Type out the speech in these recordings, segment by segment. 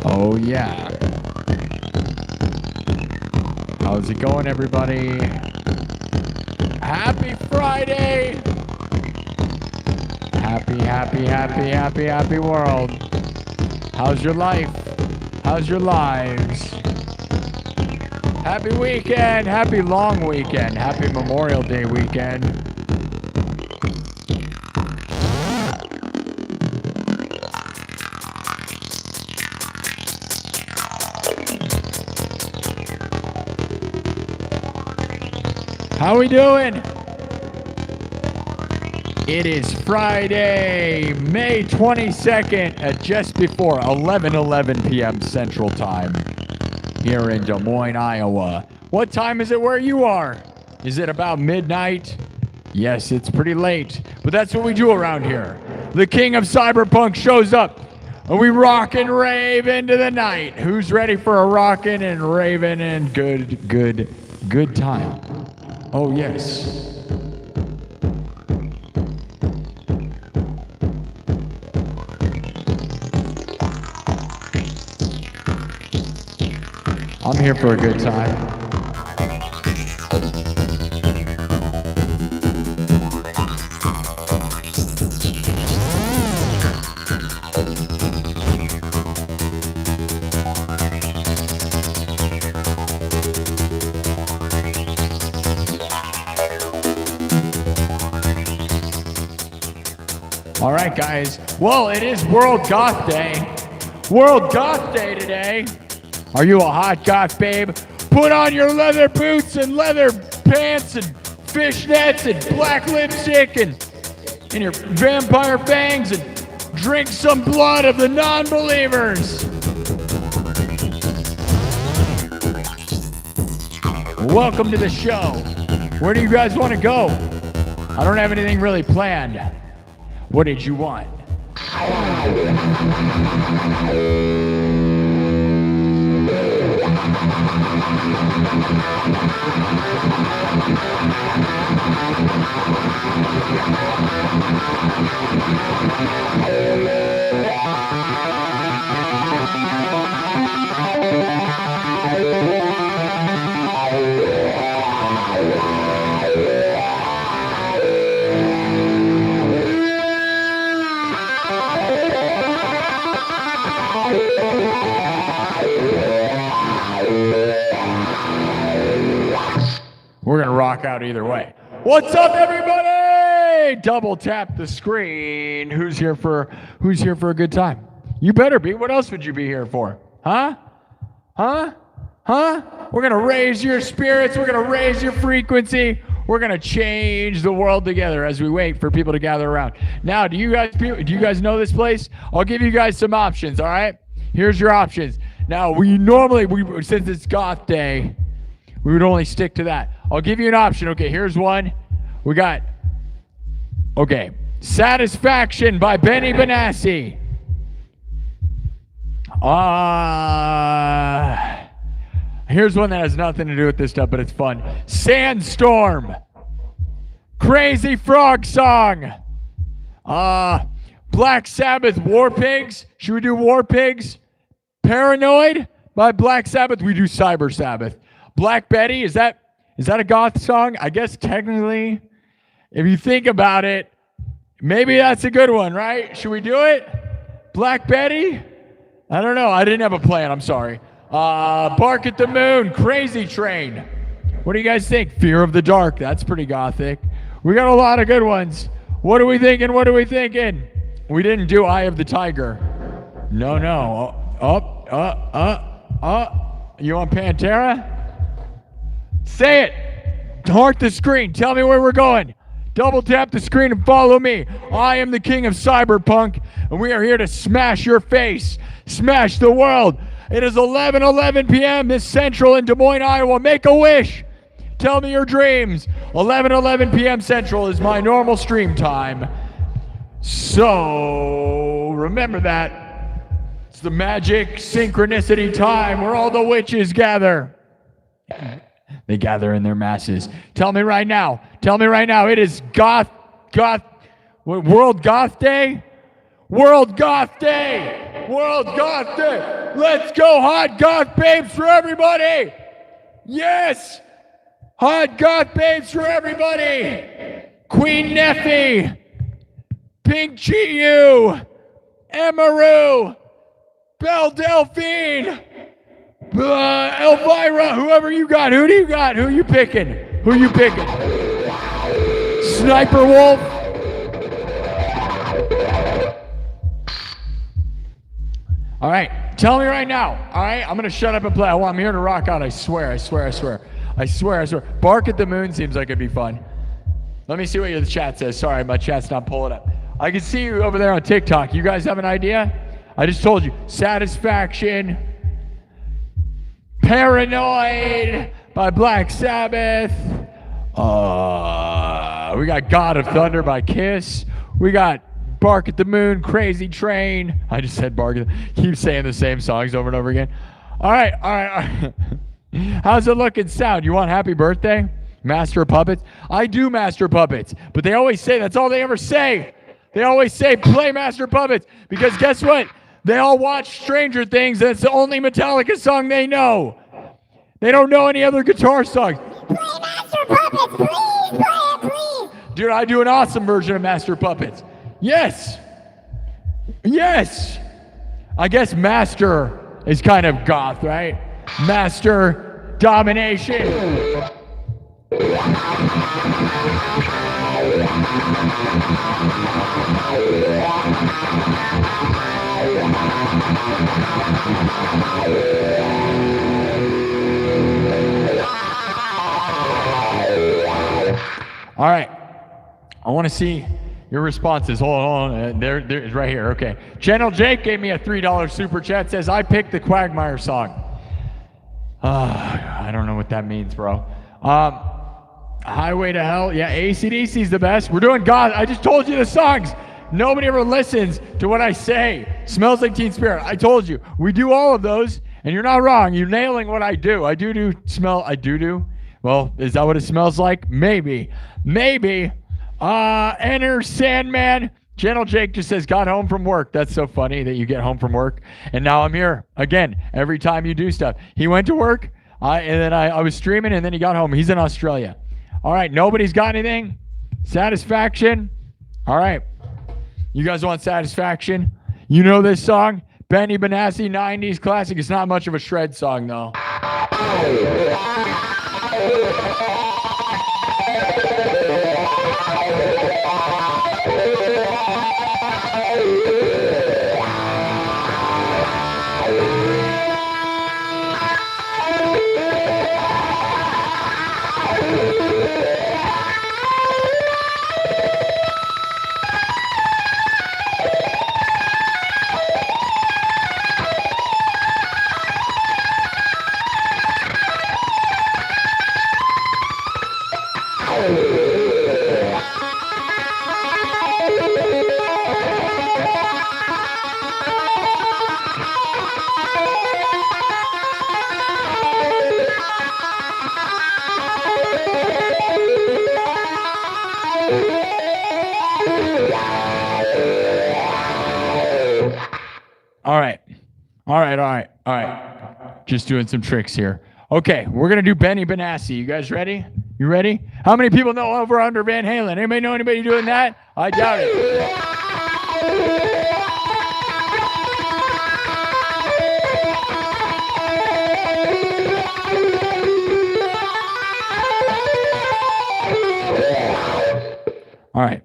Oh, yeah. How's it going, everybody? Happy Friday! Happy world. How's your life? How's your lives? Happy weekend! Happy long weekend! Happy Memorial Day weekend! How we doing? It is Friday, May 22nd at just before 11:11 p.m. Central Time here in Des Moines, Iowa. What time is it where you are? Is it about midnight? Yes, it's pretty late, but that's what we do around here. The king of Cyberpunk shows up, and we rock and rave into the night. Who's ready for a rockin' and raving and good time? Oh, yes. I'm here for a good time. All right, guys. Well, it is World Goth Day. World Goth Day today. Are you a hot goth, babe? Put on your leather boots and leather pants and fishnets and black lipstick and your vampire fangs and drink some blood of the non-believers. Welcome to the show. Where do you guys want to go? I don't have anything really planned. What did you want? We're going to rock out either way. What's up, everybody? Double tap the screen. Who's here for a good time? You better be. What else would you be here for? Huh? We're going to raise your spirits. We're going to raise your frequency. We're going to change the world together as we wait for people to gather around. Now, do you guys know this place? I'll give you guys some options, all right? Here's your options. Now, since it's Goth Day, we would only stick to that. I'll give you an option. Okay, here's one. We got, Satisfaction by Benny Benassi. Here's one that has nothing to do with this stuff, but it's fun. Sandstorm. Crazy Frog Song. Black Sabbath, War Pigs. Should we do War Pigs? Paranoid by Black Sabbath. We do Cyber Sabbath. Black Betty, is that a goth song? I guess technically, if you think about it, maybe that's a good one, right? Should we do it? Black Betty? I don't know. I didn't have a plan. I'm sorry. Bark at the Moon, Crazy Train. What do you guys think? Fear of the Dark. That's pretty gothic. We got a lot of good ones. What are we thinking? We didn't do Eye of the Tiger. No. You want Pantera? Say it. Heart the screen. Tell me where we're going. Double tap the screen and follow me. I am the king of Cyberpunk, and we are here to smash your face, smash the world. It is 11:11 p.m. This Central in Des Moines, Iowa. Make a wish. Tell me your dreams. 11:11 p.m. Central is my normal stream time. So remember that. It's the magic synchronicity time where all the witches gather. They gather in their masses. Tell me right now. It is World Goth Day? World Goth Day! Let's go, hot goth babes for everybody. Yes. Hot goth babes for everybody. Queen Neffy. Pink Chi-Yu. Emaru. Belle Delphine. Elvira. Whoever you got. Who do you got? Who you picking? Who you picking? Sniper Wolf. All right. Tell me right now. All right. I'm going to shut up and play. I'm here to rock out. I swear. Bark at the Moon seems like it'd be fun. Let me see what the chat says. Sorry, my chat's not pulling up. I can see you over there on TikTok. You guys have an idea? I just told you. Satisfaction. Paranoid by Black Sabbath. We got God of Thunder by Kiss. We got Bark at the Moon, Crazy Train. I just said Bark at the Keep saying the same songs over and over again. All right. How's it looking sound? You want Happy Birthday? Master of Puppets? I do Master of Puppets, but they always say, that's all they ever say. They always say, play Master of Puppets, because guess what? They all watch Stranger Things, and it's the only Metallica song they know. They don't know any other guitar songs. Play Master of Puppets, please, play it, please. Dude, I do an awesome version of Master of Puppets. Yes. I guess Master is kind of goth, right? Master Domination. All right. I want to see your responses. Hold on. There it's right here. Okay. Channel Jake gave me a $3 super chat. Says, I picked the Quagmire song. I don't know what that means, bro. Highway to Hell. Yeah, AC/DC's the best. We're doing God. I just told you the songs. Nobody ever listens to what I say. Smells Like Teen Spirit. I told you. We do all of those, and you're not wrong. You're nailing what I do. I do smell. Well, is that what it smells like? Maybe. Enter Sandman. Channel Jake just says, got home from work. That's so funny that you get home from work. And now I'm here again every time you do stuff. He went to work, and then I was streaming, and then he got home. He's in Australia. All right, nobody's got anything? Satisfaction? All right. You guys want Satisfaction? You know this song? Benny Benassi, 90s classic. It's not much of a shred song, though. All right. Just doing some tricks here. Okay, we're going to do Benny Benassi. You guys ready? You ready? How many people know Over Under Van Halen? Anybody know anybody doing that? I doubt it. All right.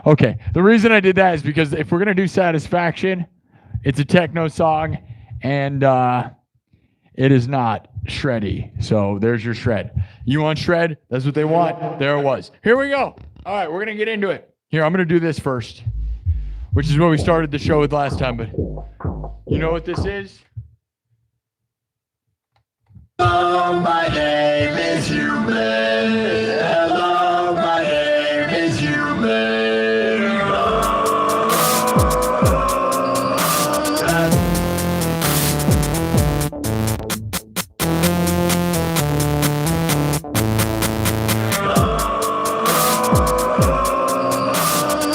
Okay, the reason I did that is because if we're going to do Satisfaction, it's a techno song, and it is not shreddy. So there's your shred. You want shred? That's what they want. There it was. Here we go. All right, we're going to get into it. Here, I'm going to do this first, which is what we started the show with last time, but you know what this is? Hello, my name is Human. Hello, my name is Human.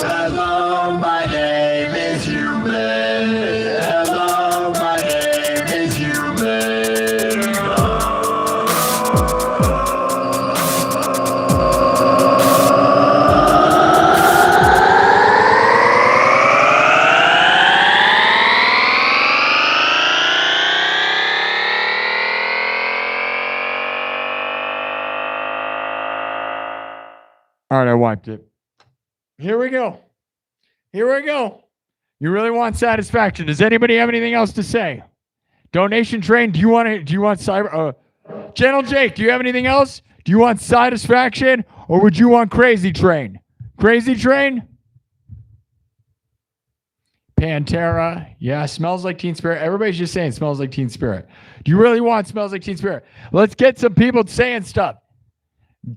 Hello, my name is Human. Hello. right, I wiped it. Here we go. Here we go. You really want satisfaction. Does anybody have anything else to say? Donation train. Do you want cyber? Gentle Jake, do you have anything else? Do you want satisfaction or would you want crazy train? Crazy train? Pantera. Yeah, smells like Teen Spirit. Everybody's just saying smells like Teen Spirit. Do you really want smells like Teen Spirit? Let's get some people saying stuff.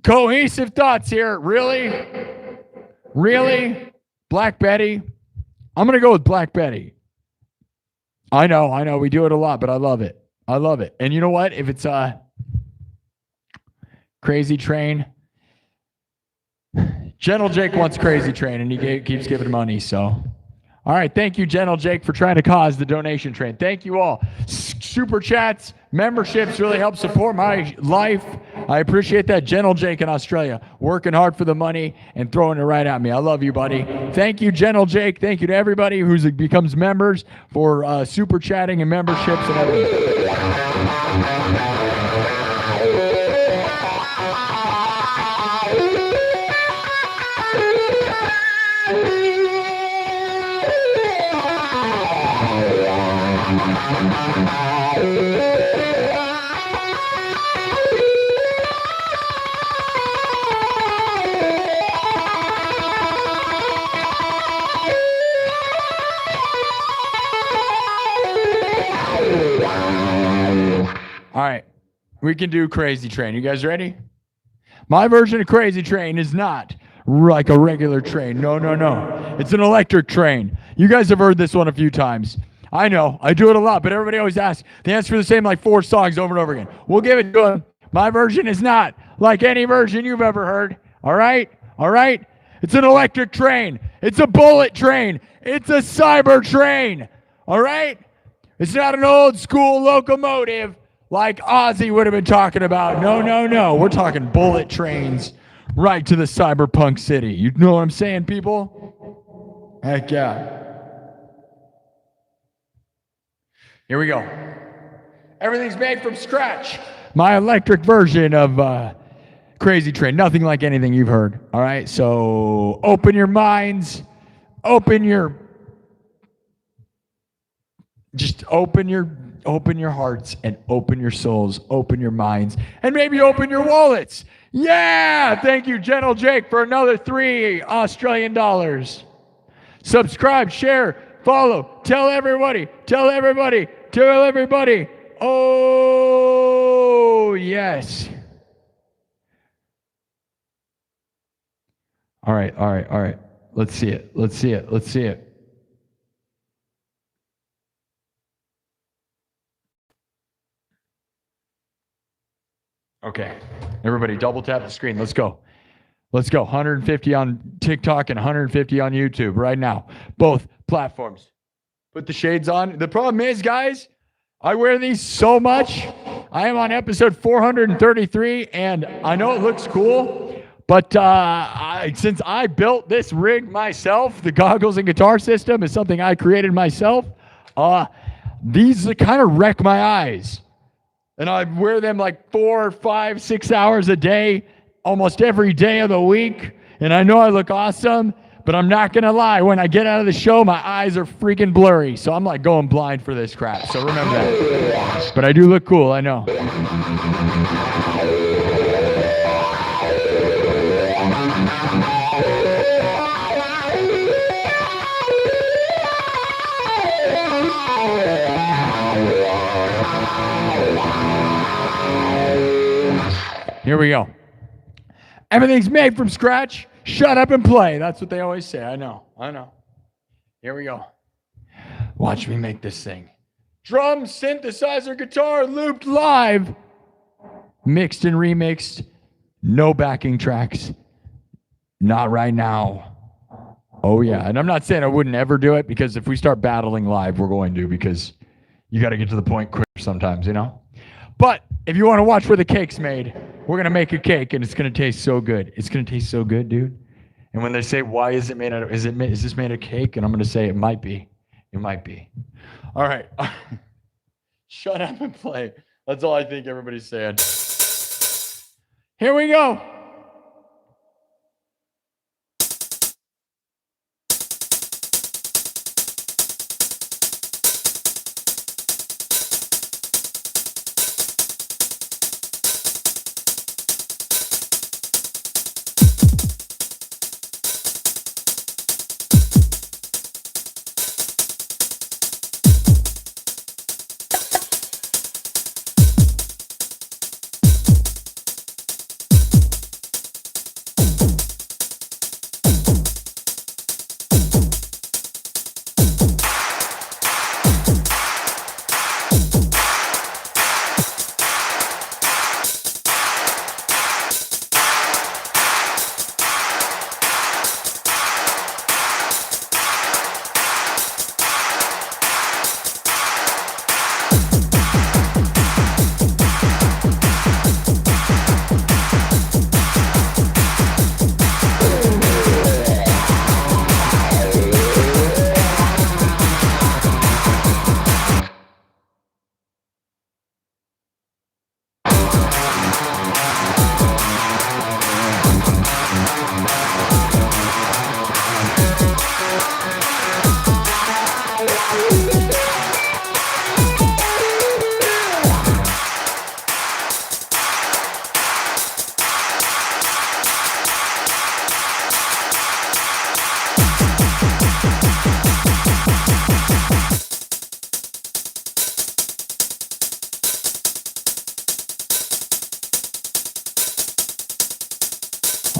Cohesive thoughts here. Really? Really? Black Betty? I'm going to go with Black Betty. I know. We do it a lot, but I love it. I love it. And you know what? If it's Crazy Train, Gentle Jake wants Crazy Train, and he keeps giving money, so. All right, thank you, Gentle Jake, for trying to cause the donation train. Thank you all. Super chats, memberships really help support my life. I appreciate that. Gentle Jake in Australia, working hard for the money and throwing it right at me. I love you, buddy. Thank you, Gentle Jake. Thank you to everybody who becomes members for super chatting and memberships and everything. All right, we can do Crazy Train. You guys ready? My version of Crazy Train is not like a regular train. No. It's an electric train. You guys have heard this one a few times. I know, I do it a lot, but everybody always asks. They answer the same like 4 songs over and over again. We'll give it to them. My version is not like any version you've ever heard. All right? It's an electric train. It's a bullet train. It's a cyber train. All right? It's not an old school locomotive like Ozzy would have been talking about. No. We're talking bullet trains right to the cyberpunk city. You know what I'm saying, people? Heck yeah. Here we go. Everything's made from scratch. My electric version of Crazy Train. Nothing like anything you've heard. All right? So open your minds. Open your hearts and open your souls, open your minds, and maybe open your wallets. Yeah! Thank you, Gentle Jake, for another 3 Australian dollars. Subscribe, share, follow, tell everybody. Oh, yes. All right. Let's see it. Okay, everybody double tap the screen. Let's go. 150 on TikTok and 150 on YouTube right now. Both platforms. Put the shades on. The problem is, guys, I wear these so much. I am on episode 433, and I know it looks cool, but since I built this rig myself, the goggles and guitar system is something I created myself, these kind of wreck my eyes. And I wear them like 4, 5, 6 hours a day, almost every day of the week. And I know I look awesome, but I'm not going to lie. When I get out of the show, my eyes are freaking blurry. So I'm like going blind for this crap. So remember that. But I do look cool, I know. Here we go. Everything's made from scratch. Shut up and play. That's what they always say. I know. Here we go. Watch me make this thing. Drum, synthesizer, guitar, looped live. Mixed and remixed. No backing tracks. Not right now. Oh, yeah. And I'm not saying I wouldn't ever do it, because if we start battling live, we're going to, because you got to get to the point quick sometimes, you know? But if you want to watch where the cake's made, we're going to make a cake, and it's going to taste so good. It's going to taste so good, dude. And when they say, why is it made out of, is this made of cake? And I'm going to say, it might be. It might be. All right. Shut up and play. That's all I think everybody's saying. Here we go.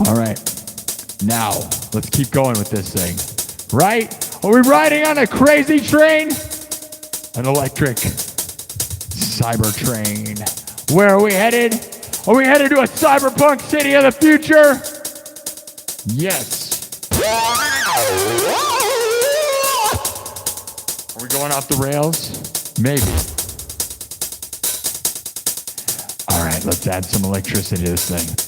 All right, now let's keep going with this thing. Right? Are we riding on a crazy train? An electric cyber train. Where are we headed? Are we headed to a cyberpunk city of the future? Yes. Are we going off the rails? Maybe. All right, let's add some electricity to this thing.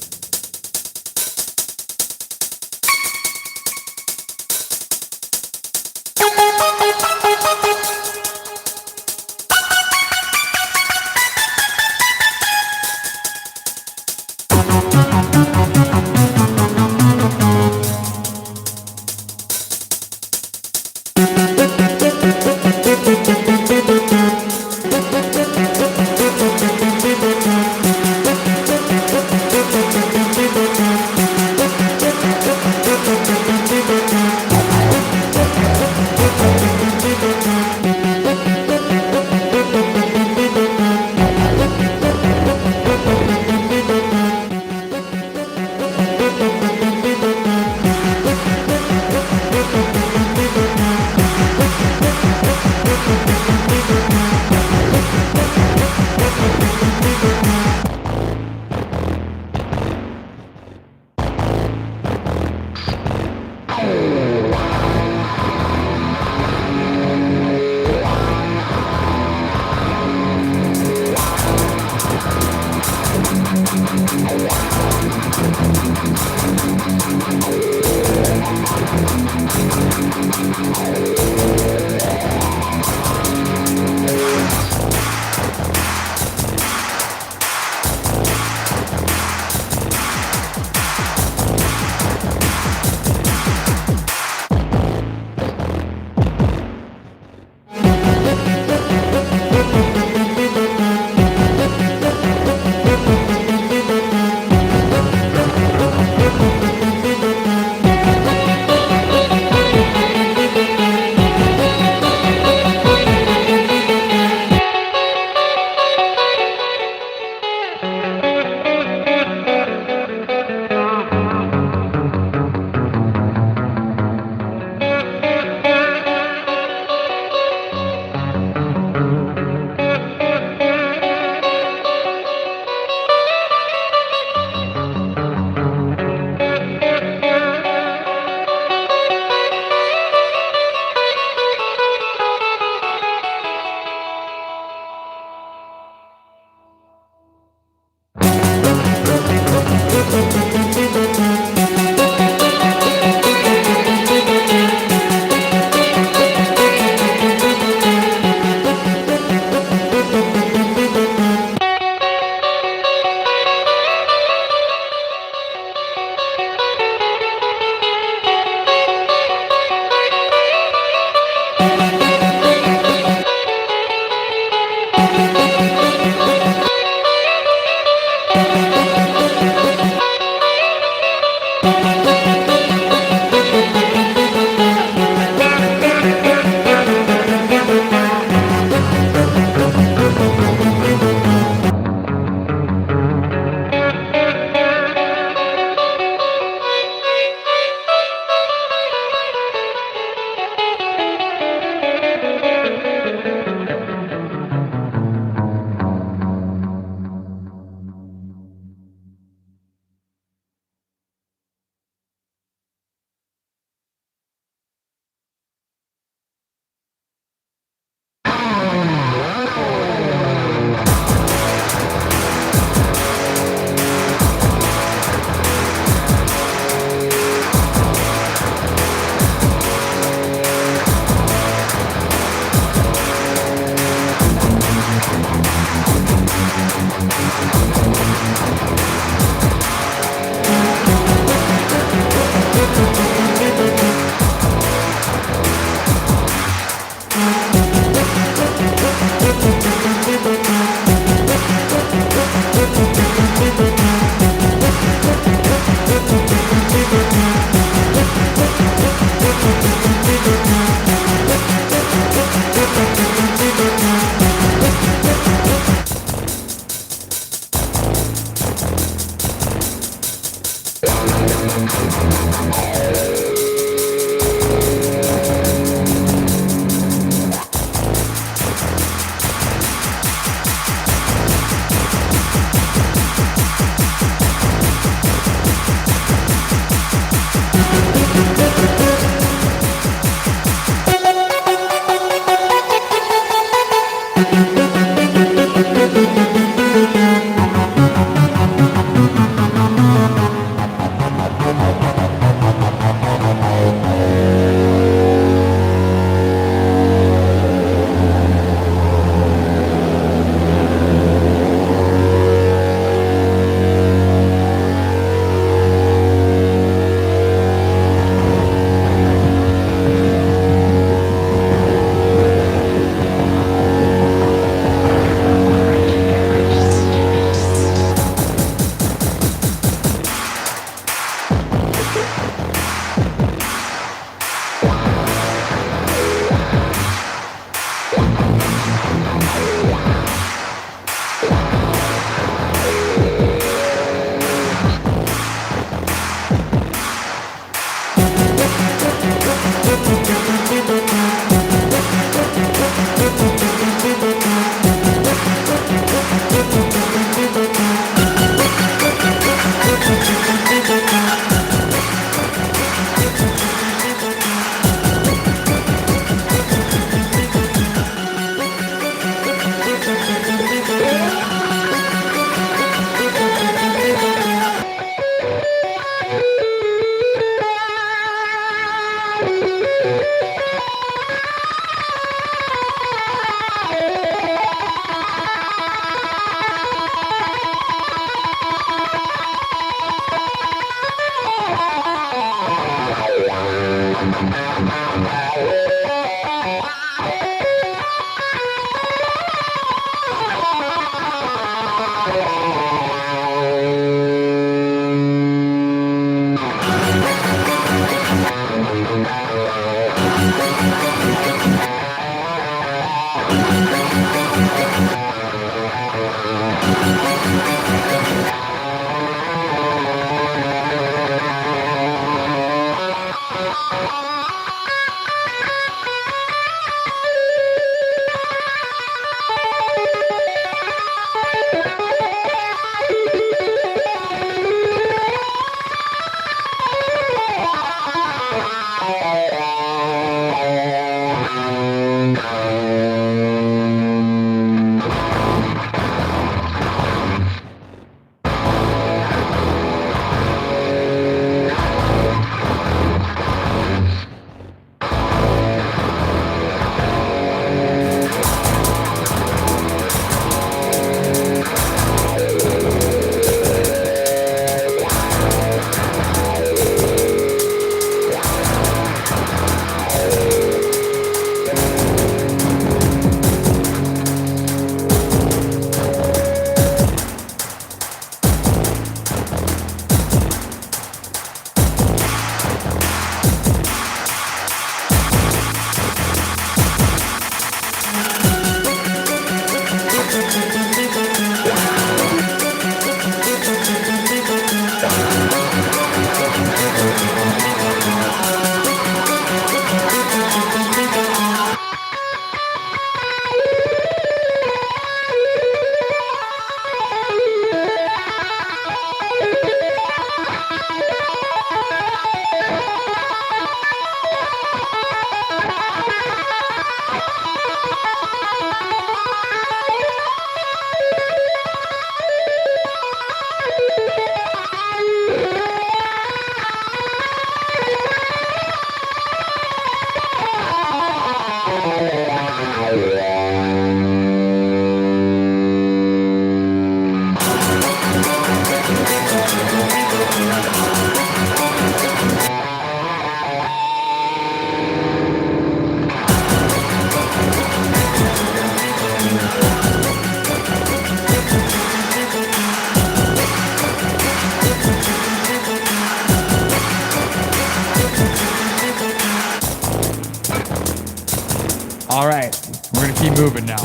All right, we're gonna keep moving now.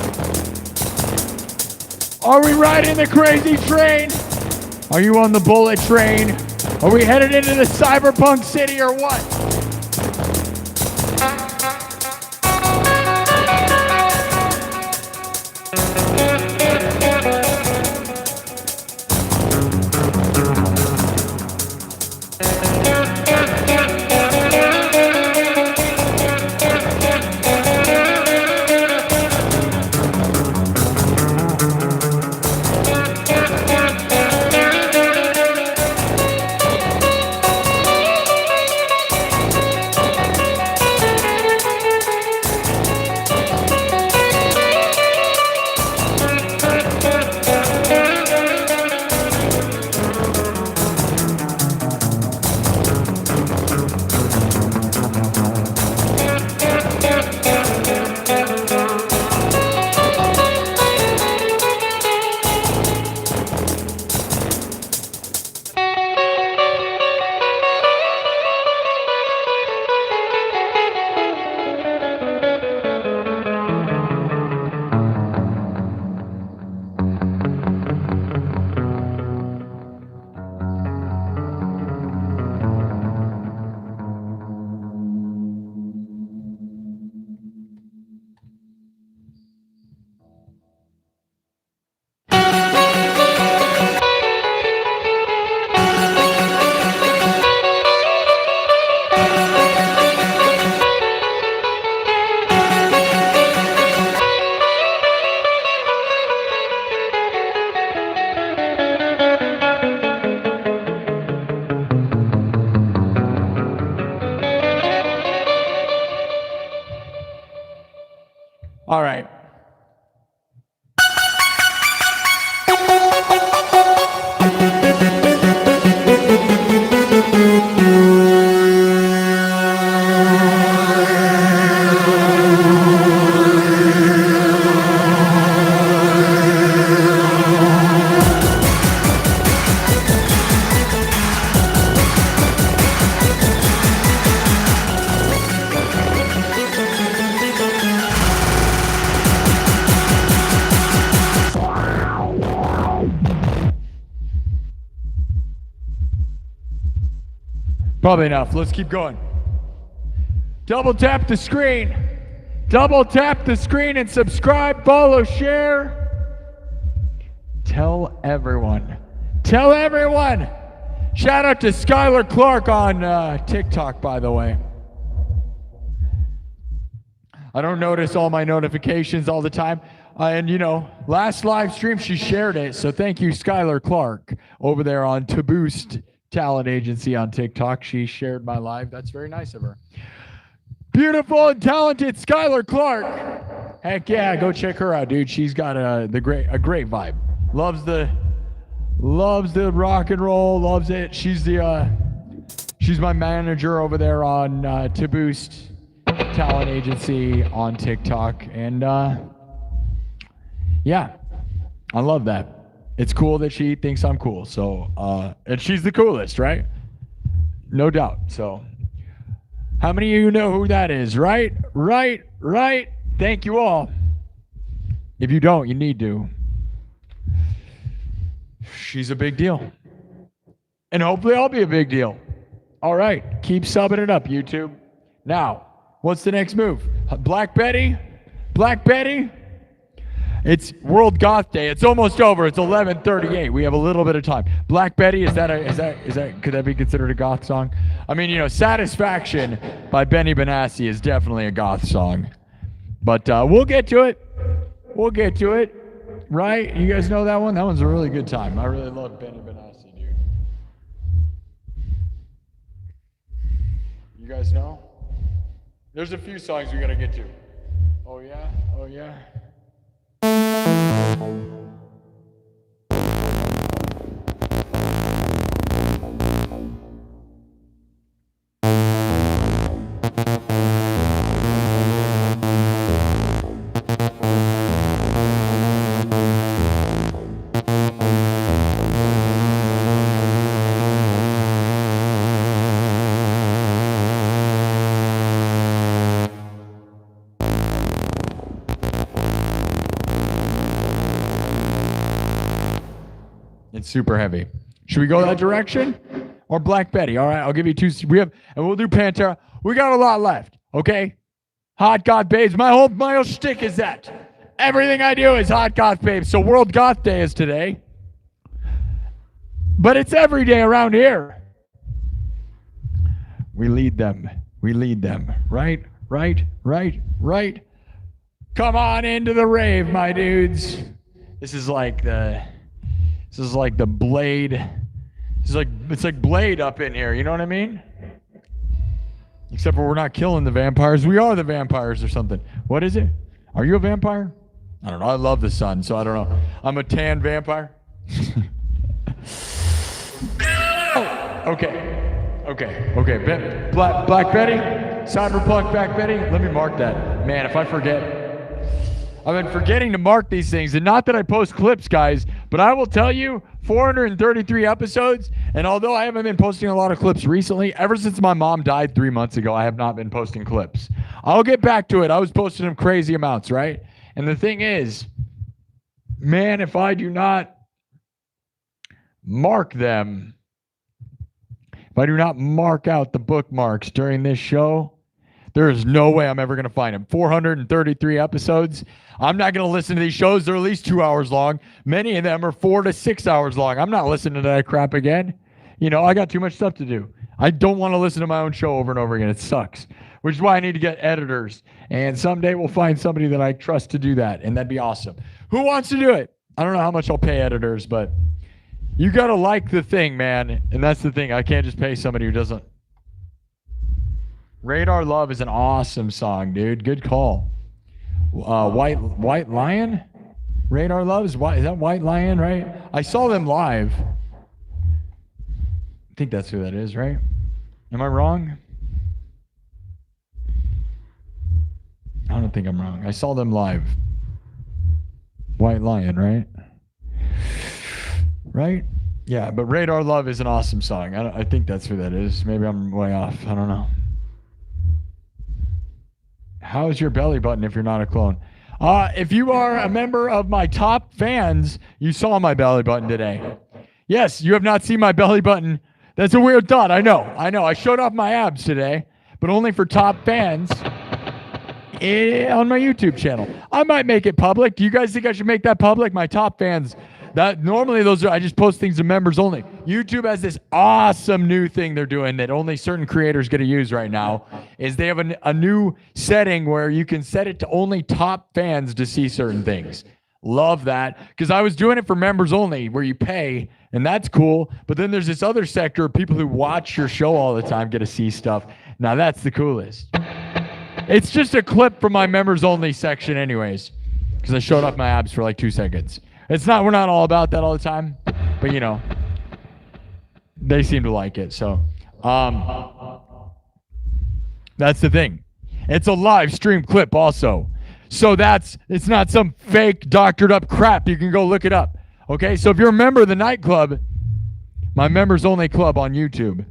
Are we riding the crazy train? Are you on the bullet train? Are we headed into the cyberpunk city or what? All right. Probably enough. Let's keep going. Double tap the screen. Double tap the screen and subscribe, follow, share. Tell everyone. Tell everyone. Shout out to Skylar Clark on TikTok, by the way. I don't notice all my notifications all the time. And, you know, last live stream, she shared it. So thank you, Skylar Clark, over there on To Boost Talent Agency on TikTok. She shared my live. That's very nice of her. Beautiful and talented Skylar Clark. Heck yeah, go check her out, dude. She's got a great vibe. Loves the rock and roll. Loves it. She's my manager over there on To Boost Talent Agency on TikTok, and yeah, I love that. It's cool that she thinks I'm cool. So and she's the coolest, right? No doubt. So. How many of you know who that is? Right. Thank you all. If you don't, you need to. She's a big deal. And hopefully I'll be a big deal. All right. Keep subbing it up, YouTube. Now, what's the next move? Black Betty? It's World Goth Day. It's almost over. It's 11:38. We have a little bit of time. Black Betty, is that could that be considered a goth song? I mean, you know, Satisfaction by Benny Benassi is definitely a goth song. But we'll get to it. Right? You guys know that one? That one's a really good time. I really love Benny Benassi, dude. You guys know? There's a few songs we gotta get to. Oh yeah? It's super heavy. Should we go that direction? Or Black Betty? All right, I'll give you two. And we'll do Pantera. We got a lot left, okay? Hot Goth Babes. My whole shtick is that. Everything I do is Hot Goth Babes. So World Goth Day is today. But it's every day around here. We lead them. Right. Come on into the rave, my dudes. This is like the Blade. It's like Blade up in here, you know what I mean? Except for we're not killing the vampires. We are the vampires or something. What is it? Are you a vampire? I don't know. I love the sun, so I don't know. I'm a tan vampire. Okay. Black Betty? Cyberpunk Black Betty? Let me mark that. Man, if I forget. I've been forgetting to mark these things, and not that I post clips, guys, but I will tell you, 433 episodes, and although I haven't been posting a lot of clips recently, ever since my mom died 3 months ago, I have not been posting clips. I'll get back to it. I was posting them crazy amounts, right? And the thing is, man, if I do not mark them, if I do not mark out the bookmarks during this show, there is no way I'm ever going to find them. 433 episodes. I'm not going to listen to these shows. They're at least 2 hours long. Many of them are 4 to 6 hours long. I'm not listening to that crap again. You know, I got too much stuff to do. I don't want to listen to my own show over and over again. It sucks. Which is why I need to get editors. And someday we'll find somebody that I trust to do that. And that'd be awesome. Who wants to do it? I don't know how much I'll pay editors, but you got to like the thing, man. And that's the thing. I can't just pay somebody who doesn't. Radar Love is an awesome song, dude. Good call. White Lion? Radar Love is that White Lion, right? I saw them live. I think that's who that is, right? Am I wrong? I don't think I'm wrong. I saw them live. White Lion, right? Right? Yeah, but Radar Love is an awesome song. I think that's who that is. Maybe I'm way off. I don't know. How's your belly button if you're not a clone? If you are a member of my top fans, you saw my belly button today. Yes, you have not seen my belly button That's a weird thought. I know. I showed off my abs today, but only for top fans on my YouTube channel. I might make it public. Do you guys think I should make that public? My top fans. That normally those are, I just post things to members only. YouTube has this awesome new thing they're doing that only certain creators get to use right now. Is they have a new setting where you can set it to only top fans to see certain things. Love that, because I was doing it for members only where you pay, and that's cool. But then there's this other sector of people who watch your show all the time get to see stuff. Now that's the coolest. It's just a clip from my members only section anyways, because I showed off my abs for like 2 seconds. We're not all about that all the time, but you know, they seem to like it. So, that's the thing. It's a live stream clip also. So it's not some fake doctored up crap. You can go look it up. Okay. So if you're a member of the nightclub, my members only club on YouTube,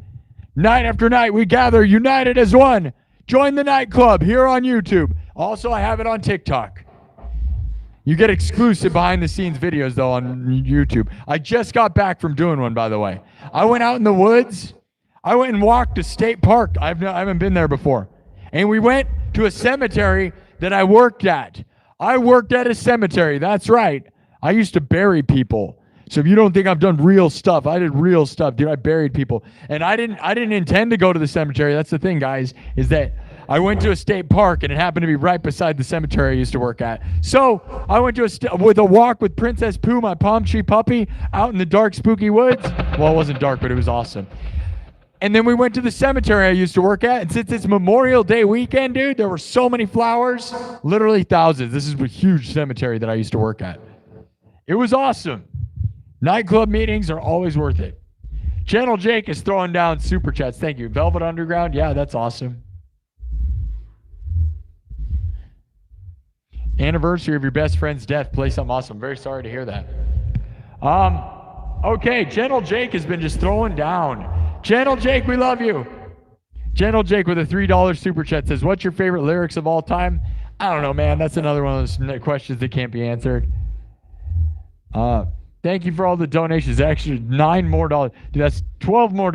night after night, we gather united as one. Join the nightclub here on YouTube. Also, I have it on TikTok. You get exclusive behind the scenes videos though on YouTube. I just got back from doing one, by the way. I went out in the woods. I went and walked to State Park. I haven't been there before. And we went to a cemetery that I worked at. I worked at a cemetery. That's right. I used to bury people. So if you don't think I've done real stuff, I did real stuff, dude. I buried people. And I didn't intend to go to the cemetery. That's the thing, guys, is that I went to a state park, and it happened to be right beside the cemetery I used to work at. So I went to with a walk with Princess Pooh, my palm tree puppy, out in the dark, spooky woods. Well, it wasn't dark, but it was awesome. And then we went to the cemetery I used to work at. And since it's Memorial Day weekend, dude, there were so many flowers, literally thousands. This is a huge cemetery that I used to work at. It was awesome. Nightclub meetings are always worth it. Channel Jake is throwing down super chats. Thank you. Velvet Underground. Yeah, that's awesome. Anniversary of your best friend's death. Play something awesome. Very sorry to hear that. Okay, Channel Jake has been just throwing down. Channel Jake, we love you. Channel Jake with a $3 super chat says, what's your favorite lyrics of all time? I don't know, man. That's another one of those questions that can't be answered. Thank you for all the donations. Actually, $9 more. Dude, that's $12 more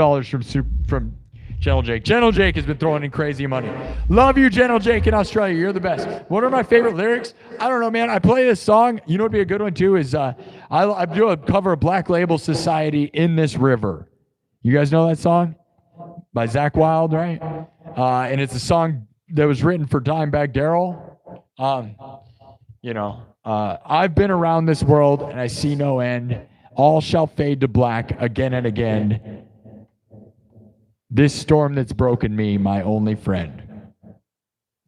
from Channel Jake. Channel Jake has been throwing in crazy money. Love you, Channel Jake in Australia. You're the best. What are my favorite lyrics? I don't know, man. I play this song. You know what would be a good one, too, is I do a cover of Black Label Society, In This River. You guys know that song? By Zakk Wylde, right? And it's a song that was written for Dimebag Darrell. I've been around this world, and I see no end. All shall fade to black again and again. This storm that's broken me, my only friend.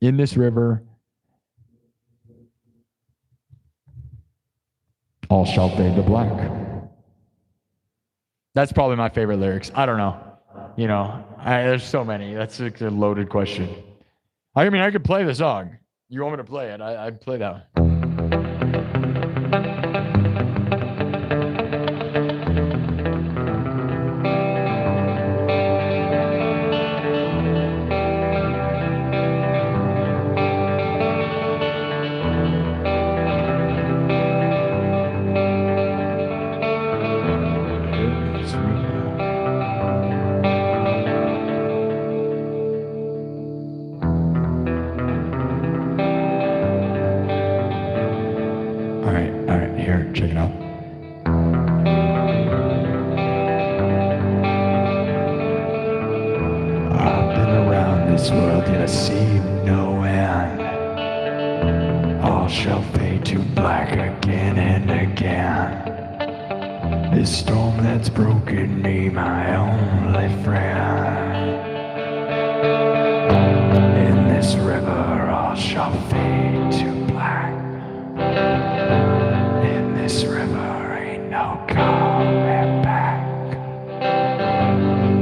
In this river, all shall fade to black. That's probably my favorite lyrics. I don't know. There's so many. That's a loaded question. I mean, I could play the song. You want me to play it? I'd play that one. Check it out. I've been around this world, yet I see no end. All shall fade to black again and again. This storm that's broken me, my only friend. In this river, all shall fade to black. This river ain't no coming back.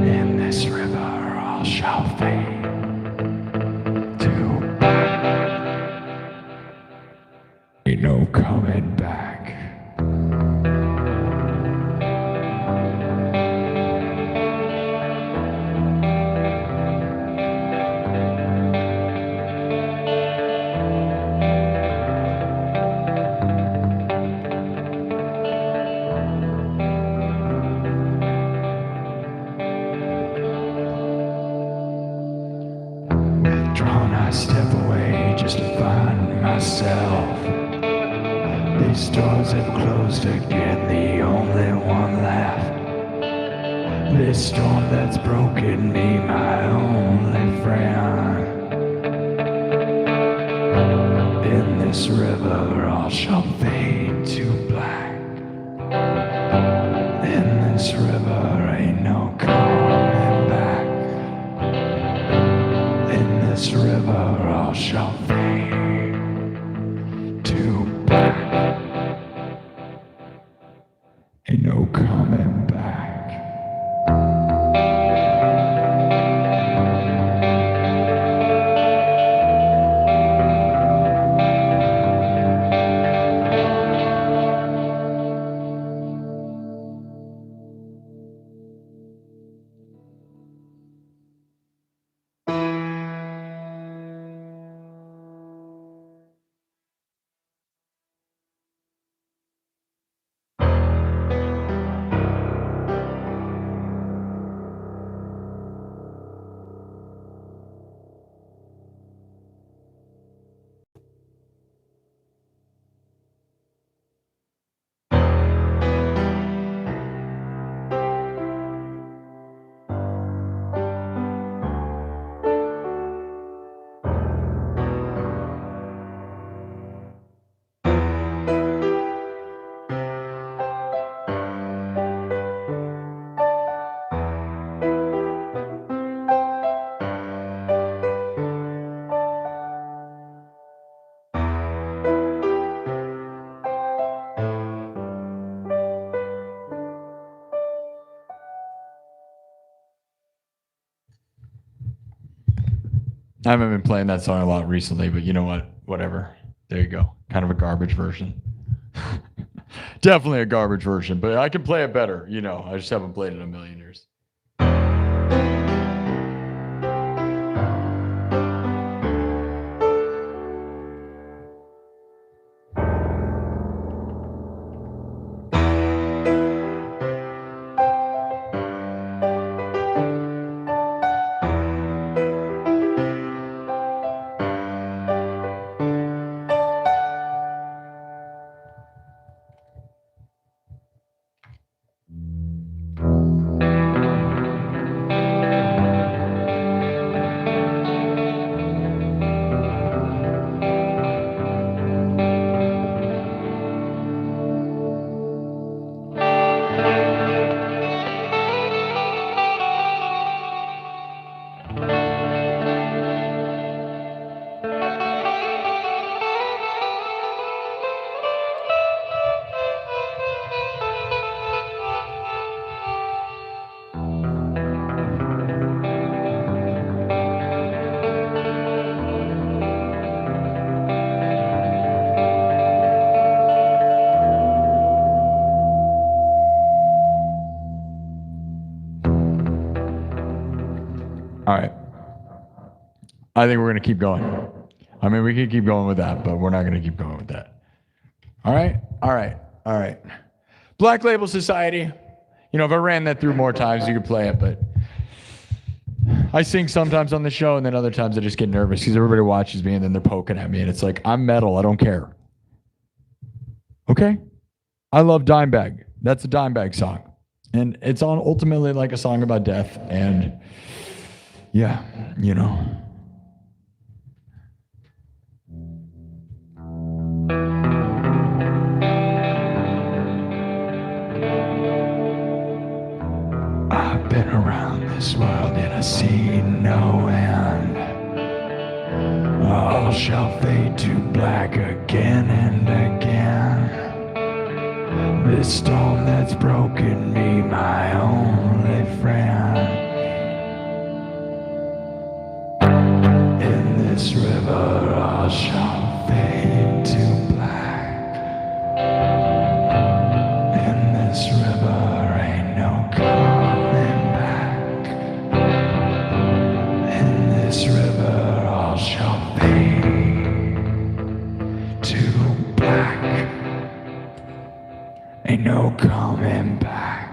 In this river all shall fade to black. Ain't no coming back. myself. These doors have closed again, the only one left. This storm that's broken me, my only friend. In this river all shall fade to black. In this river ain't no coming back. In this river all shall fade to black. Ain't no coming back. I haven't been playing that song a lot recently, but you know what? Whatever. There you go. Kind of a garbage version. Definitely a garbage version, but I can play it better. You know, I just haven't played it in a million years. All right. I think we're going to keep going. I mean, we could keep going with that, but we're not going to keep going with that. All right? All right. All right. Black Label Society. You know, if I ran that through more times, you could play it, but I sing sometimes on the show, and then other times I just get nervous because everybody watches me, and then they're poking at me, and it's like, I'm metal. I don't care. Okay? I love Dimebag. That's a Dimebag song. And it's on ultimately like a song about death, and yeah, you know. I've been around this world and I've seen no end. All shall fade to black again and again. This storm that's broken me, my only friend. In this river all shall fade to black. In this river ain't no coming back. In this river all shall fade to black. Ain't no coming back.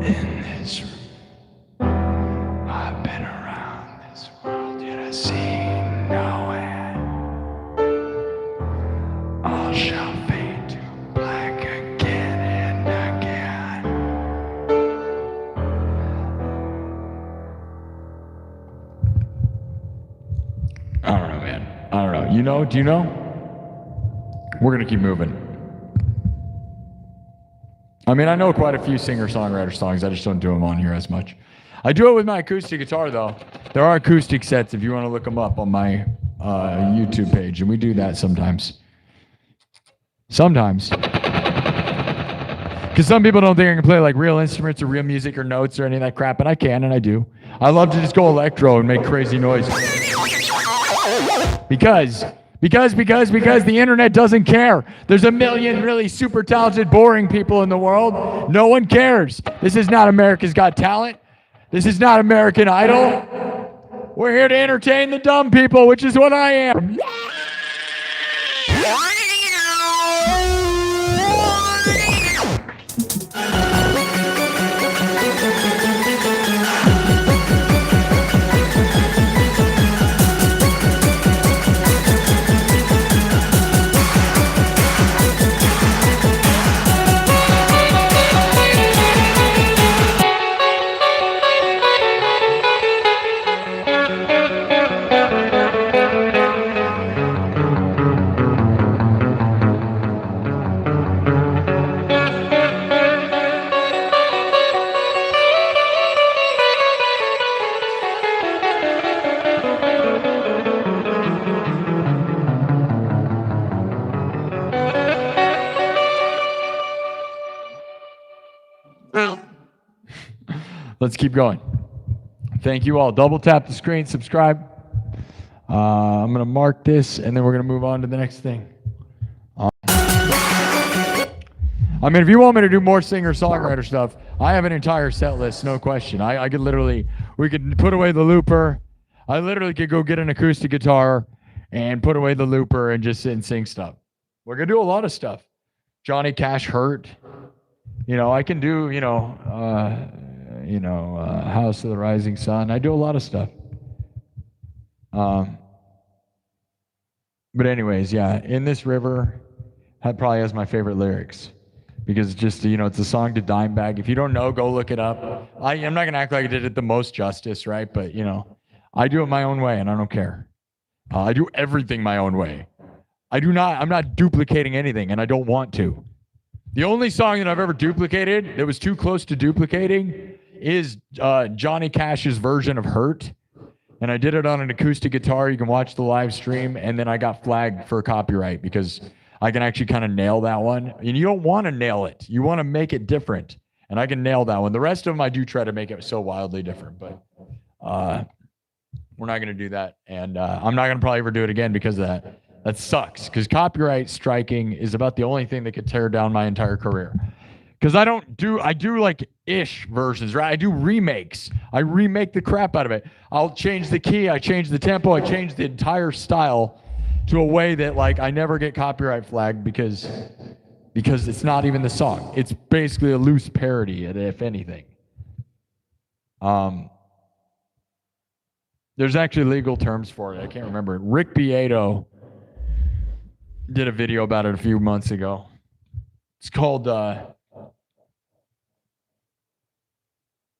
in this room. I've been around this world, yet I see no end. All shall fade to black again and again. I don't know, man. I don't know. You know? Do you know? We're gonna keep moving. I mean, I know quite a few singer-songwriter songs. I just don't do them on here as much. I do it with my acoustic guitar, though. There are acoustic sets if you want to look them up on my YouTube page, and we do that sometimes. Sometimes. Because some people don't think I can play like real instruments or real music or notes or any of that crap, and I can, and I do. I love to just go electro and make crazy noise. Because the internet doesn't care. There's a million really super talented, boring people in the world. No one cares. This is not America's Got Talent. This is not American Idol. We're here to entertain the dumb people, which is what I am. Let's keep going. Thank you all. Double tap the screen, subscribe. I'm going to mark this, and then we're going to move on to the next thing. I mean, if you want me to do more singer-songwriter stuff, I have an entire set list, no question. I could literally, we could put away the looper. I literally could go get an acoustic guitar and put away the looper and just sit and sing stuff. We're going to do a lot of stuff. Johnny Cash Hurt. You know, I can do, House of the Rising Sun. I do a lot of stuff. But anyways, yeah, In This River probably has my favorite lyrics because it's just, it's a song to Dimebag. If you don't know, go look it up. I'm not going to act like I did it the most justice, right? But, I do it my own way and I don't care. I do everything my own way. I'm not duplicating anything and I don't want to. The only song that I've ever duplicated that was too close to duplicating is Johnny Cash's version of Hurt. And I did it on an acoustic guitar. You can watch the live stream. And then I got flagged for copyright because I can actually kind of nail that one. And you don't want to nail it. You want to make it different. And I can nail that one. The rest of them, I do try to make it so wildly different. But we're not going to do that. And I'm not going to probably ever do it again because of that. That sucks. Because copyright striking is about the only thing that could tear down my entire career. Because I do like ish versions, right? I do remakes. I remake the crap out of it. I'll change the key. I change the tempo. I change the entire style to a way that like I never get copyright flagged because it's not even the song. It's basically a loose parody, if anything. There's actually legal terms for it. I can't remember it. Rick Beato did a video about it a few months ago. It's called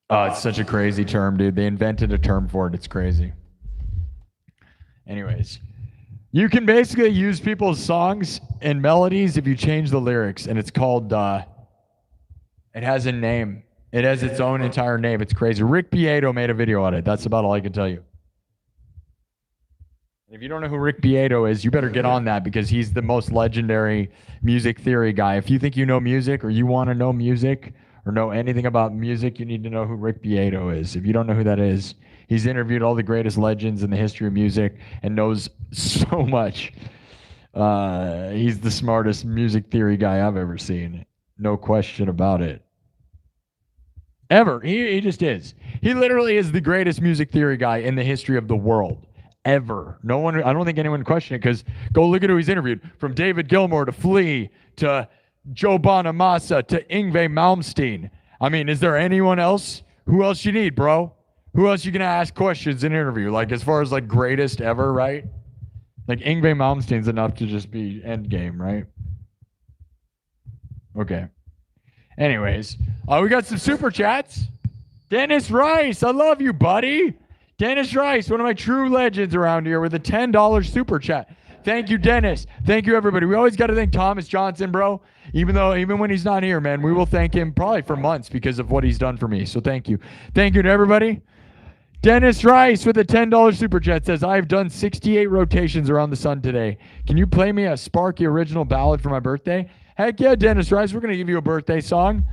it's such a crazy term, dude. They invented a term for it. It's crazy. Anyways, you can basically use people's songs and melodies if you change the lyrics, and it's called, it has a name. It has its own entire name. It's crazy. Rick Beato made a video on it. That's about all I can tell you. If you don't know who Rick Beato is, you better get on that because he's the most legendary music theory guy. If you think you know music or you want to know music or know anything about music, you need to know who Rick Beato is. If you don't know who that is, he's interviewed all the greatest legends in the history of music and knows so much. He's the smartest music theory guy I've ever seen. No question about it. Ever. He just is. He literally is the greatest music theory guy in the history of the world. Ever. No one, I don't think anyone questioned it because go look at who he's interviewed. From David Gilmour to Flea to Joe Bonamassa to Yngwie Malmsteen. I mean, is there anyone else? Who else you need, bro? Who else you gonna ask questions in an interview? Like as far as like greatest ever, right? Like Yngwie Malmsteen's enough to just be endgame, right? Okay. Anyways, we got some super chats. Dennis Rice, I love you, buddy. Dennis Rice, one of my true legends around here with a $10 super chat. Thank you, Dennis. Thank you, everybody. We always got to thank Thomas Johnston, bro. Even when he's not here, man, we will thank him probably for months because of what he's done for me. So thank you. Thank you to everybody. Dennis Rice with a $10 super chat says, I've done 68 rotations around the sun today. Can you play me a Sparky original ballad for my birthday? Heck yeah, Dennis Rice. We're going to give you a birthday song.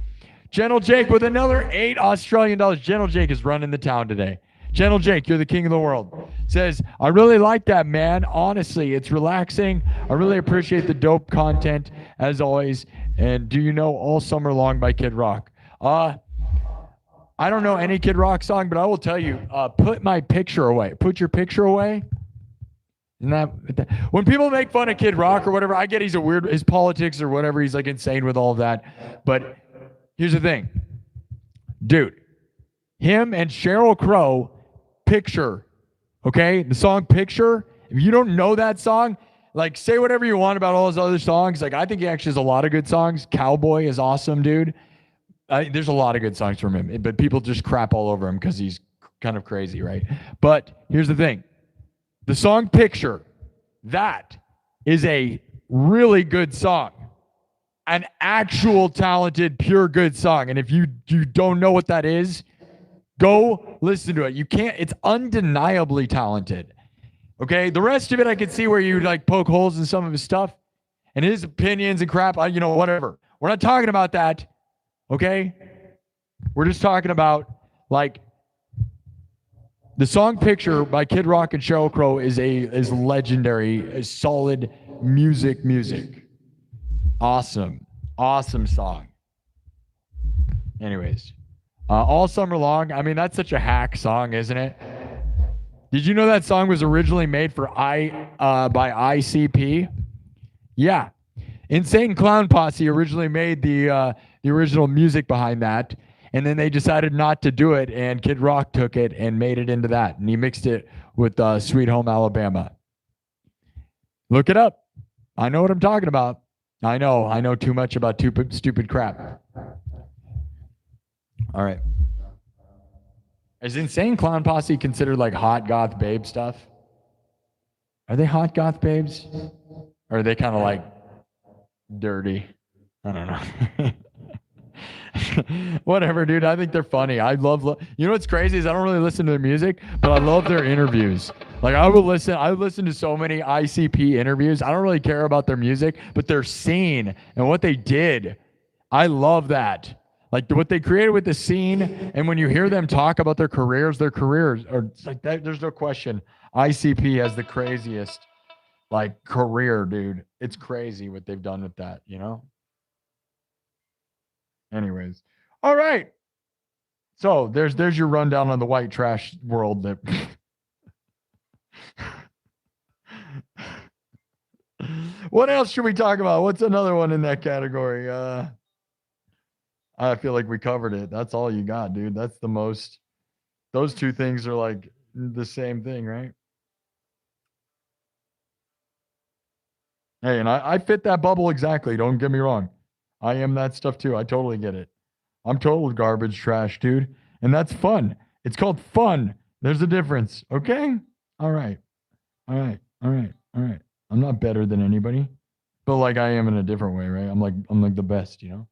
Gentle Jake with another $8 Australian. Gentle Jake is running the town today. Gentle Jake, you're the king of the world. Says, I really like that, man. Honestly, it's relaxing. I really appreciate the dope content, as always. And do you know All Summer Long by Kid Rock? I don't know any Kid Rock song, but I will tell you, put my picture away. Put your picture away. When people make fun of Kid Rock or whatever, I get he's a weird, his politics or whatever, he's like insane with all of that. But here's the thing. Dude, him and Sheryl Crow, Picture, okay? The song Picture, if you don't know that song, like say whatever you want about all his other songs. Like I think he actually has a lot of good songs. Cowboy is awesome, dude. There's a lot of good songs from him, but people just crap all over him because he's kind of crazy, right? But here's the thing. The song Picture, that is a really good song. An actual talented, pure good song. And if you don't know what that is, go listen to it. You can't, it's undeniably talented. Okay? The rest of it, I could see where you like poke holes in some of his stuff and his opinions and crap, whatever. We're not talking about that. Okay? We're just talking about like the song Picture by Kid Rock and Sheryl Crow is legendary, is solid music. Awesome song. Anyways, All Summer Long, I mean, that's such a hack song, isn't it? Did you know that song was originally made for by ICP? Yeah. Insane Clown Posse originally made the original music behind that. And then they decided not to do it, and Kid Rock took it and made it into that. And he mixed it with Sweet Home Alabama. Look it up. I know what I'm talking about. I know too much about stupid crap. All right. Is Insane Clown Posse considered like hot goth babe stuff? Are they hot goth babes? Or are they kind of like dirty? I don't know. Whatever, dude. I think they're funny. I love you know what's crazy is I don't really listen to their music, but I love their interviews. Like I listen to so many ICP interviews. I don't really care about their music, but their scene and what they did, I love that. Like what they created with the scene, and when you hear them talk about their careers are like that. There's no question. ICP has the craziest like career, dude. It's crazy what they've done with that, you know? Anyways, all right. So there's your rundown on the white trash world. That what else should we talk about? What's another one in that category? I feel like we covered it. That's all you got, dude. That's the most. Those two things are like the same thing, right? Hey, and I fit that bubble exactly. Don't get me wrong. I am that stuff too. I totally get it. I'm total garbage trash, dude. And that's fun. It's called fun. There's a difference. Okay? All right. I'm not better than anybody. But like I am in a different way, right? I'm like the best, you know?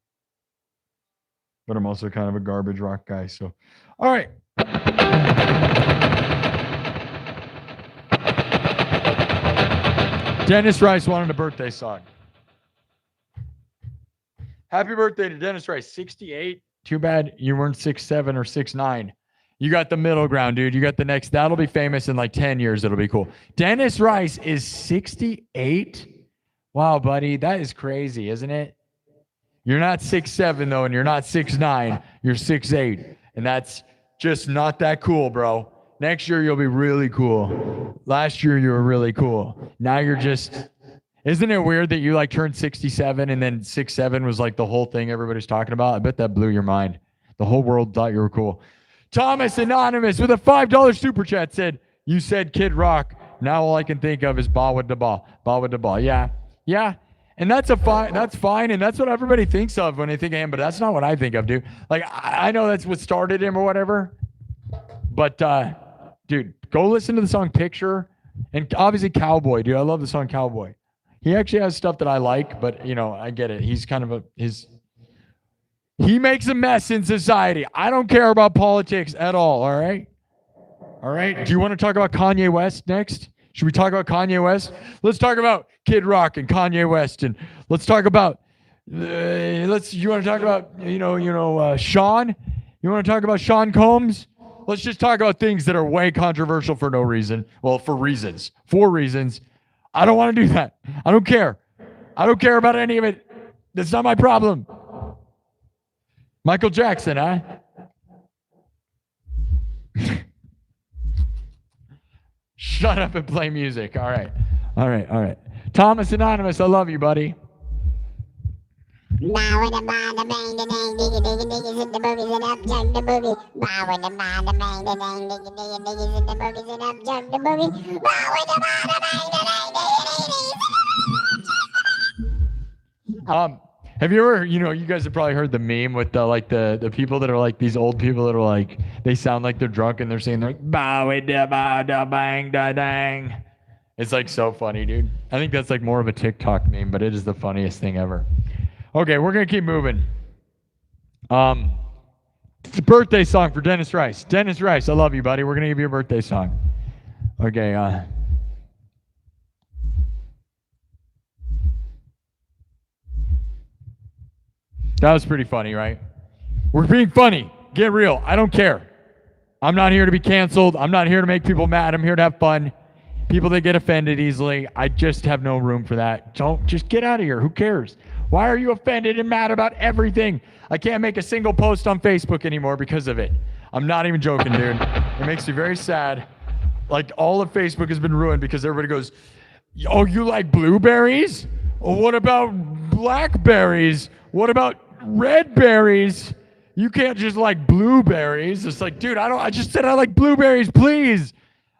But I'm also kind of a garbage rock guy. So all right. Dennis Rice wanted a birthday song. Happy birthday to Dennis Rice, 68. Too bad you weren't 6'7" or 6'9". You got the middle ground, dude. You got the next. That'll be famous in like 10 years. It'll be cool. Dennis Rice is 68. Wow, buddy. That is crazy, isn't it? You're not 6'7", though, and you're not 6'9". You're 6'8". And that's just not that cool, bro. Next year, you'll be really cool. Last year, you were really cool. Now you're just... Isn't it weird that you like turned 67 and then 6'7" was like the whole thing everybody's talking about? I bet that blew your mind. The whole world thought you were cool. Thomas Anonymous with a $5 super chat said, you said Kid Rock. Now all I can think of is ball with the ball. Ball with the ball. Yeah. Yeah. And that's fine. And that's what everybody thinks of when they think of him, but that's not what I think of, dude. Like, I know that's what started him or whatever. But, dude, go listen to the song Picture. And obviously Cowboy, dude. I love the song Cowboy. He actually has stuff that I like, but, you know, I get it. He's kind of he makes a mess in society. I don't care about politics at all right? All right? Do you want to talk about Kanye West next? Should we talk about Kanye West? Let's talk about Kid Rock and Kanye West, and let's talk about you want to talk about Sean? You want to talk about Sean Combs? Let's just talk about things that are way controversial for no reason. Well, for reasons. I don't want to do that. I don't care. I don't care about any of it. That's not my problem. Michael Jackson, huh? Shut up and play music. All right. Thomas Anonymous, I love you, buddy. Have you ever, you guys have probably heard the meme with the people that are like these old people that are like, they sound like they're drunk and they're saying like, bow da ba da bang da dang. It's like so funny, dude. I think that's like more of a TikTok meme, but it is the funniest thing ever. Okay, we're going to keep moving. It's a birthday song for Dennis Rice. Dennis Rice, I love you, buddy. We're going to give you a birthday song. Okay, that was pretty funny, right? We're being funny. Get real. I don't care. I'm not here to be canceled. I'm not here to make people mad. I'm here to have fun. People that get offended easily, I just have no room for that. Just get out of here. Who cares? Why are you offended and mad about everything? I can't make a single post on Facebook anymore because of it. I'm not even joking, dude. It makes me very sad. Like, all of Facebook has been ruined because everybody goes, oh, you like blueberries? Well, what about blackberries? What about red berries? You can't just like blueberries. It's like, dude, I just said I like blueberries, please.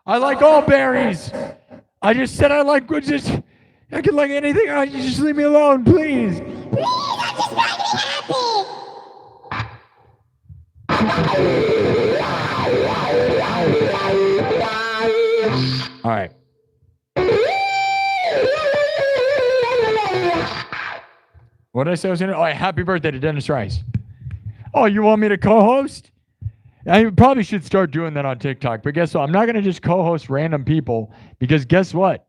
I like all berries. I just said I can like anything. You just leave me alone, please. Please, I'm just trying to be happy. All right. What did I say I was going to? Oh, happy birthday to Dennis Rice. Oh, you want me to co-host? I probably should start doing that on TikTok. But guess what? I'm not going to just co-host random people because guess what?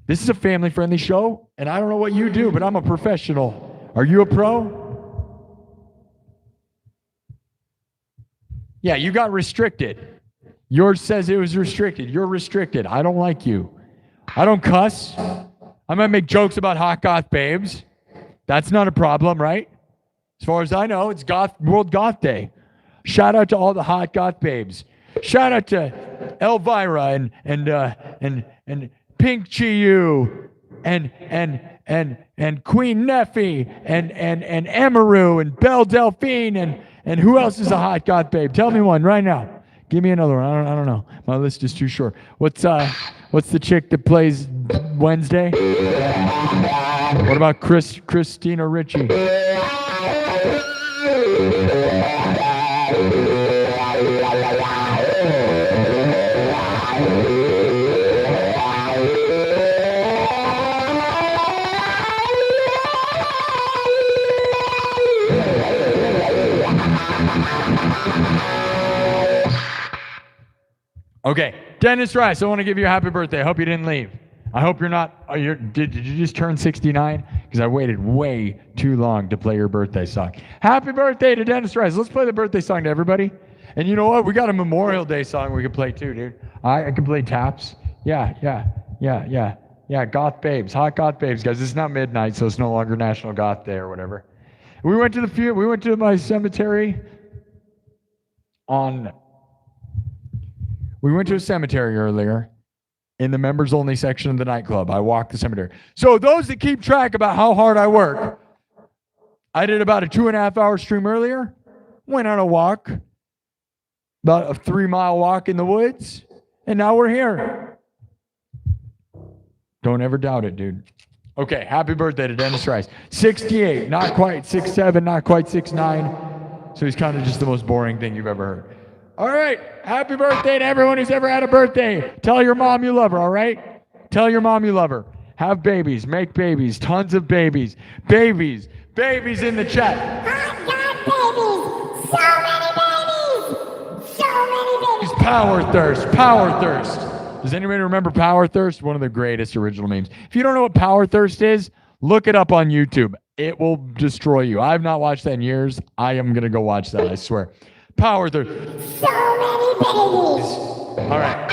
This is a family-friendly show, and I don't know what you do, but I'm a professional. Are you a pro? Yeah, you got restricted. Yours says it was restricted. You're restricted. I don't like you. I don't cuss. I might make jokes about hot goth babes. That's not a problem, right? As far as I know, it's World Goth Day. Shout out to all the hot goth babes. Shout out to Elvira and Pink Chiyu and Queen Neffy and Emaru and Belle Delphine and who else is a hot goth babe? Tell me one right now. Give me another one. I don't know. My list is too short. What's the chick that plays Wednesday? What about Christina Ricci? Okay, Dennis Rice, I want to give you a happy birthday. I hope you didn't leave. I hope you're not. Did you just turn 69? Because I waited way too long to play your birthday song. Happy birthday to Dennis Rice. Let's play the birthday song to everybody. And you know what? We got a Memorial Day song we can play too, dude. I can play taps. Yeah. Goth babes, hot goth babes, guys. It's not midnight, so it's no longer National Goth Day or whatever. We went to my cemetery We went to a cemetery earlier in the members only section of the nightclub. I walked the cemetery. So those that keep track about how hard I work, I did about a 2.5 hour stream earlier. went on a walk, about a 3-mile walk in the woods, and now we're here. Don't ever doubt it, dude. Okay, happy birthday to Dennis Rice. 68, not quite 6'7", not quite 6'9". So he's kind of just the most boring thing you've ever heard. All right, happy birthday to everyone who's ever had a birthday. Tell your mom you love her, all right? Tell your mom you love her. Have babies, make babies, tons of babies. Babies in the chat. I've got babies, so many babies. Power thirst. Does anybody remember Power Thirst? One of the greatest original memes. If you don't know what Power Thirst is, look it up on YouTube. It will destroy you. I've not watched that in years. I am going to go watch that, I swear. Power Thirst. So many babies. All right.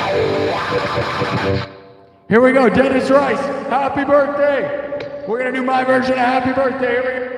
Here we go. Dennis Rice. Happy birthday. We're going to do my version of Happy Birthday. Here we go.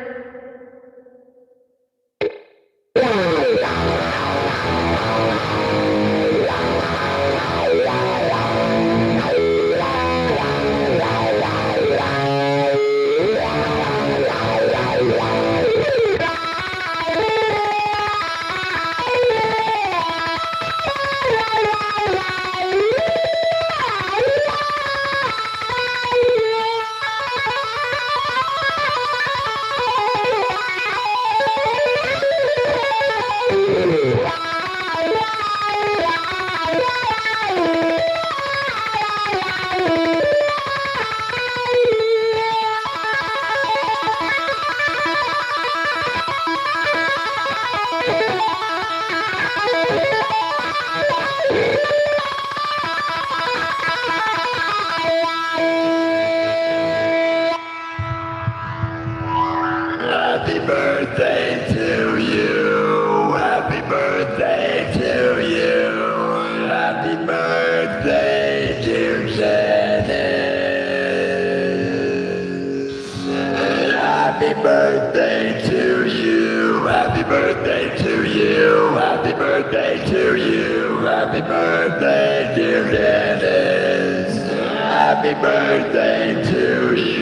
Happy birthday to you. Happy birthday to you. Happy birthday, dear Dennis. Happy birthday to you. Happy birthday to you. Happy birthday to you. Happy birthday, dear Dennis. Happy birthday to you.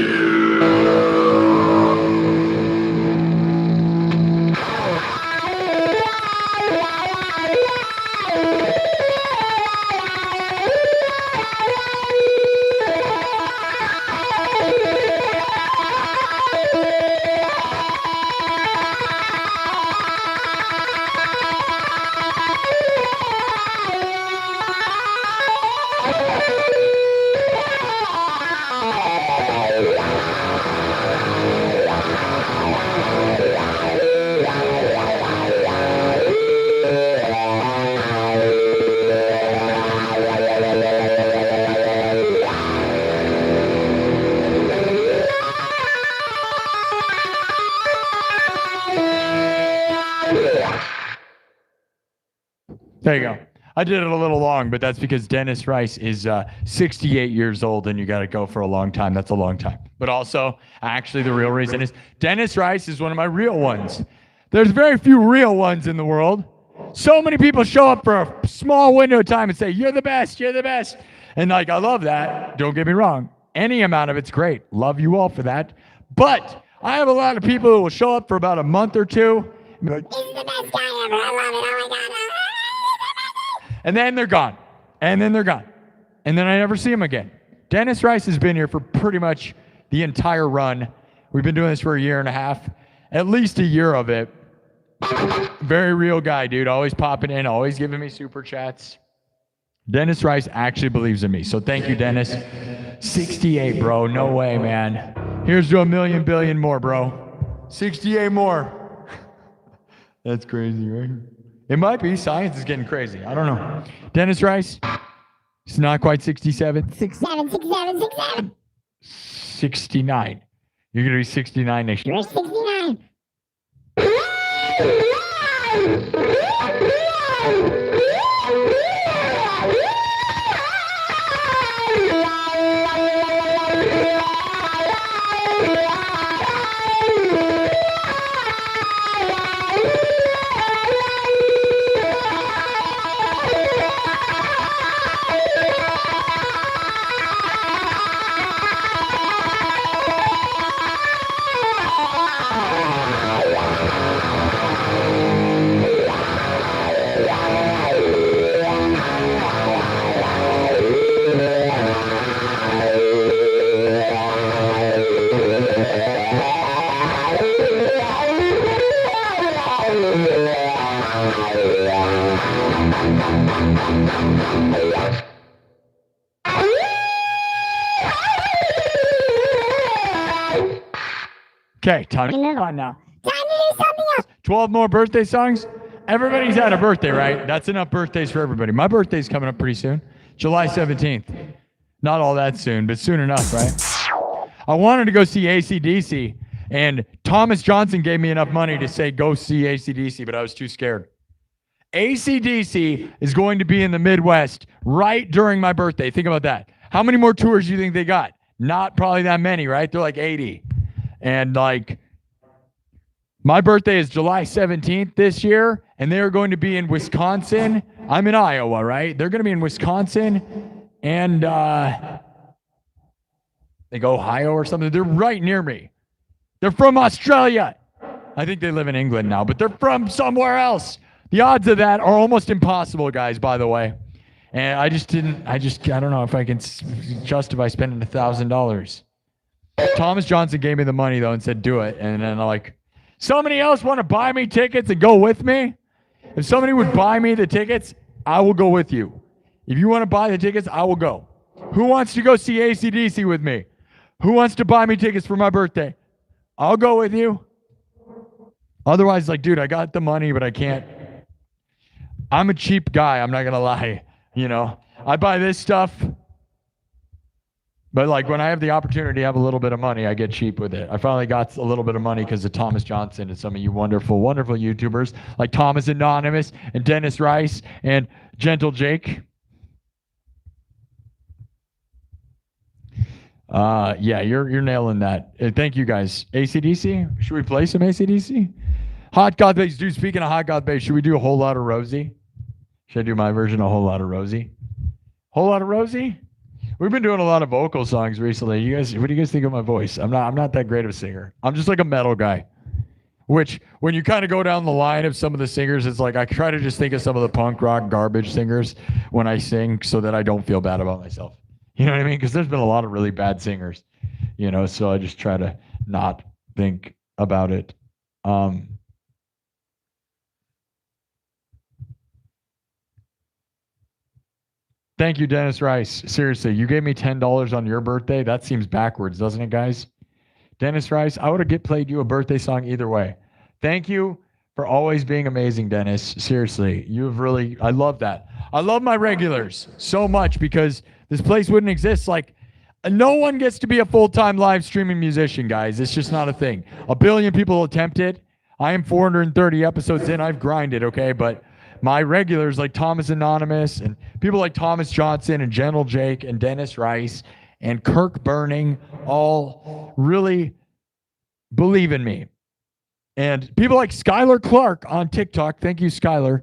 There you go. I did it a little long, but that's because Dennis Rice is 68 years old, and you got to go for a long time. That's a long time. But also, actually, the real reason is Dennis Rice is one of my real ones. There's very few real ones in the world. So many people show up for a small window of time and say, "You're the best, you're the best." And like, I love that. Don't get me wrong. Any amount of it's great. Love you all for that. But I have a lot of people who will show up for about a month or two and be like, He's the best guy ever. I love it. Oh my God. and then they're gone. And then they're gone. And then I never see them again. Dennis Rice has been here for pretty much the entire run. We've been doing this for a year and a half, at least a year of it. Very real guy, dude. Always popping in, always giving me super chats. Dennis Rice actually believes in me. So thank you, Dennis. 68, bro. No way, man. Here's to a million billion more, bro. 68 more. That's crazy, right? It might be. Science is getting crazy. I don't know. Dennis Rice, it's not quite 67. 67. 69. You're going to be 69 next year. You're 69. Okay, time to move on now. Time to do something else. 12 more birthday songs. Everybody's had a birthday, right? That's enough birthdays for everybody. My birthday's coming up pretty soon. July 17th. Not all that soon, but soon enough, right? I wanted to go see AC/DC, and Thomas Johnston gave me enough money to say go see AC/DC, but I was too scared. AC/DC is going to be in the Midwest right during my birthday. Think about that. How many more tours do you think they got? Not probably that many, right? They're like 80. And like, my birthday is July 17th this year, and they're going to be in Wisconsin. I'm in Iowa, right? They're going to be in Wisconsin and they go Ohio or something. They're right near me. They're from Australia. I think they live in England now, but they're from somewhere else. The odds of that are almost impossible, guys, by the way. And I don't know if I can justify spending $1,000. Thomas Johnston gave me the money, though, and said, do it. And then I'm like, somebody else want to buy me tickets and go with me? If somebody would buy me the tickets, I will go with you. If you want to buy the tickets, I will go. Who wants to go see AC/DC with me? Who wants to buy me tickets for my birthday? I'll go with you. Otherwise, like, dude, I got the money, but I can't. I'm a cheap guy. I'm not going to lie. You know, I buy this stuff. But like when I have the opportunity to have a little bit of money, I get cheap with it. I finally got a little bit of money because of Thomas Johnston and some of you wonderful, wonderful YouTubers like Thomas Anonymous and Dennis Rice and Gentle Jake. Yeah, you're nailing that. Thank you guys. AC/DC? Should we play some AC/DC? Hot God Bass. Dude, speaking of Hot God Bass, should we do a whole lot of Rosie? Should I do my version of a whole lot of Rosie? Whole lot of Rosie? We've been doing a lot of vocal songs recently. You guys, what do you guys think of my voice? I'm not that great of a singer. I'm just like a metal guy. Which, when you kind of go down the line of some of the singers, it's like I try to just think of some of the punk rock garbage singers when I sing so that I don't feel bad about myself. You know what I mean? Because there's been a lot of really bad singers, you know, so I just try to not think about it. Thank you, Dennis Rice. Seriously, you gave me $10 on your birthday. That seems backwards, doesn't it, guys? Dennis Rice, I would have played you a birthday song either way. Thank you for always being amazing, Dennis. Seriously, you've really, I love that. I love my regulars so much because this place wouldn't exist. Like, no one gets to be a full-time live streaming musician, guys. It's just not a thing. A billion people attempt it. I am 430 episodes in. I've grinded, okay? But my regulars like Thomas Anonymous and people like Thomas Johnston and Gentle Jake and Dennis Rice and Kirk Burning all really believe in me. And people like Skylar Clark on TikTok. Thank you, Skylar.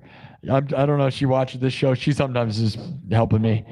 I don't know if she watches this show. She sometimes is helping me.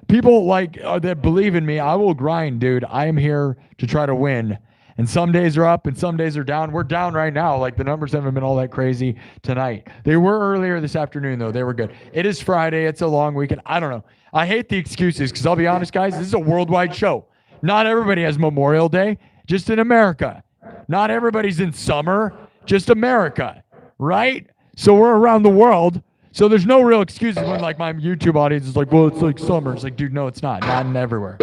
People like that believe in me. I will grind, dude. I am here to try to win. And some days are up and some days are down. We're down right now. Like the numbers haven't been all that crazy tonight. They were earlier this afternoon, though. They were good. It is Friday. It's a long weekend. I don't know. I hate the excuses because I'll be honest, guys, this is a worldwide show. Not everybody has Memorial Day, just in America. Not everybody's in summer, just America, right? So we're around the world. So there's no real excuses when like my YouTube audience is like, well, it's like summer. It's like, dude, no, it's not. Not in everywhere.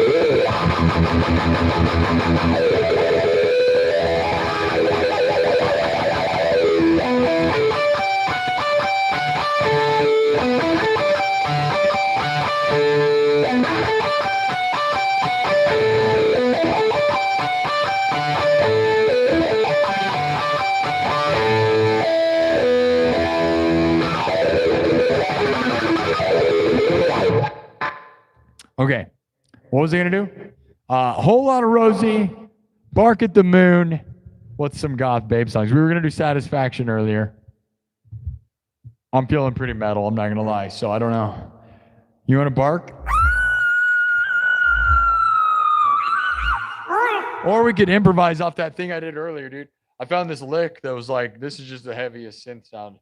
Okay, what was I gonna do? Whole lot of Rosie, Bark at the Moon. What's some goth babe songs? We were gonna do Satisfaction earlier. I'm feeling pretty metal, I'm not gonna lie, so I don't know. You wanna bark? Or we could improvise off that thing I did earlier, dude. I found this lick that was like, this is just the heaviest synth sound.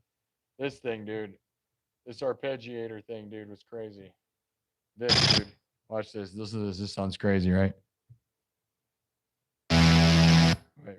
This thing, dude. This arpeggiator thing, dude, was crazy. This, dude. Watch this. Listen to this. This sounds crazy, right? Wait.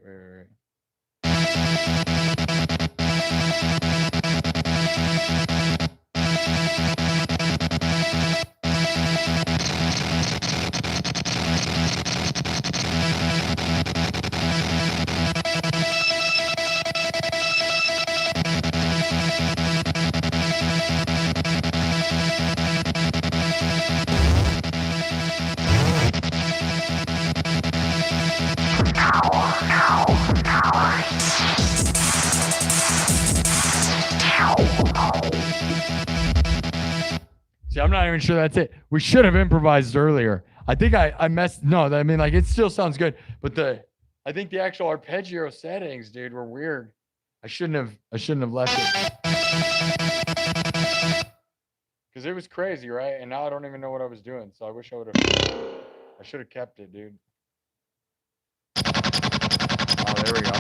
See, I'm not even sure that's it. We should have improvised earlier. I think I messed. No, I mean, like, it still sounds good, but I think the actual arpeggio settings, dude, were weird. I shouldn't have left it because it was crazy, right? And now I don't even know what I was doing. So I wish I would have. I should have kept it, dude. Oh, there we go.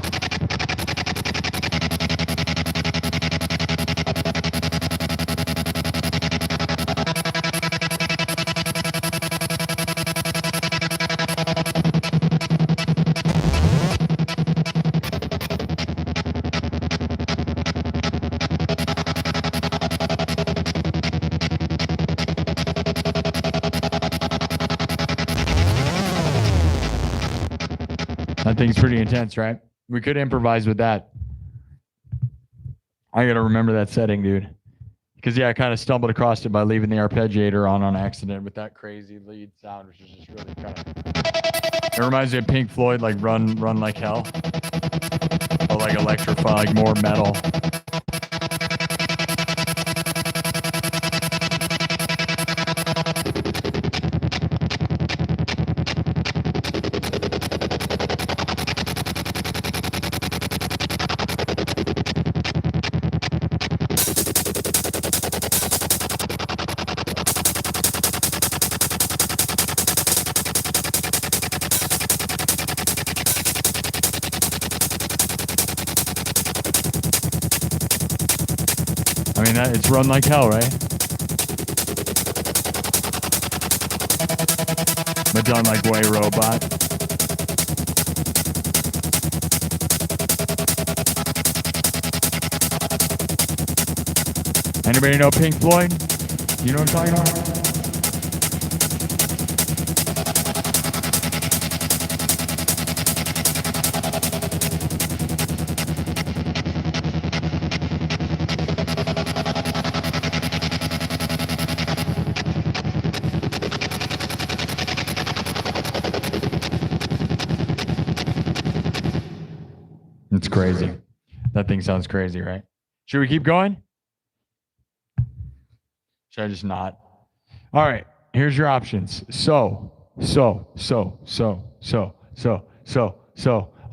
That thing's pretty intense, right? We could improvise with that. I got to remember that setting, dude. Because, yeah, I kind of stumbled across it by leaving the arpeggiator on accident with that crazy lead sound, which is just really kind of... It reminds me of Pink Floyd, like Run Like Hell. Or like Electrify, like more metal. I mean, it's Run Like Hell, right? But done like way robot. Anybody know Pink Floyd? You know what I'm talking about? It's crazy. That thing sounds crazy, right? Should we keep going? Should I just not? All right, here's your options.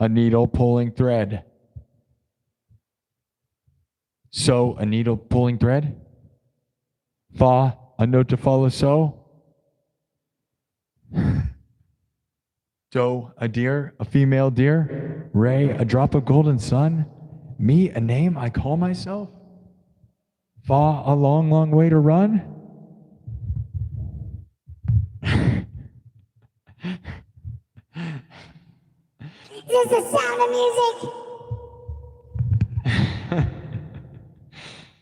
A needle pulling thread. A needle pulling thread. Fa, a note to follow, Do, a deer, a female deer. Ray, a drop of golden sun. Me, a name I call myself. Fa, a long, long way to run. Is this the sound of music?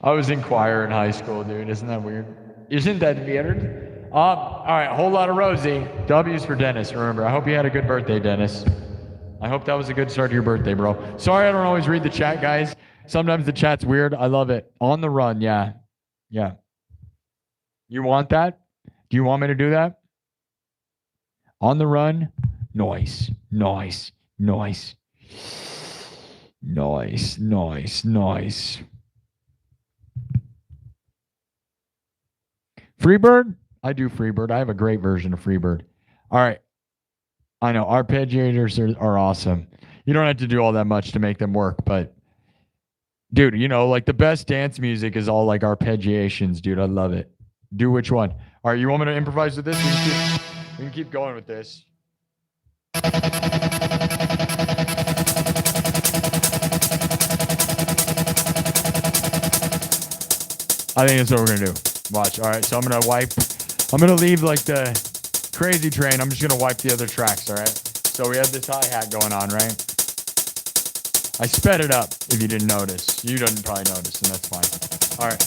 I was in choir in high school, dude. Isn't that weird? Isn't that weird? All right, whole lot of Rosie. W's for Dennis, remember. I hope you had a good birthday, Dennis. I hope that was a good start to your birthday, bro. Sorry I don't always read the chat, guys. Sometimes the chat's weird. I love it. On the run, yeah. Yeah. You want that? Do you want me to do that? On the run, noise, noise, noise. Noise, noise, noise. Freebird? I do Freebird. I have a great version of Freebird. All right. I know arpeggiators are awesome. You don't have to do all that much to make them work, but dude, you know, like the best dance music is all like arpeggiations, dude. I love it. Do which one? All right, you want me to improvise with this? We can keep going with this. I think that's what we're gonna do. Watch. All right, so I'm gonna leave like the crazy train. I'm just gonna wipe the other tracks. All right. So we have this hi-hat going on, right? I sped it up. If you didn't notice, you didn't probably notice, and that's fine. All right.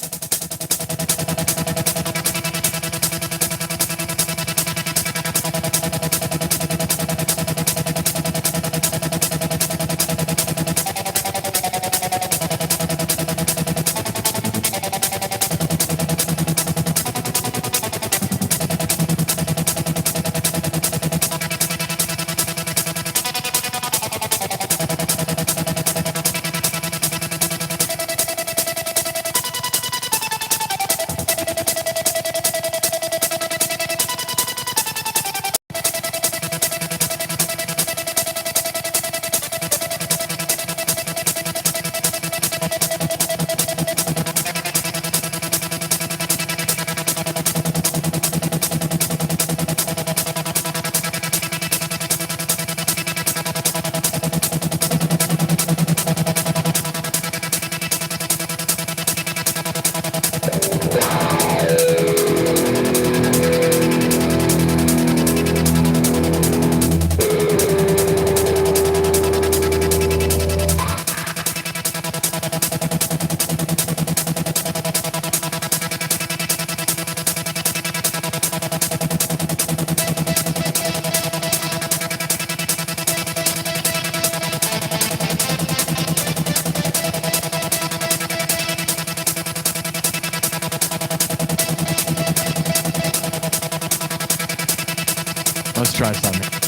try something.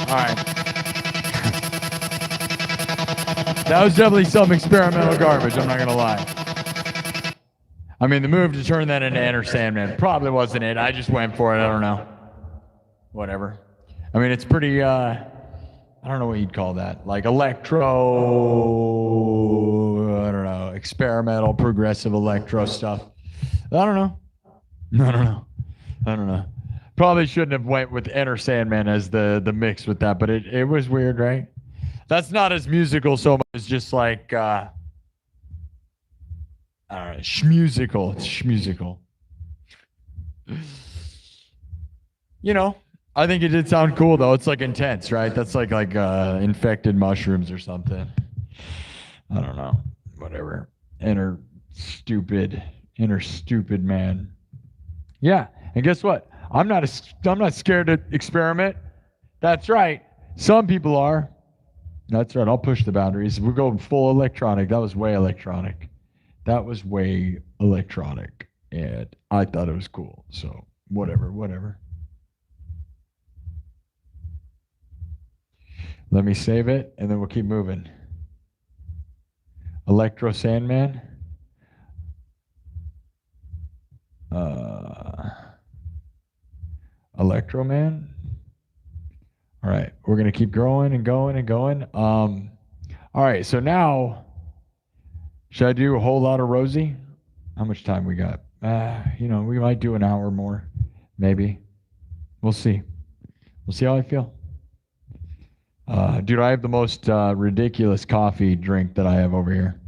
All right. That was definitely some experimental garbage, I'm not going to lie. I mean, the move to turn that into Enter Sandman probably wasn't it. I just went for it. I don't know. Whatever. I mean, it's pretty, I don't know what you'd call that. Like electro, I don't know, experimental, progressive electro stuff. I don't know. I don't know. Probably shouldn't have went with Enter Sandman as the mix with that, but it was weird, right? That's not as musical so much as just like, I don't know, schmusical. It's schmusical. You know, I think it did sound cool though. It's like intense, right? That's like infected mushrooms or something. I don't know. Whatever. Inner stupid man. Yeah, and guess what? I'm not scared to experiment. That's right. Some people are. That's right. I'll push the boundaries. We're going full electronic. That was way electronic. And I thought it was cool. So whatever. Let me save it, and then we'll keep moving. Electro Sandman. Electro Man. All right, we're gonna keep going and going. All right, so now, should I do a whole lot of Rosie? How much time we got? We might do an hour more, maybe. We'll see. We'll see how I feel. Dude, I have the most ridiculous coffee drink that I have over here.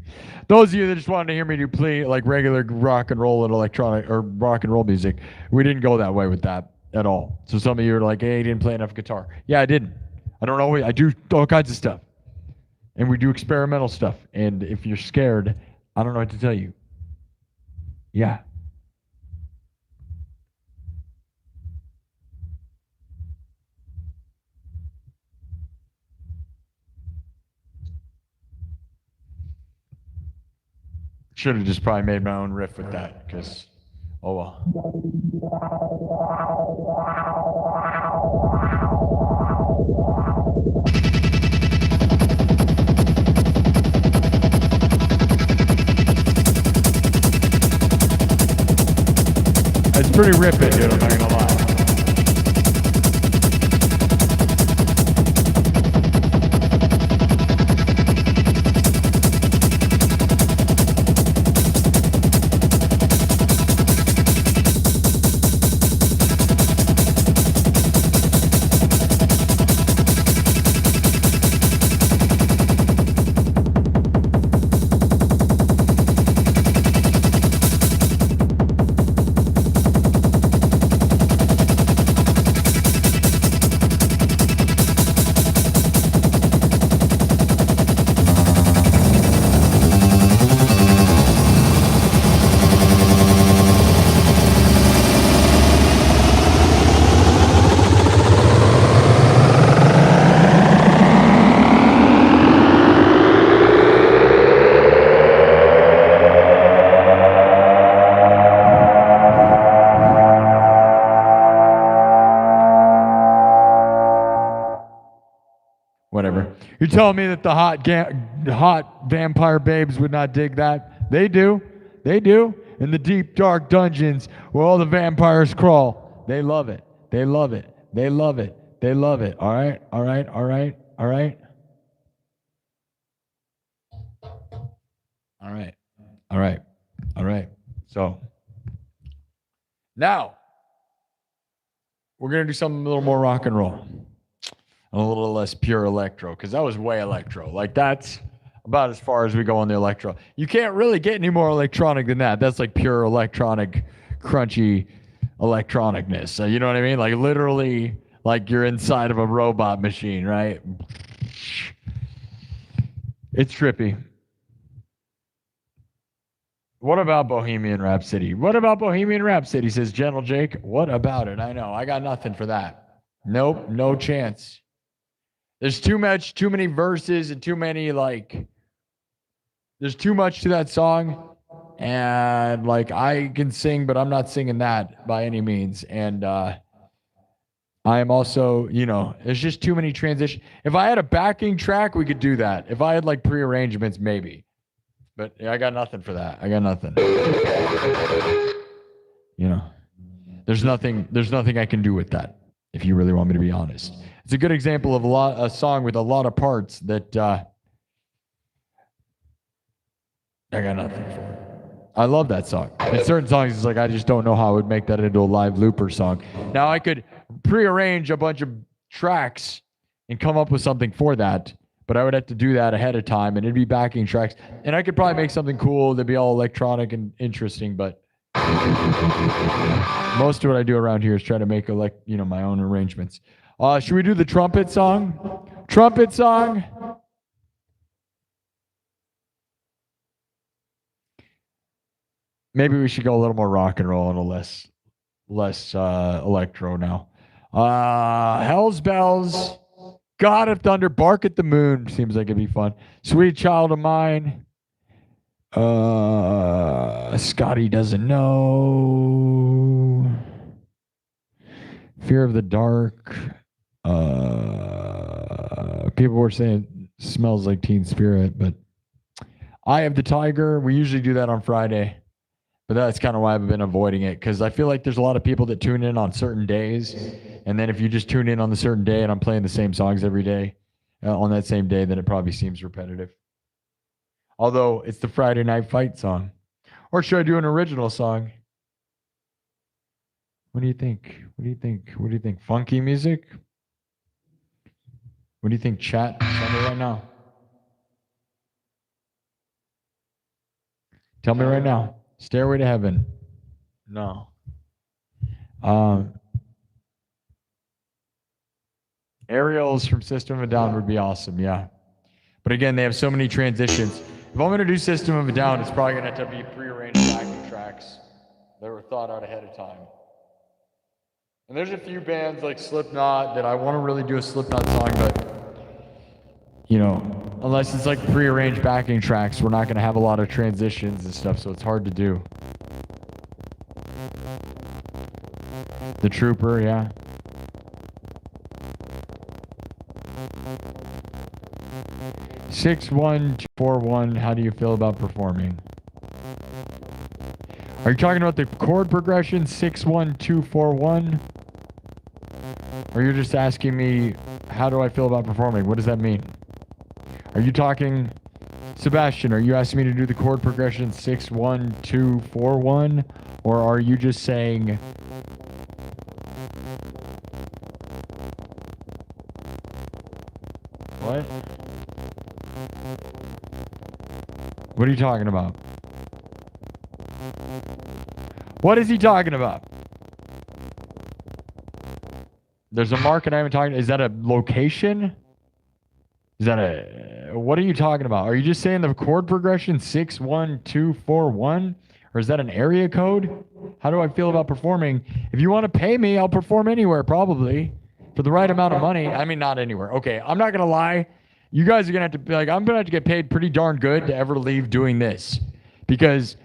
Those of you that just wanted to hear me do play like regular rock and roll and electronic or rock and roll music, we didn't go that way with that at all. So some of you are like, hey, you didn't play enough guitar. Yeah, I didn't. I don't know. I do all kinds of stuff. And we do experimental stuff. And if you're scared, I don't know what to tell you. Yeah, Should have just probably made my own riff with that, because, oh well. It's pretty ripping, dude, I'm not gonna lie. Whatever. You're telling me that the hot vampire babes would not dig that? They do. They do. In the deep, dark dungeons where all the vampires crawl. They love it. They love it. They love it. They love it. All right? All right? All right? All right? All right. All right. All right. So, now, we're going to do something a little more rock and roll. A little less pure electro, because that was way electro. Like, that's about as far as we go on the electro. You can't really get any more electronic than that. That's like pure electronic, crunchy electronicness. So, you know what I mean? Like, literally, like you're inside of a robot machine, right? It's trippy. What about Bohemian Rhapsody? What about Bohemian Rhapsody, says Gentle Jake. What about it? I know. I got nothing for that. Nope, no chance. There's too many verses and too many, like, there's too much to that song. And, like, I can sing, but I'm not singing that by any means. And I am also, you know, there's just too many transitions. If I had a backing track, we could do that. If I had, like, pre-arrangements, maybe. But yeah, I got nothing for that. I got nothing. You know, there's nothing I can do with that, if you really want me to be honest. It's a good example of a song with a lot of parts that I got nothing for. I love that song. In certain songs, it's like I just don't know how I would make that into a live looper song. Now, I could prearrange a bunch of tracks and come up with something for that, but I would have to do that ahead of time, and it'd be backing tracks. And I could probably make something cool that'd be all electronic and interesting, but most of what I do around here is try to make my own arrangements. Should we do the trumpet song? Trumpet song? Maybe we should go a little more rock and roll and a less electro now. Hell's Bells, God of Thunder, Bark at the Moon seems like it'd be fun. Sweet Child of Mine. Scotty Doesn't Know. Fear of the Dark. People were saying it smells like Teen Spirit, but Eye of the Tiger. We usually do that on Friday, but that's kind of why I've been avoiding it, because I feel like there's a lot of people that tune in on certain days, and then if you just tune in on the certain day and I'm playing the same songs every day on that same day, then it probably seems repetitive. Although it's the Friday Night Fight song. Or should I do an original song? What do you think? What do you think? What do you think? Funky music? What do you think, chat? Tell me right now. Tell me right now. Stairway to Heaven. No. Aerials from System of a Down would be awesome, yeah. But again, they have so many transitions. If I'm going to do System of a Down, it's probably going to have to be prearranged backing tracks that were thought out ahead of time. And there's a few bands like Slipknot that I want to really do a Slipknot song, but, you know, Unless it's like prearranged backing tracks, we're not going to have a lot of transitions and stuff, so it's hard to do. The Trooper, yeah. (6-1-2-4-1). How do you feel about performing? Are you talking about the chord progression 6-1-2-4-1? Or you're just asking me, how do I feel about performing? What does that mean? Are you talking, Sebastian, are you asking me to do the chord progression 6-1-2-4-1? Or are you just saying, what? What are you talking about? What is he talking about? There's a market I haven't talked. Is that a location? Is that a... What are you talking about? Are you just saying the chord progression 6-1-2-4-1? Or is that an area code? How do I feel about performing? If you want to pay me, I'll perform anywhere, probably. For the right amount of money. I mean, not anywhere. Okay, I'm not going to lie. You guys are going to have to be like, I'm going to have to get paid pretty darn good to ever leave doing this. Because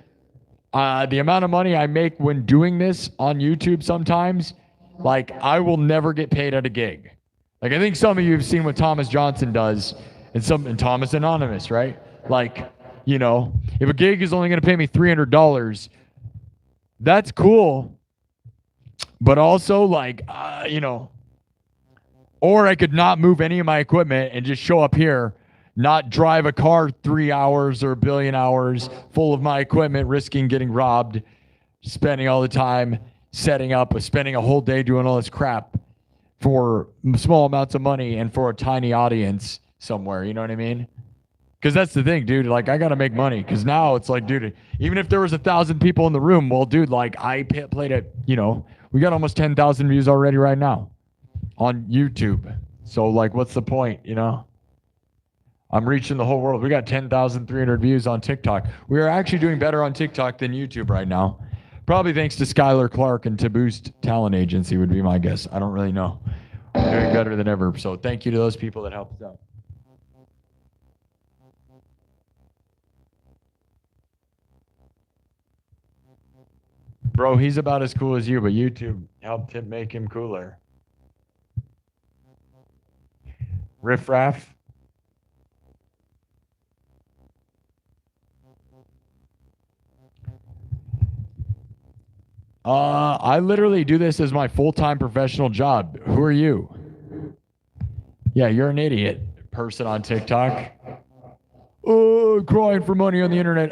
the amount of money I make when doing this on YouTube sometimes, like, I will never get paid at a gig. Like, I think some of you have seen what Thomas Johnston does, and Thomas Anonymous, right? Like, you know, if a gig is only going to pay me $300, that's cool. But also, like, you know, or I could not move any of my equipment and just show up here, not drive a car 3 hours or 1 billion hours full of my equipment, risking getting robbed, spending all the time setting up, spending a whole day doing all this crap for small amounts of money and for a tiny audience somewhere. You know what I mean? Because that's the thing, dude. Like, I got to make money. Because now it's like, dude, even if there was 1,000 people in the room, well, dude, like, I played it, you know, we got almost 10,000 views already right now on YouTube. So, like, what's the point, you know? I'm reaching the whole world. We got 10,300 views on TikTok. We are actually doing better on TikTok than YouTube right now. Probably thanks to Skylar Clark and To Boost Talent Agency would be my guess. I don't really know. We're doing better than ever. So thank you to those people that helped us out. Bro, he's about as cool as you, but YouTube helped him make him cooler. Riff Raff. I literally do this as my full-time professional job. Who are you? Yeah, you're an idiot person on TikTok. Oh, crying for money on the internet.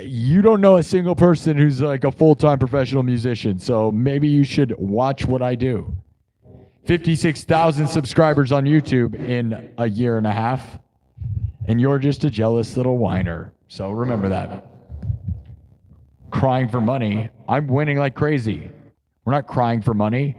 You don't know a single person who's like a full-time professional musician, so maybe you should watch what I do. 56,000 subscribers on YouTube in a year and a half, and you're just a jealous little whiner. So remember that. Crying for money. I'm winning like crazy. We're not crying for money.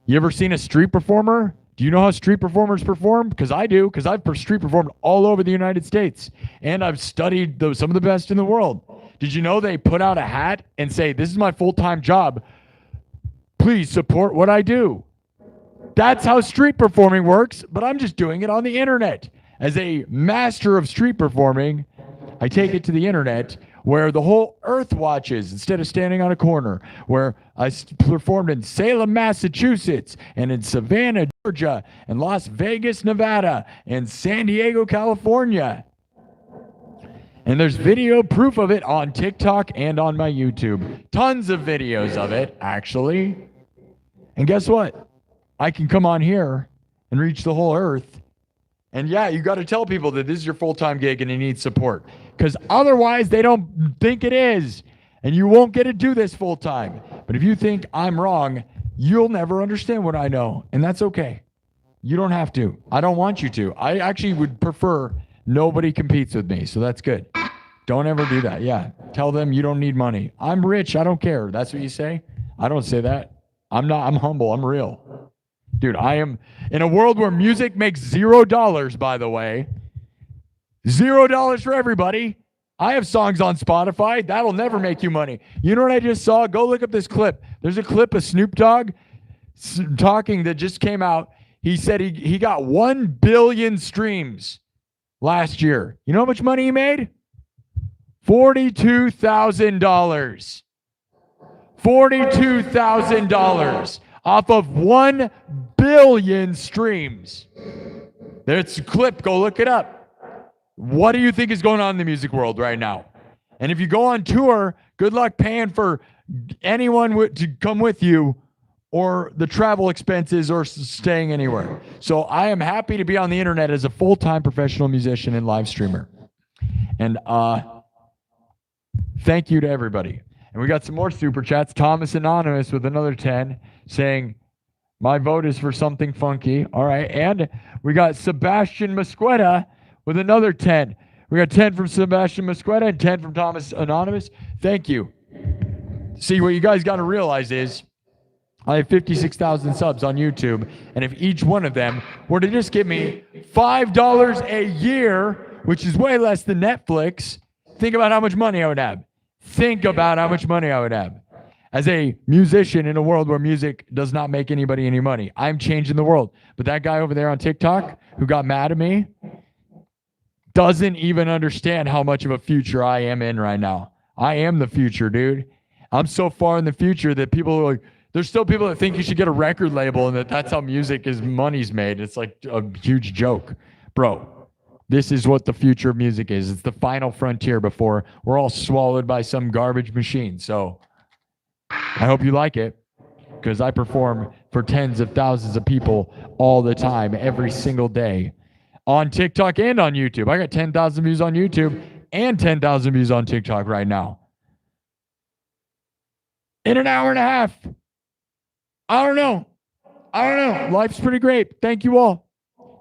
You ever seen a street performer? Do you know how street performers perform? Because I do, because I've street performed all over the United States. And I've studied some of the best in the world. Did you know they put out a hat and say, this is my full-time job. Please support what I do. That's how street performing works, but I'm just doing it on the internet. As a master of street performing, I take it to the internet, where the whole earth watches instead of standing on a corner, where I performed in Salem, Massachusetts, and in Savannah, Georgia, and Las Vegas, Nevada, and San Diego, California. And there's video proof of it on TikTok and on my YouTube. Tons of videos of it, actually. And guess what? I can come on here and reach the whole earth. And yeah, you got to tell people that this is your full-time gig and you need support. Because otherwise, they don't think it is. And you won't get to do this full-time. But if you think I'm wrong, you'll never understand what I know. And that's okay. You don't have to. I don't want you to. I actually would prefer nobody competes with me. So that's good. Don't ever do that. Yeah. Tell them you don't need money. I'm rich. I don't care. That's what you say? I don't say that. I'm humble. I'm real. Dude, I am in a world where music makes $0, by the way. $0 for everybody. I have songs on Spotify. That'll never make you money. You know what I just saw? Go look up this clip. There's a clip of Snoop Dogg talking that just came out. He said he got 1 billion streams. last year. You know how much money he made? $42,000. $42,000 off of 1 billion streams. There's a clip. Go look it up. What do you think is going on in the music world right now? And if you go on tour, good luck paying for anyone to come with you or the travel expenses or staying anywhere. So I am happy to be on the internet as a full-time professional musician and live streamer. And thank you to everybody. And we got some more super chats. Thomas Anonymous with another 10 saying, my vote is for something funky. All right. And we got Sebastian Mosqueda with another 10. We got 10 from Sebastian Mosqueda and 10 from Thomas Anonymous. Thank you. See, what you guys got to realize is I have 56,000 subs on YouTube. And if each one of them were to just give me $5 a year, which is way less than Netflix, think about how much money I would have. Think about how much money I would have. As a musician in a world where music does not make anybody any money, I'm changing the world. But that guy over there on TikTok who got mad at me doesn't even understand how much of a future I am in right now. I am the future, dude. I'm so far in the future that people are like, there's still people that think you should get a record label and that's how money's made. It's like a huge joke. Bro, this is what the future of music is. It's the final frontier before we're all swallowed by some garbage machine. So I hope you like it, because I perform for tens of thousands of people all the time, every single day, on TikTok and on YouTube. I got 10,000 views on YouTube and 10,000 views on TikTok right now. In an hour and a half. I don't know. Life's pretty great. Thank you all.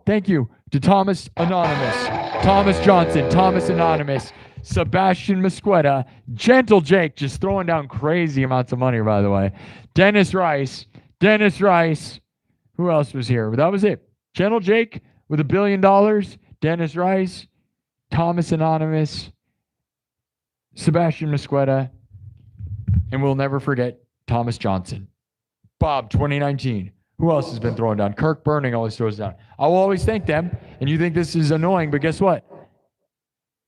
Thank you to Thomas Anonymous, Thomas Johnston, Thomas Anonymous, Sebastian Mosqueda, Gentle Jake, just throwing down crazy amounts of money, by the way. Dennis Rice. Who else was here? That was it. Gentle Jake with $1 billion. Dennis Rice, Thomas Anonymous, Sebastian Mosqueda, and we'll never forget Thomas Johnson. Bob, 2019. Who else has been throwing down? Kirk Burning always throws down. I will always thank them. And you think this is annoying, but guess what?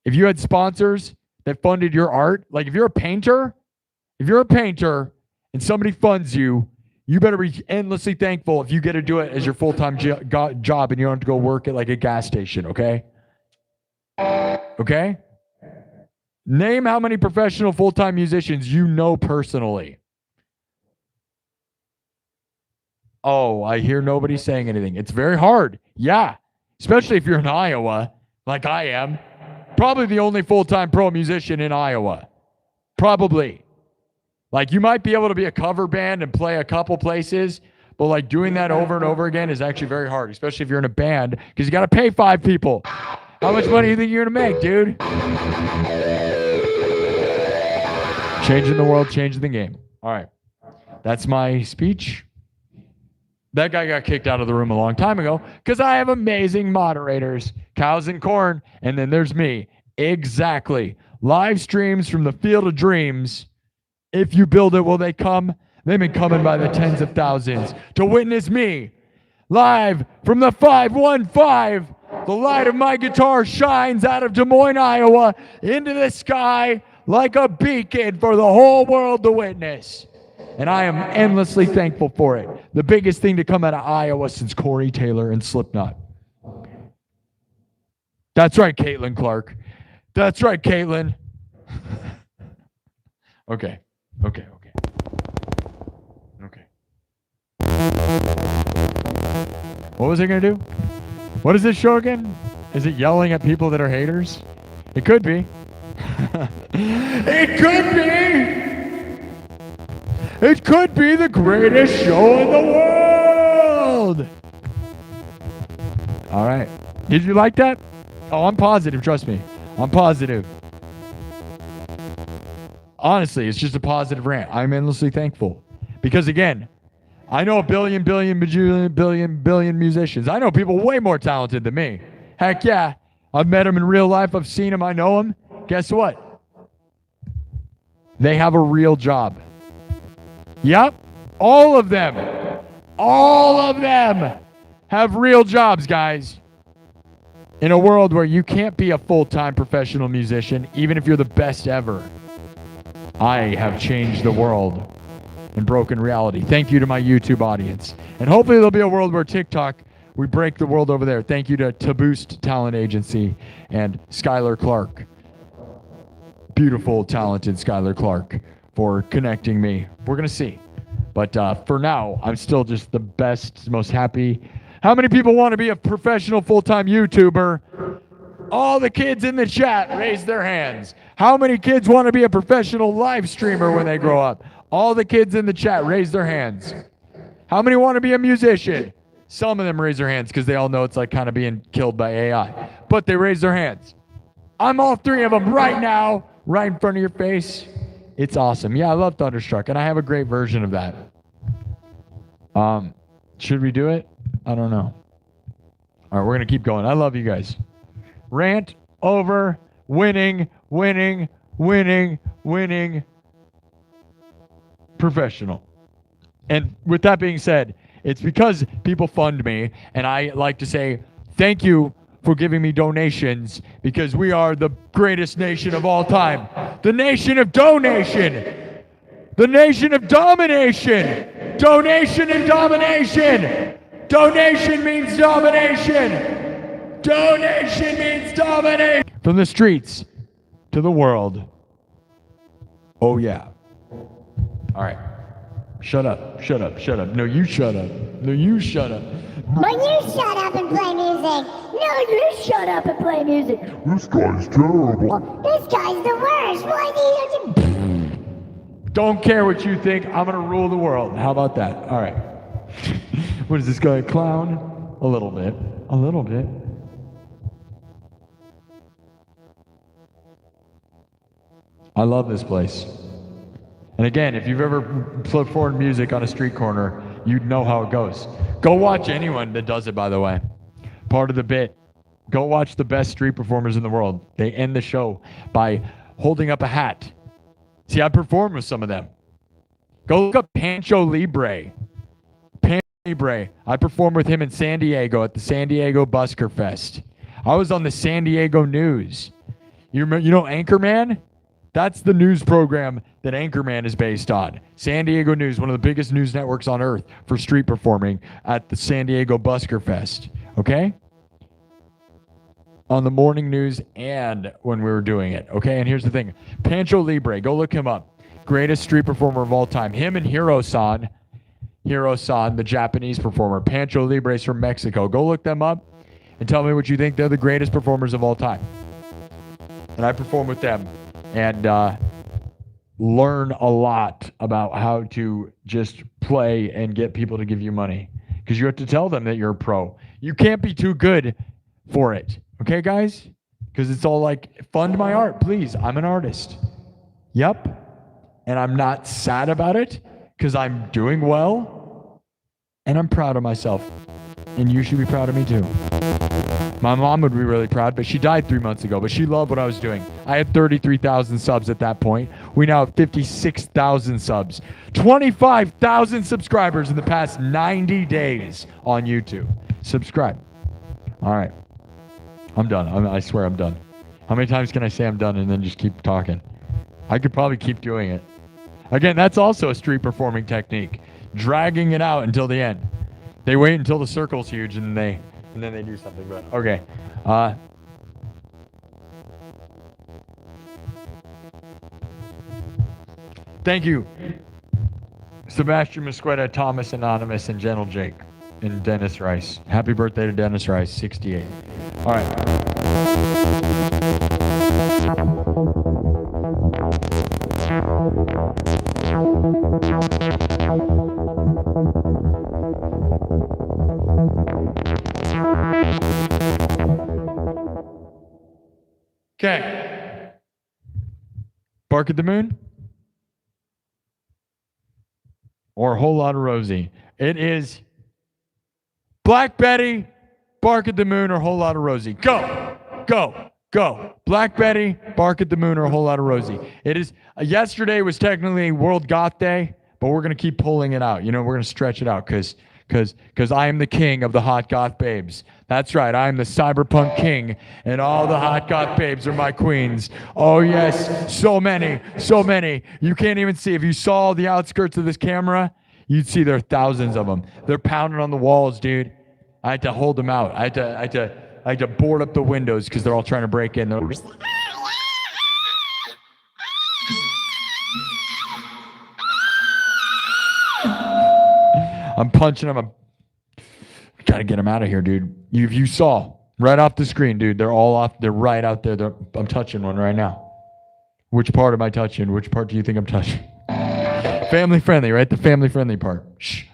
If you had sponsors that funded your art, like if you're a painter and somebody funds you, you better be endlessly thankful if you get to do it as your full-time job and you don't have to go work at like a gas station, okay? Okay? Name how many professional full-time musicians you know personally. Oh, I hear nobody saying anything. It's very hard. Yeah. Especially if you're in Iowa, like I am. Probably the only full-time pro musician in Iowa. Probably. Like you might be able to be a cover band and play a couple places, but like doing that over and over again is actually very hard, especially if you're in a band, because you got to pay 5 people. How much money do you think you're going to make, dude? Changing the world, changing the game. All right. That's my speech. That guy got kicked out of the room a long time ago because I have amazing moderators, Cows and Corn, and then there's me. Exactly. Live streams from the Field of Dreams. If you build it, will they come? They've been coming by the tens of thousands to witness me. Live from the 515. The light of my guitar shines out of Des Moines, Iowa, into the sky like a beacon for the whole world to witness. And I am endlessly thankful for it. The biggest thing to come out of Iowa since Corey Taylor and Slipknot. That's right, Caitlin Clark. That's right, Caitlin. Okay. What was I going to do? What is this show again? Is it yelling at people that are haters? It could be. It could be. It could be the greatest show in the world. All right. Did you like that? Oh, I'm positive. Trust me. I'm positive. Honestly, it's just a positive rant. I'm endlessly thankful. Because again, I know a billion musicians. I know people way more talented than me. Heck yeah. I've met them in real life. I've seen them. I know them. Guess what? They have a real job. Yep. All of them have real jobs, guys. In a world where you can't be a full-time professional musician, even if you're the best ever, I have changed the world and broken reality. Thank you to my YouTube audience. And hopefully there'll be a world where TikTok, we break the world over there. Thank you to Boost Talent Agency and Skylar Clark. Beautiful, talented Skylar Clark for connecting me. We're going to see. But for now, I'm still just the best, most happy. How many people want to be a professional full-time YouTuber? All the kids in the chat raise their hands. How many kids want to be a professional live streamer when they grow up? All the kids in the chat raise their hands. How many want to be a musician? Some of them raise their hands because they all know it's like kind of being killed by AI. But they raise their hands. I'm all three of them right now, right in front of your face. It's awesome. Yeah, I love Thunderstruck, and I have a great version of that. Should we do it? I don't know. All right, we're going to keep going. I love you guys. Rant over, winning, winning, winning, winning, professional. And with that being said, it's because people fund me, and I like to say thank you for giving me donations, because we are the greatest nation of all time. The nation of donation. The nation of domination. Donation and domination. Donation means domination. Donation means domination. From the streets to the world. Oh yeah. All right. Shut up, shut up, shut up. No, you shut up. No, you shut up. But you shut up and play music. No, you shut up and play music. This guy's terrible. This guy's the worst. Why do you... Don't care what you think. I'm going to rule the world. How about that? All right. What is this guy, a clown? A little bit. A little bit. I love this place. And again, if you've ever performed music on a street corner, you'd know how it goes. Go watch anyone that does it, by the way. Part of the bit. Go watch the best street performers in the world. They end the show by holding up a hat. See, I performed with some of them. Go look up Pancho Libre. Pancho Libre. I performed with him in San Diego at the San Diego Busker Fest. I was on the San Diego News. You know Anchorman? That's the news program that Anchorman is based on. San Diego News, one of the biggest news networks on earth for street performing at the San Diego Busker Fest. Okay? On the morning news and when we were doing it. Okay? And here's the thing. Pancho Libre, go look him up. Greatest street performer of all time. Him and Hiro-san, the Japanese performer. Pancho Libre is from Mexico. Go look them up and tell me what you think. They're the greatest performers of all time. And I perform with them. And learn a lot about how to just play and get people to give you money. Because you have to tell them that you're a pro. You can't be too good for it. Okay, guys? Because it's all like, fund my art, please. I'm an artist. Yep. And I'm not sad about it because I'm doing well. And I'm proud of myself. And you should be proud of me too. My mom would be really proud, but she died 3 months ago, but she loved what I was doing. I had 33,000 subs at that point. We now have 56,000 subs. 25,000 subscribers in the past 90 days on YouTube. Subscribe. All right. I'm done. I swear I'm done. How many times can I say I'm done and then just keep talking? I could probably keep doing it. Again, that's also a street performing technique. Dragging it out until the end. They wait until the circle's huge and then they do something. But okay. Thank you, Sebastian Musqueta, Thomas Anonymous, and Gentle Jake, and Dennis Rice. Happy birthday to Dennis Rice, 68. All right. Okay. Bark at the Moon? Or a Whole Lot of Rosie? It is Black Betty, Bark at the Moon, or a Whole Lot of Rosie. Go, go, go. Black Betty, Bark at the Moon, or a Whole Lot of Rosie. It is, yesterday was technically World Goth Day, but we're going to keep pulling it out. You know, we're going to stretch it out because Because I am the king of the hot goth babes. That's right, I am the cyberpunk king, and all the hot goth babes are my queens. Oh yes, so many, so many. You can't even see. If you saw the outskirts of this camera, you'd see there are thousands of them. They're pounding on the walls, dude. I had to hold them out. I had to board up the windows because they're all trying to break in. I'm punching them. Gotta get them out of here, dude. You saw right off the screen, dude. They're all off. They're right out there. I'm touching one right now. Which part am I touching? Which part do you think I'm touching? Family friendly, right? The family friendly part. Shh.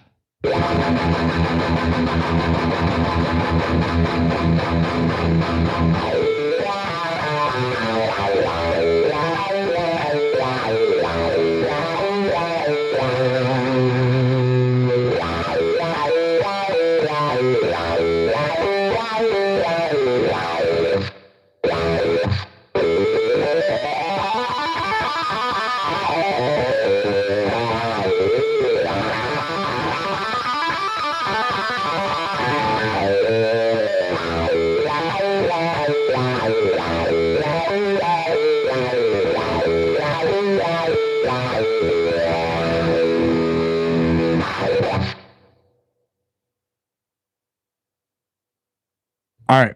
All right.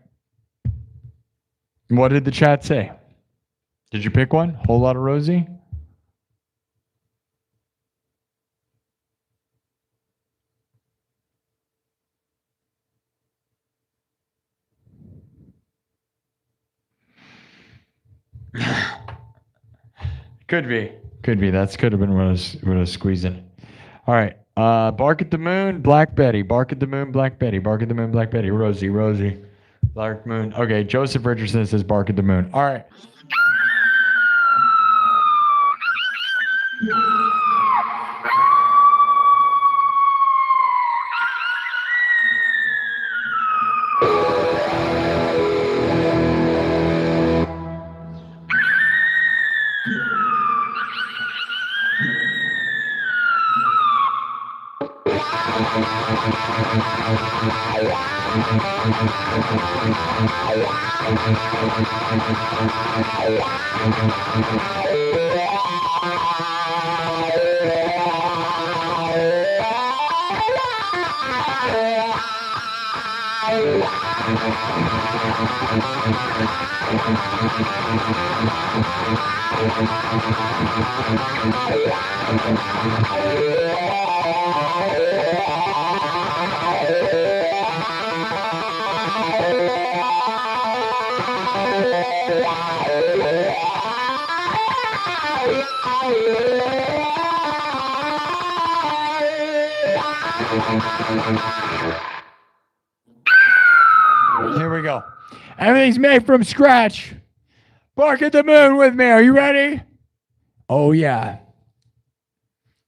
What did the chat say? Did you pick one? Whole lot of Rosie? Could be. Could be. That's could have been what I was squeezing. All right. Bark at the Moon, Black Betty. Bark at the Moon, Black Betty. Bark at the Moon, Black Betty. Rosie. Black Moon. Okay, Joseph Richardson says Bark at the Moon. All right. Here we go. Everything's made from scratch. Bark at the Moon with me. Are you ready? Oh, yeah.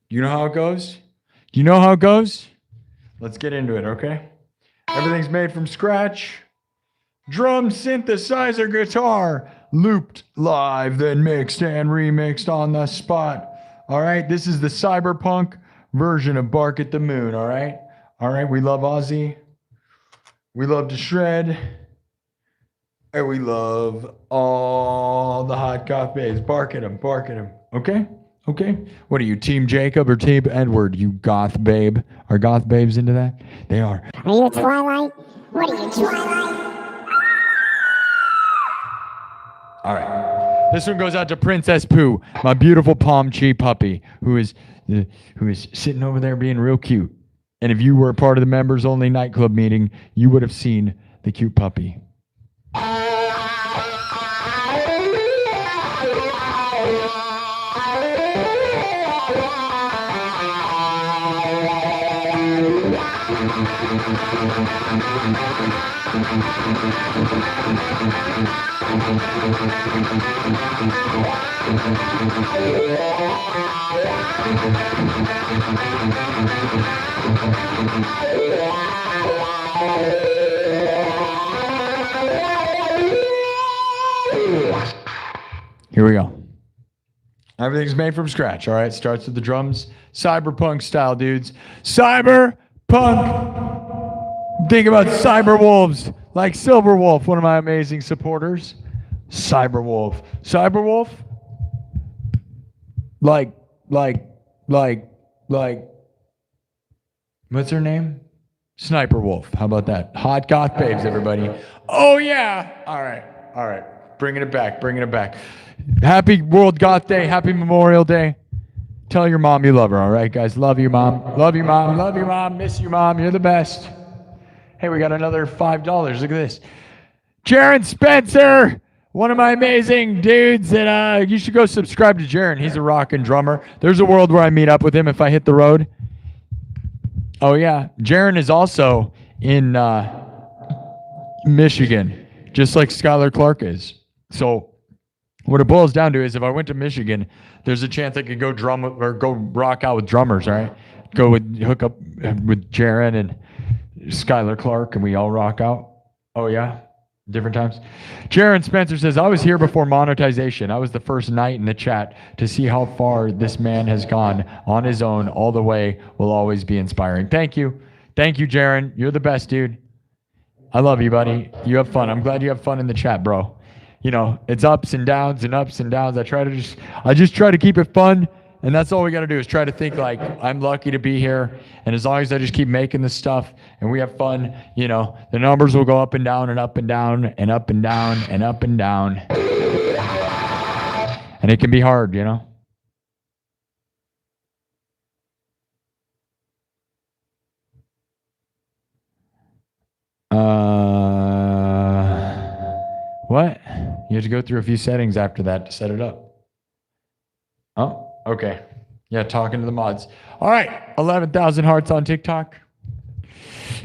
You know how it goes? Do you know how it goes? Let's get into it, okay? Everything's made from scratch. Drum, synthesizer, guitar, looped live, then mixed and remixed on the spot. All right, this is the cyberpunk version of Bark at the Moon, all right? All right, we love Ozzy. We love to shred. And we love all the hot goth babes. Bark at them, okay? Okay? What are you, Team Jacob or Team Edward, you goth babe? Are goth babes into that? They are. Are you a Twilight? What are you, Twilight? All right. This one goes out to Princess Pooh, my beautiful palm tree puppy, who is sitting over there being real cute. And if you were a part of the members only nightclub meeting, you would have seen the cute puppy. Here we go. Everything's made from scratch, all right? Starts with the drums. Cyberpunk style, dudes. Cyberpunk! Punk. Think about Cyberwolves, like Silverwolf, one of my amazing supporters. Cyberwolf. Cyberwolf? Like, what's her name? Sniper Wolf. How about that? Hot goth babes, everybody. Oh, yeah. All right. Bringing it back. Happy World Goth Day. Happy Memorial Day. Tell your mom you love her, all right, guys? Love you, mom. Love you, mom. Miss you, mom. You're the best. Hey, we got another $5. Look at this. Jaron Spencer, one of my amazing dudes that you should go subscribe to Jaron. He's a rockin' drummer. There's a world where I meet up with him if I hit the road. Oh, yeah. Jaron is also in Michigan, just like Skylar Clark is. So what it boils down to is if I went to Michigan, there's a chance I could go drum or go rock out with drummers, all right? Hook up with Jaron and Skylar Clark, and we all rock out. Oh, yeah? Different times. Jaron Spencer says, I was here before monetization. I was the first knight in the chat to see how far this man has gone on his own all the way will always be inspiring. Thank you. Thank you, Jaron. You're the best, dude. I love you, buddy. You have fun. I'm glad you have fun in the chat, bro. You know, it's ups and downs and ups and downs. I just try to keep it fun. And that's all we got to do is try to think like I'm lucky to be here. And as long as I just keep making this stuff and we have fun, you know, the numbers will go up and down and up and down and up and down and up and down. And it can be hard, you know. What? You have to go through a few settings after that to set it up. Oh. Okay. Yeah, talking to the mods. All right. 11,000 hearts on TikTok.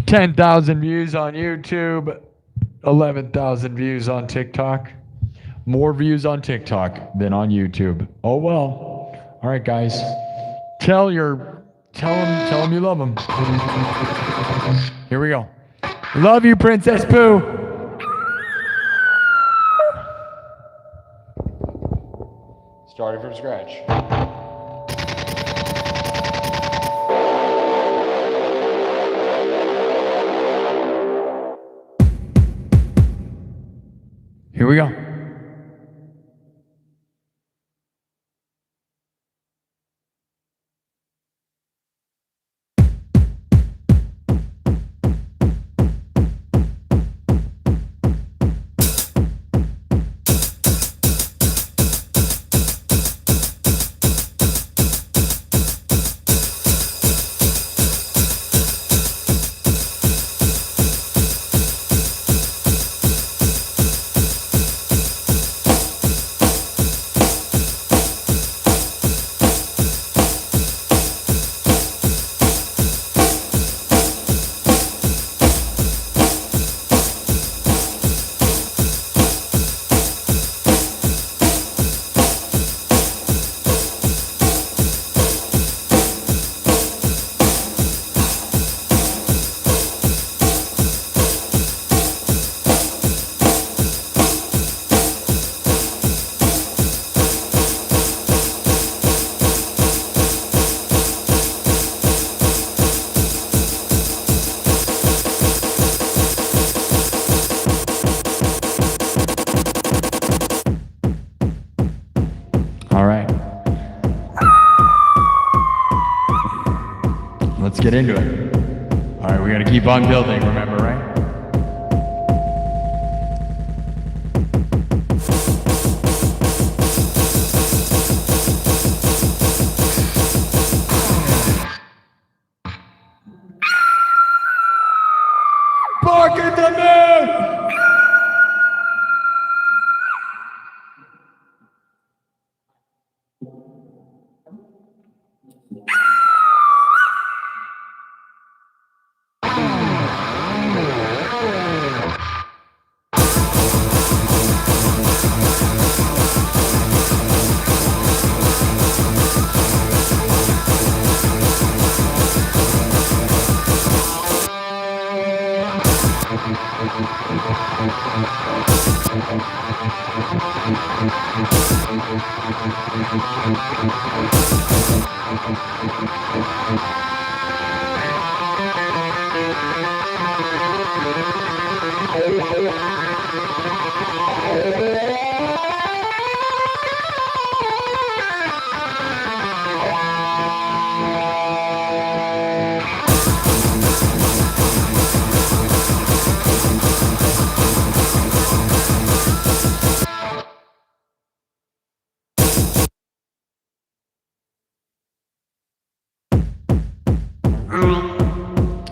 10,000 views on YouTube. 11,000 views on TikTok. More views on TikTok than on YouTube. Oh, well. All right, guys. Tell them you love them. Here we go. Love you, Princess Pooh. Started from scratch. Here we go. Get into it. All right, we got to keep on building, remember, right? Bark at the moon! All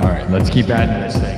right, let's keep adding this thing.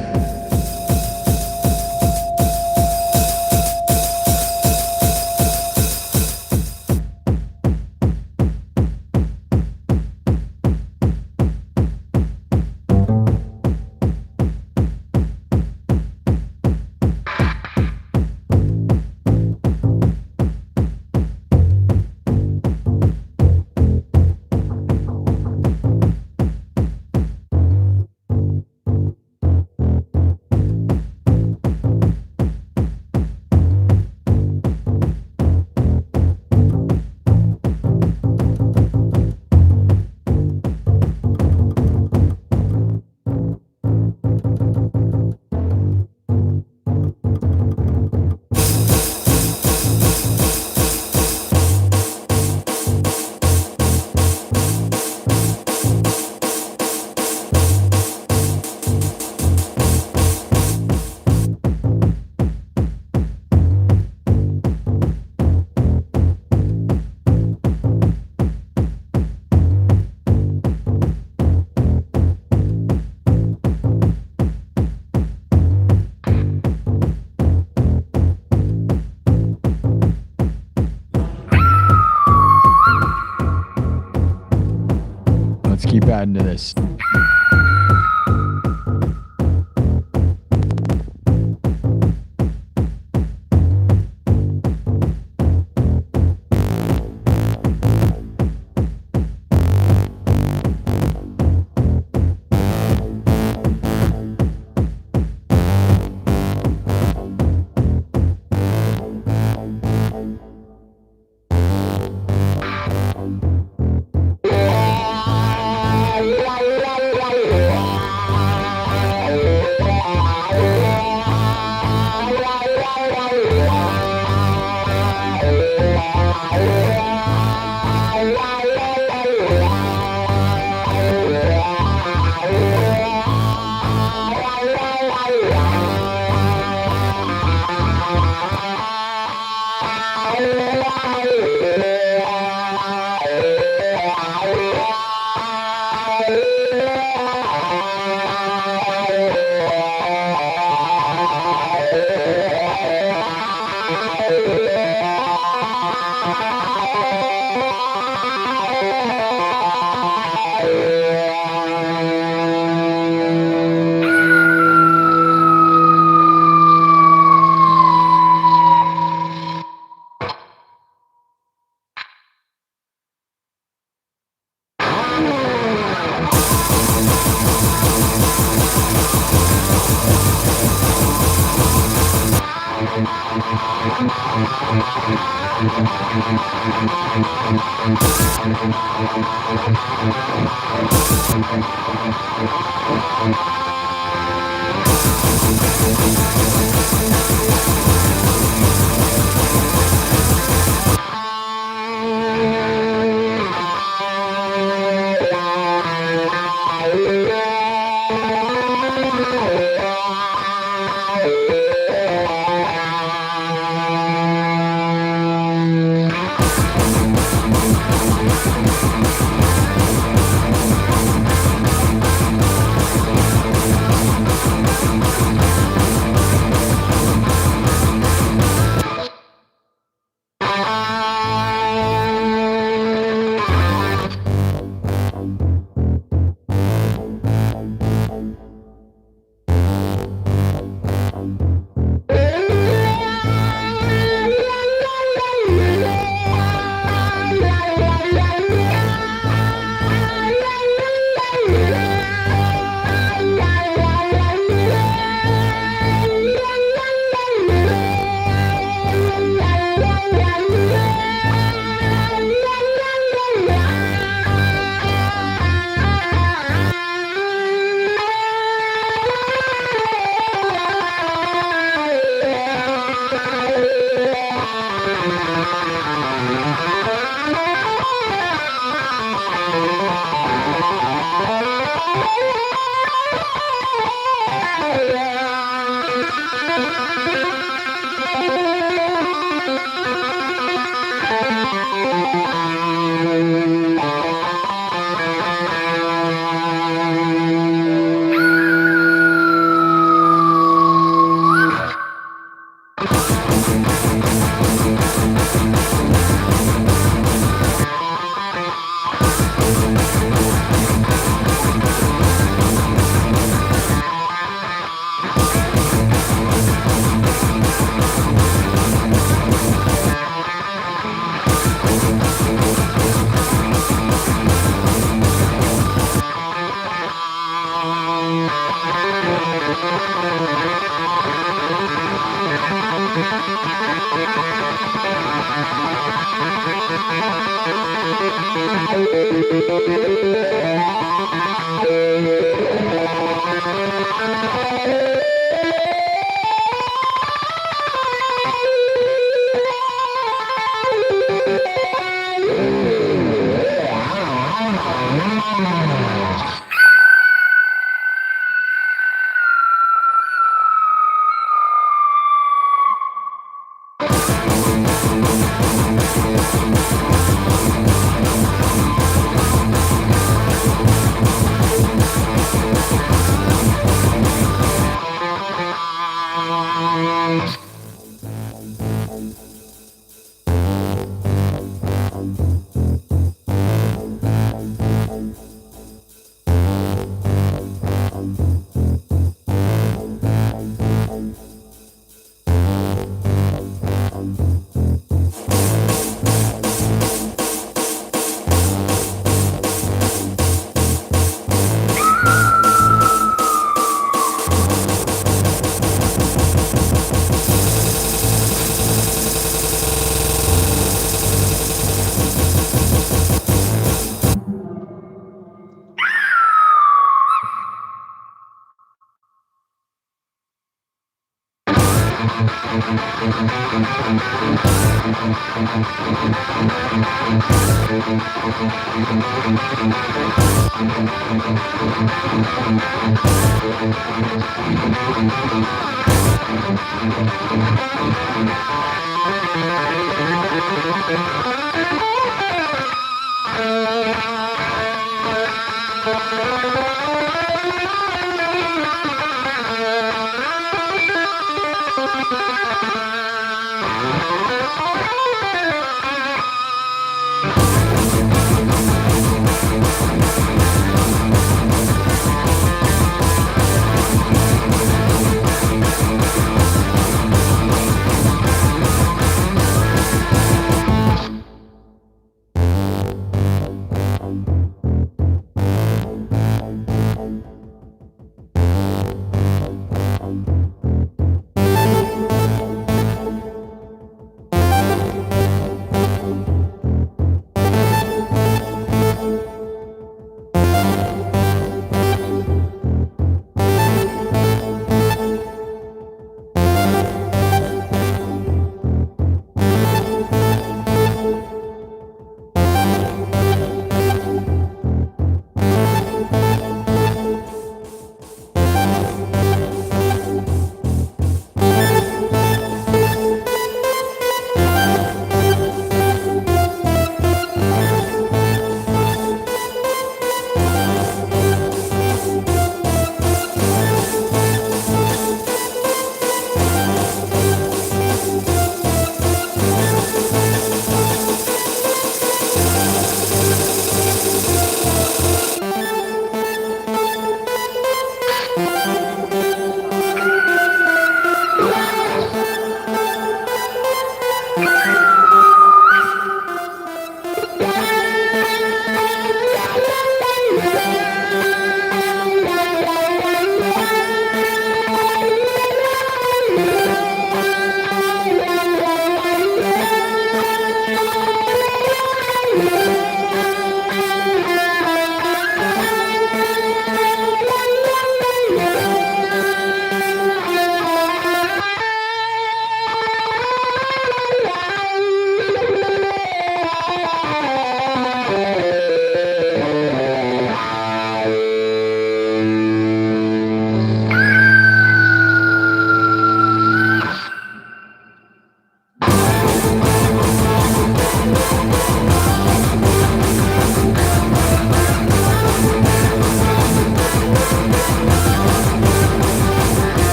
Keep adding to this.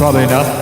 Probably enough.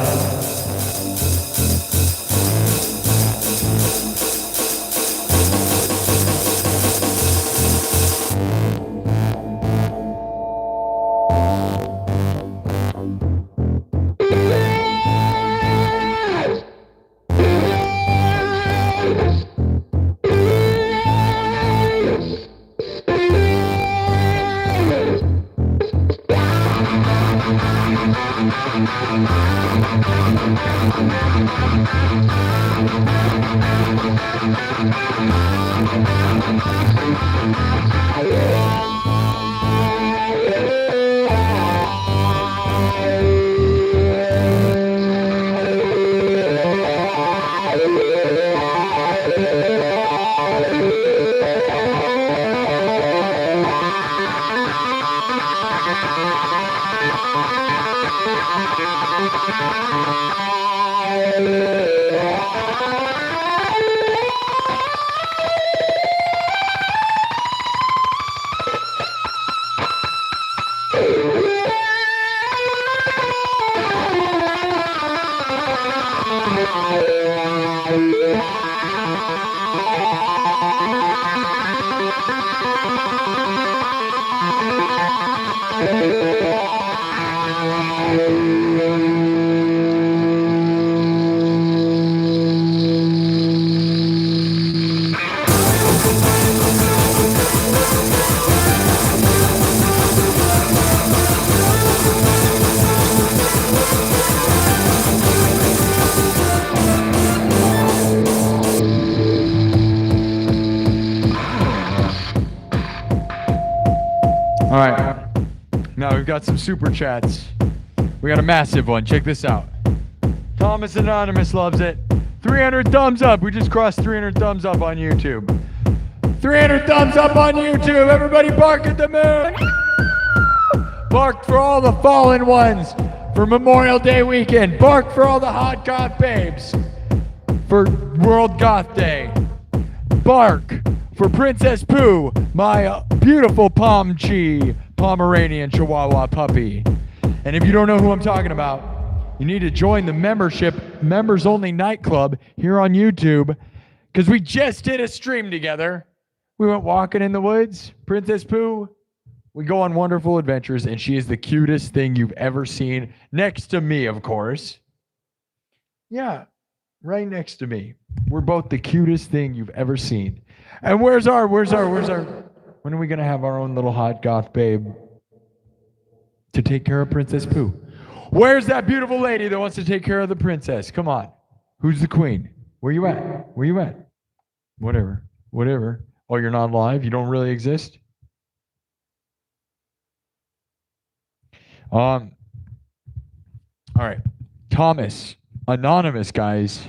All right, now we've got some super chats. We got a massive one. Check this out. Thomas Anonymous loves it. 300 thumbs up. We just crossed 300 thumbs up on YouTube. 300 thumbs up on YouTube. Everybody bark at the moon. Bark for all the fallen ones for Memorial Day weekend. Bark for all the hot goth babes for World Goth Day. Bark for Princess Pooh, my beautiful Pomeranian Chihuahua puppy. And if you don't know who I'm talking about, you need to join the members only nightclub here on YouTube, because we just did a stream together. We went walking in the woods. Princess Pooh We go on wonderful adventures, and she is the cutest thing you've ever seen. Next to me, of course. Yeah, right next to me. We're both the cutest thing you've ever seen. And where's our, when are we going to have our own little hot goth babe to take care of Princess Pooh? Where's that beautiful lady that wants to take care of the princess? Come on. Who's the queen? Where you at? Where you at? Whatever. Oh, you're not live? You don't really exist? All right. Thomas, anonymous, guys.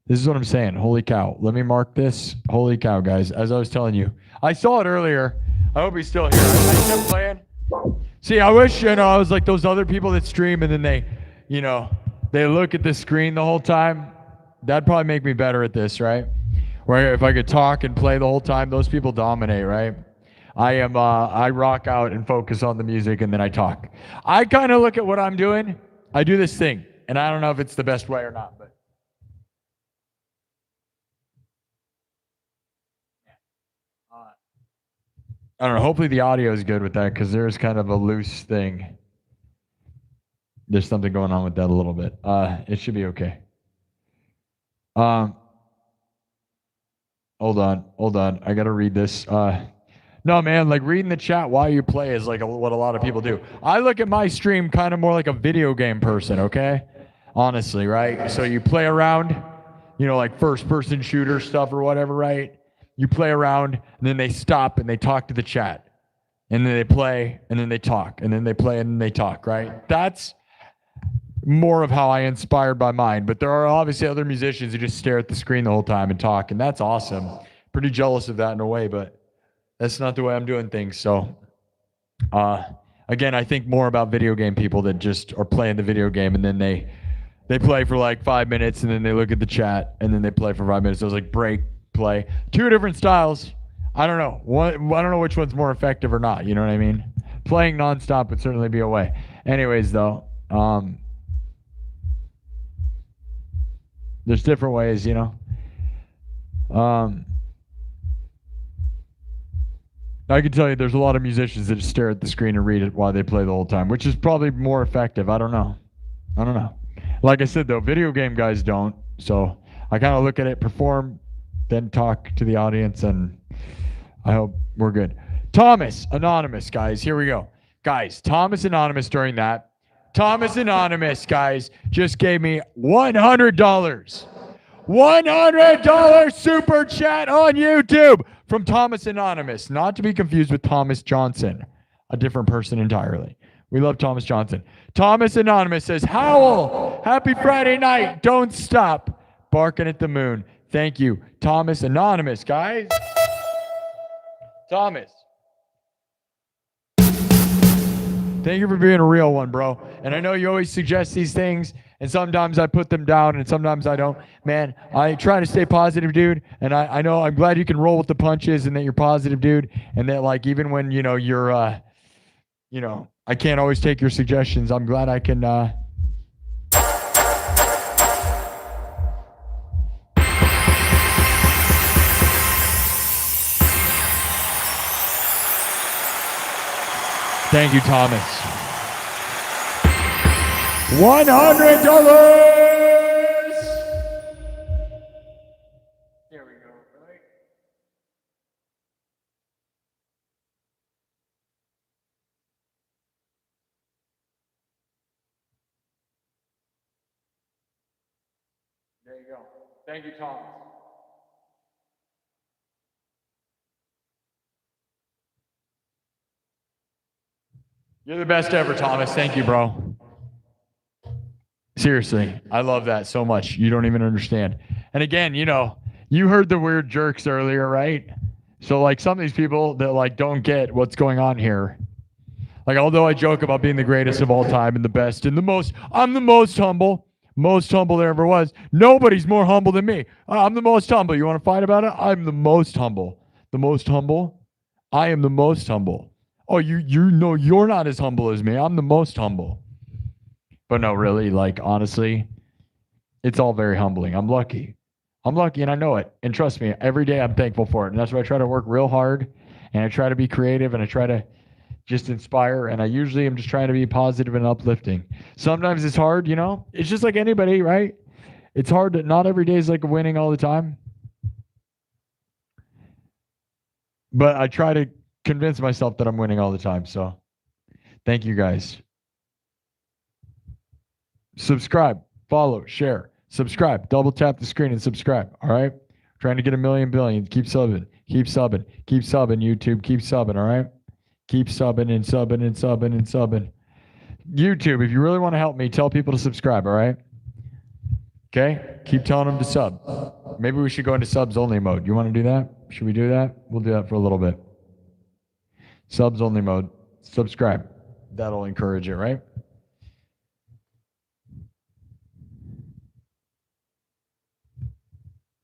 This is what I'm saying. Holy cow. Let me mark this. Holy cow, guys. As I was telling you, I saw it earlier. I hope he's still here. I kept playing. See, I wish, I was like those other people that stream and then they, they look at the screen the whole time. That'd probably make me better at this, right? Where if I could talk and play the whole time, those people dominate, right? I rock out and focus on the music and then I talk. I kind of look at what I'm doing. I do this thing, and I don't know if it's the best way or not, but. I don't know. Hopefully the audio is good with that because there's kind of a loose thing. There's something going on with that a little bit. It should be okay. Hold on. I got to read this. No, man, like reading the chat while you play is like what a lot of people do. I look at my stream kind of more like a video game person, okay? Honestly, right? So you play around, like first-person shooter stuff or whatever, right? You play around, and then they stop and they talk to the chat. And then they play, and then they talk. And then they play, and then they talk, right? That's more of how I inspired by mine. But there are obviously other musicians who just stare at the screen the whole time and talk, and that's awesome. Pretty jealous of that in a way, but that's not the way I'm doing things. So, again, I think more about video game people that just are playing the video game, and then they play for like 5 minutes, and then they look at the chat, and then they play for 5 minutes. So it's like break, play. Two different styles. I don't know. I don't know which one's more effective or not. You know what I mean? Playing nonstop would certainly be a way. Anyways, though, there's different ways, I can tell you there's a lot of musicians that just stare at the screen and read it while they play the whole time, which is probably more effective. I don't know. Like I said, though, video game guys don't. So I kind of look at it, perform, then talk to the audience, and I hope we're good. Thomas Anonymous, guys. Here we go. Guys, Thomas Anonymous during that. Thomas Anonymous, guys, just gave me $100. $100 super chat on YouTube from Thomas Anonymous. Not to be confused with Thomas Johnston, a different person entirely. We love Thomas Johnston. Thomas Anonymous says, Howl, happy Friday night. Don't stop barking at the moon. Thank you, Thomas Anonymous, guys. Thomas. Thank you for being a real one, bro. And I know you always suggest these things, and sometimes I put them down, and sometimes I don't. Man, I try to stay positive, dude. And I know I'm glad you can roll with the punches and that you're positive, dude. And that, like, even when, you're, I can't always take your suggestions. I'm glad I can, Thank you, Thomas. $100. Here we go. Right? There you go. Thank you, Thomas. You're the best ever, Thomas. Thank you, bro. Seriously, I love that so much. You don't even understand. And again, you heard the weird jerks earlier, right? So like some of these people that like don't get what's going on here. Like, although I joke about being the greatest of all time and the best and the most, I'm the most humble there ever was. Nobody's more humble than me. I'm the most humble. You want to fight about it? I'm the most humble. The most humble? I am the most humble. Oh, you know you're not as humble as me. I'm the most humble. But no, really, like, honestly, it's all very humbling. I'm lucky. And I know it. And trust me, every day I'm thankful for it. And that's why I try to work real hard. And I try to be creative. And I try to, just inspire. And I usually am just trying to be positive and uplifting. Sometimes it's hard, you know? It's just like anybody, right? It's hard to, not every day is like winning all the time. But I try to convince myself that I'm winning all the time. So thank you guys. Subscribe, follow, share, subscribe, double tap the screen and subscribe. All right. Trying to get 1 million billion. Keep subbing, keep subbing, keep subbing, YouTube. Keep subbing. All right. Keep subbing and subbing and subbing and subbing. YouTube, if you really want to help me, tell people to subscribe. All right. Okay. Keep telling them to sub. Maybe we should go into subs only mode. You want to do that? Should we do that? We'll do that for a little bit. Subs only mode. Subscribe. That'll encourage it, right?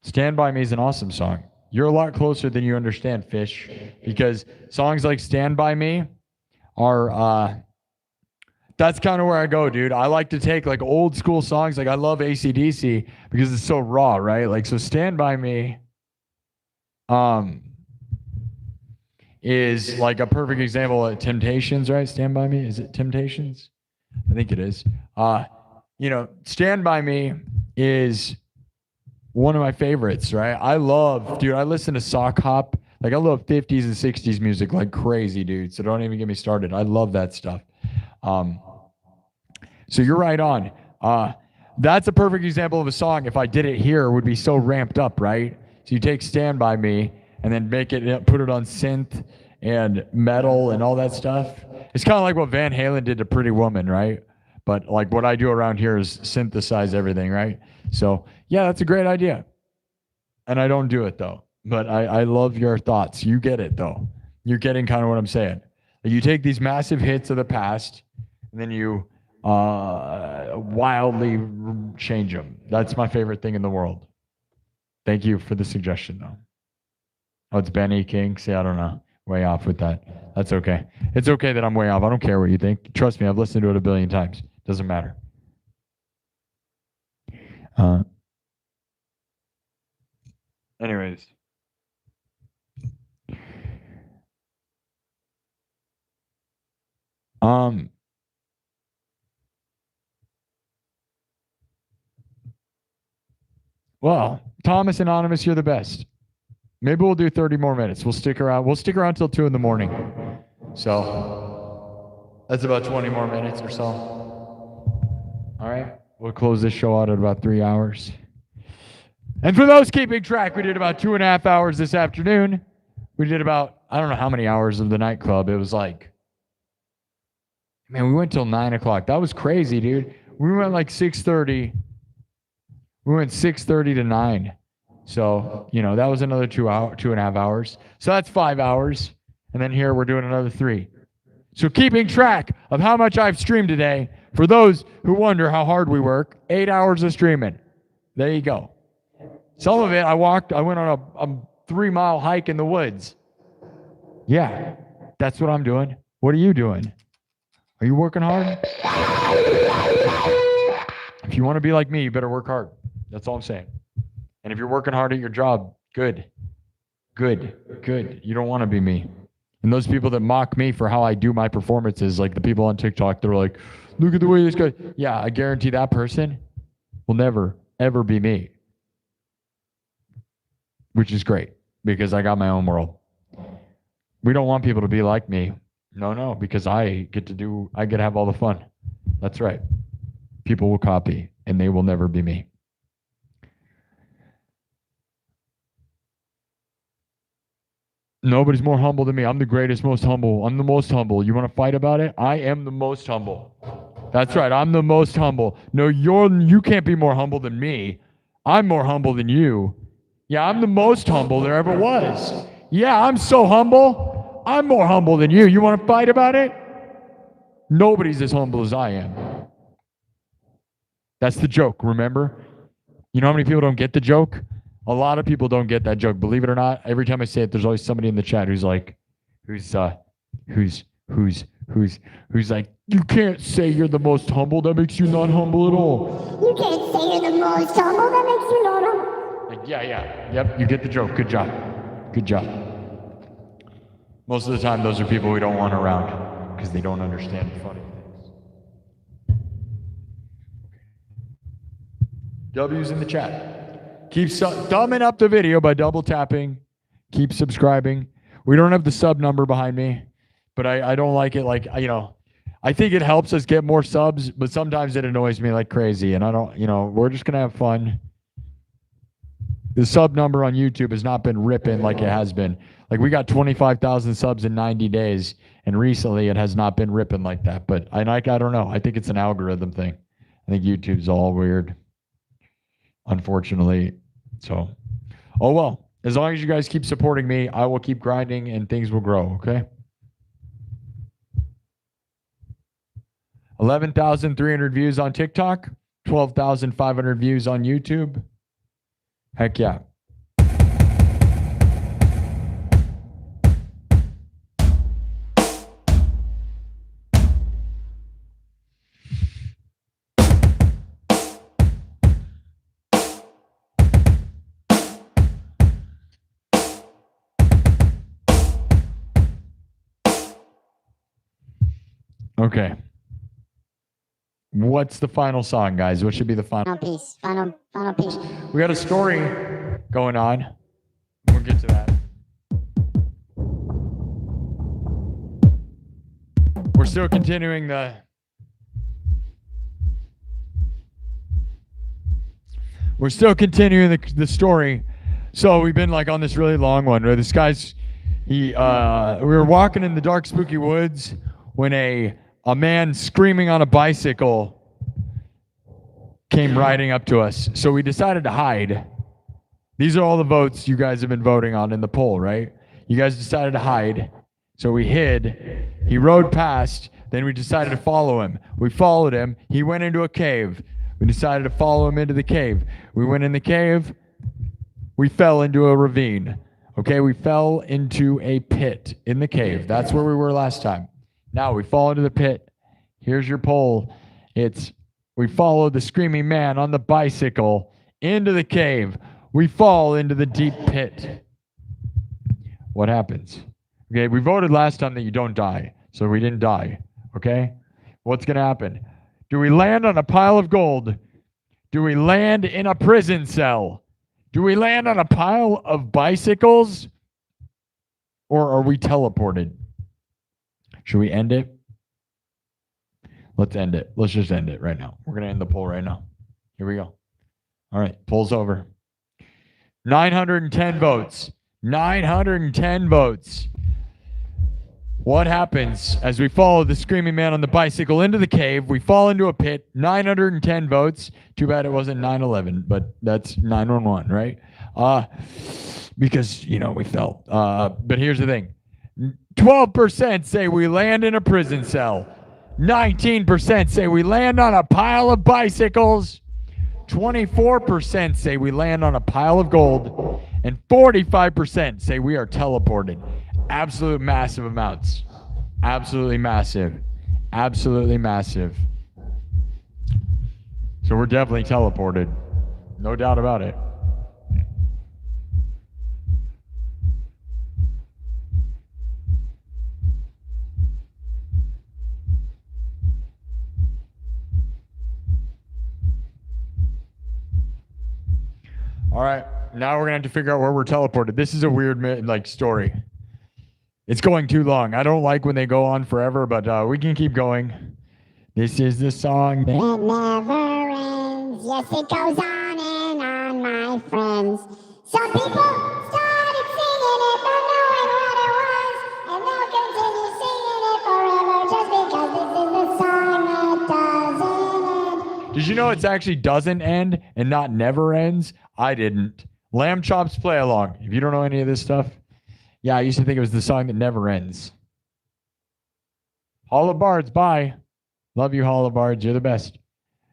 Stand By Me is an awesome song. You're a lot closer than you understand, Fish, because songs like Stand By Me are, that's kind of where I go, dude. I like to take like old school songs. Like I love AC/DC because it's so raw, right? Like, so Stand By Me is like a perfect example of Temptations, right? Stand By Me. Is it Temptations? I think it is. You know, Stand By Me is one of my favorites, right? I listen to sock hop. Like I love 50s and 60s music like crazy, dude. So don't even get me started. I love that stuff. So you're right on. That's a perfect example of a song. If I did it here, would be so ramped up, right? So you take Stand By Me and then put it on synth and metal and all that stuff. It's kind of like what Van Halen did to Pretty Woman, right? But like what I do around here is synthesize everything, right? So yeah, that's a great idea. And I don't do it though. But I love your thoughts. You get it though. You're getting kind of what I'm saying. You take these massive hits of the past and then you wildly change them. That's my favorite thing in the world. Thank you for the suggestion though. Oh, it's Benny King. See, I don't know. Way off with that. That's okay. It's okay that I'm way off. I don't care what you think. Trust me, I've listened to it 1 billion times. Doesn't matter. Anyways. Well, Thomas Anonymous, you're the best. Maybe we'll do 30 more minutes. We'll stick around. We'll stick around till 2 in the morning. So that's about 20 more minutes or so. All right. We'll close this show out at about 3 hours. And for those keeping track, we did about 2.5 hours this afternoon. We did about, I don't know how many hours of the nightclub. It was like, man, we went till 9 o'clock. That was crazy, dude. We went like 6:30. We went 6:30 to 9. So, you know, that was another 2.5 hours. So that's 5 hours. And then here we're doing another 3. So keeping track of how much I've streamed today, for those who wonder how hard we work, 8 hours of streaming. There you go. Some of it I went on a 3-mile hike in the woods. Yeah, that's what I'm doing. What are you doing? Are you working hard? If you want to be like me, you better work hard. That's all I'm saying. And if you're working hard at your job, good. You don't want to be me. And those people that mock me for how I do my performances, like the people on TikTok, they're like, look at the way this guy. Yeah, I guarantee that person will never, ever be me. Which is great because I got my own world. We don't want people to be like me. No, because I get to have all the fun. That's right. People will copy and they will never be me. Nobody's more humble than me. I'm the greatest, most humble. I'm the most humble. You want to fight about it? I am the most humble. That's right. I'm the most humble. No, you can't be more humble than me. I'm more humble than you. Yeah, I'm the most humble there ever was. Yeah, I'm so humble. I'm more humble than you. You want to fight about it? Nobody's as humble as I am. That's the joke, remember? You know how many people don't get the joke? A lot of people don't get that joke. Believe it or not, every time I say it, there's always somebody in the chat who's like, who's like, you can't say you're the most humble. That makes you not humble at all. You can't say you're the most humble. That makes you not humble. Like, yeah. Yep, you get the joke. Good job. Most of the time, those are people we don't want around. because they don't understand funny things. W's in the chat. Keep thumbing up the video by double tapping. Keep subscribing. We don't have the sub number behind me, but I don't like it. Like, you know, I think it helps us get more subs, but sometimes it annoys me like crazy. And I don't, you know, we're just going to have fun. The sub number on YouTube has not been ripping like it has been. Like, we got 25,000 subs in 90 days, and recently it has not been ripping like that. But I don't know. I think it's an algorithm thing. I think YouTube's all weird, unfortunately. So, oh well. As long as you guys keep supporting me, I will keep grinding and things will grow, okay? 11,300 views on TikTok, 12,500 views on YouTube. Heck yeah. Okay. What's the final song, guys? What should be the final piece? Final piece. We got a story going on. We'll get to that. We're still continuing the story. So we've been like on this really long one where this guy's we were walking in the dark, spooky woods when a man screaming on a bicycle came riding up to us. So we decided to hide. These are all the votes you guys have been voting on in the poll, right? You guys decided to hide. So we hid. He rode past. Then we decided to follow him. We followed him. He went into a cave. We decided to follow him into the cave. We went in the cave. We fell into a ravine. Okay, we fell into a pit in the cave. That's where we were last time. Now we fall into the pit. Here's your poll. We follow the screaming man on the bicycle into the cave. We fall into the deep pit. What happens? Okay, we voted last time that you don't die, so we didn't die. Okay? What's going to happen? Do we land on a pile of gold? Do we land in a prison cell? Do we land on a pile of bicycles? Or are we teleported? Should we end it? Let's end it. Let's just end it right now. We're going to end the poll right now. Here we go. All right, poll's over. 910 votes. 910 votes. What happens as we follow the screaming man on the bicycle into the cave? We fall into a pit. 910 votes. Too bad it wasn't 911, but that's 911, right? Because, you know, we fell. But here's the thing. 12% say we land in a prison cell. 19% say we land on a pile of bicycles. 24% say we land on a pile of gold. And 45% say we are teleported. Absolute massive amounts. Absolutely massive. Absolutely massive. So we're definitely teleported. No doubt about it. All right, now we're gonna have to figure out where we're teleported. This is a weird story. It's going too long. I don't like when they go on forever, but we can keep going. This is the song that never ends. Yes, it goes on and on, my friends. Some people started singing it, not knowing what it was, and they'll continue singing it forever just because this is the song that doesn't end. Did you know it's actually doesn't end and not never ends? I didn't. Lamb Chops Play Along. If you don't know any of this stuff, yeah, I used to think it was the song that never ends. Hall of Bards, bye. Love you, Hall of Bards. You're the best.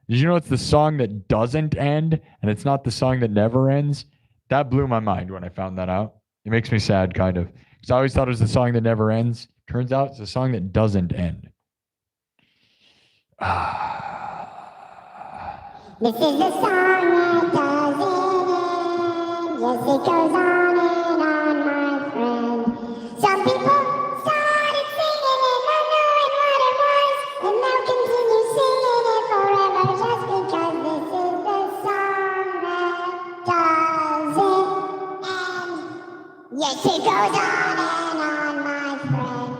Did you know it's the song that doesn't end and it's not the song that never ends? That blew my mind when I found that out. It makes me sad, kind of. Because I always thought it was the song that never ends. Turns out it's the song that doesn't end. This is the song that doesn't end. Yes, it goes on and on, my friend. Some people started singing it, not knowing goes on and on, my friend.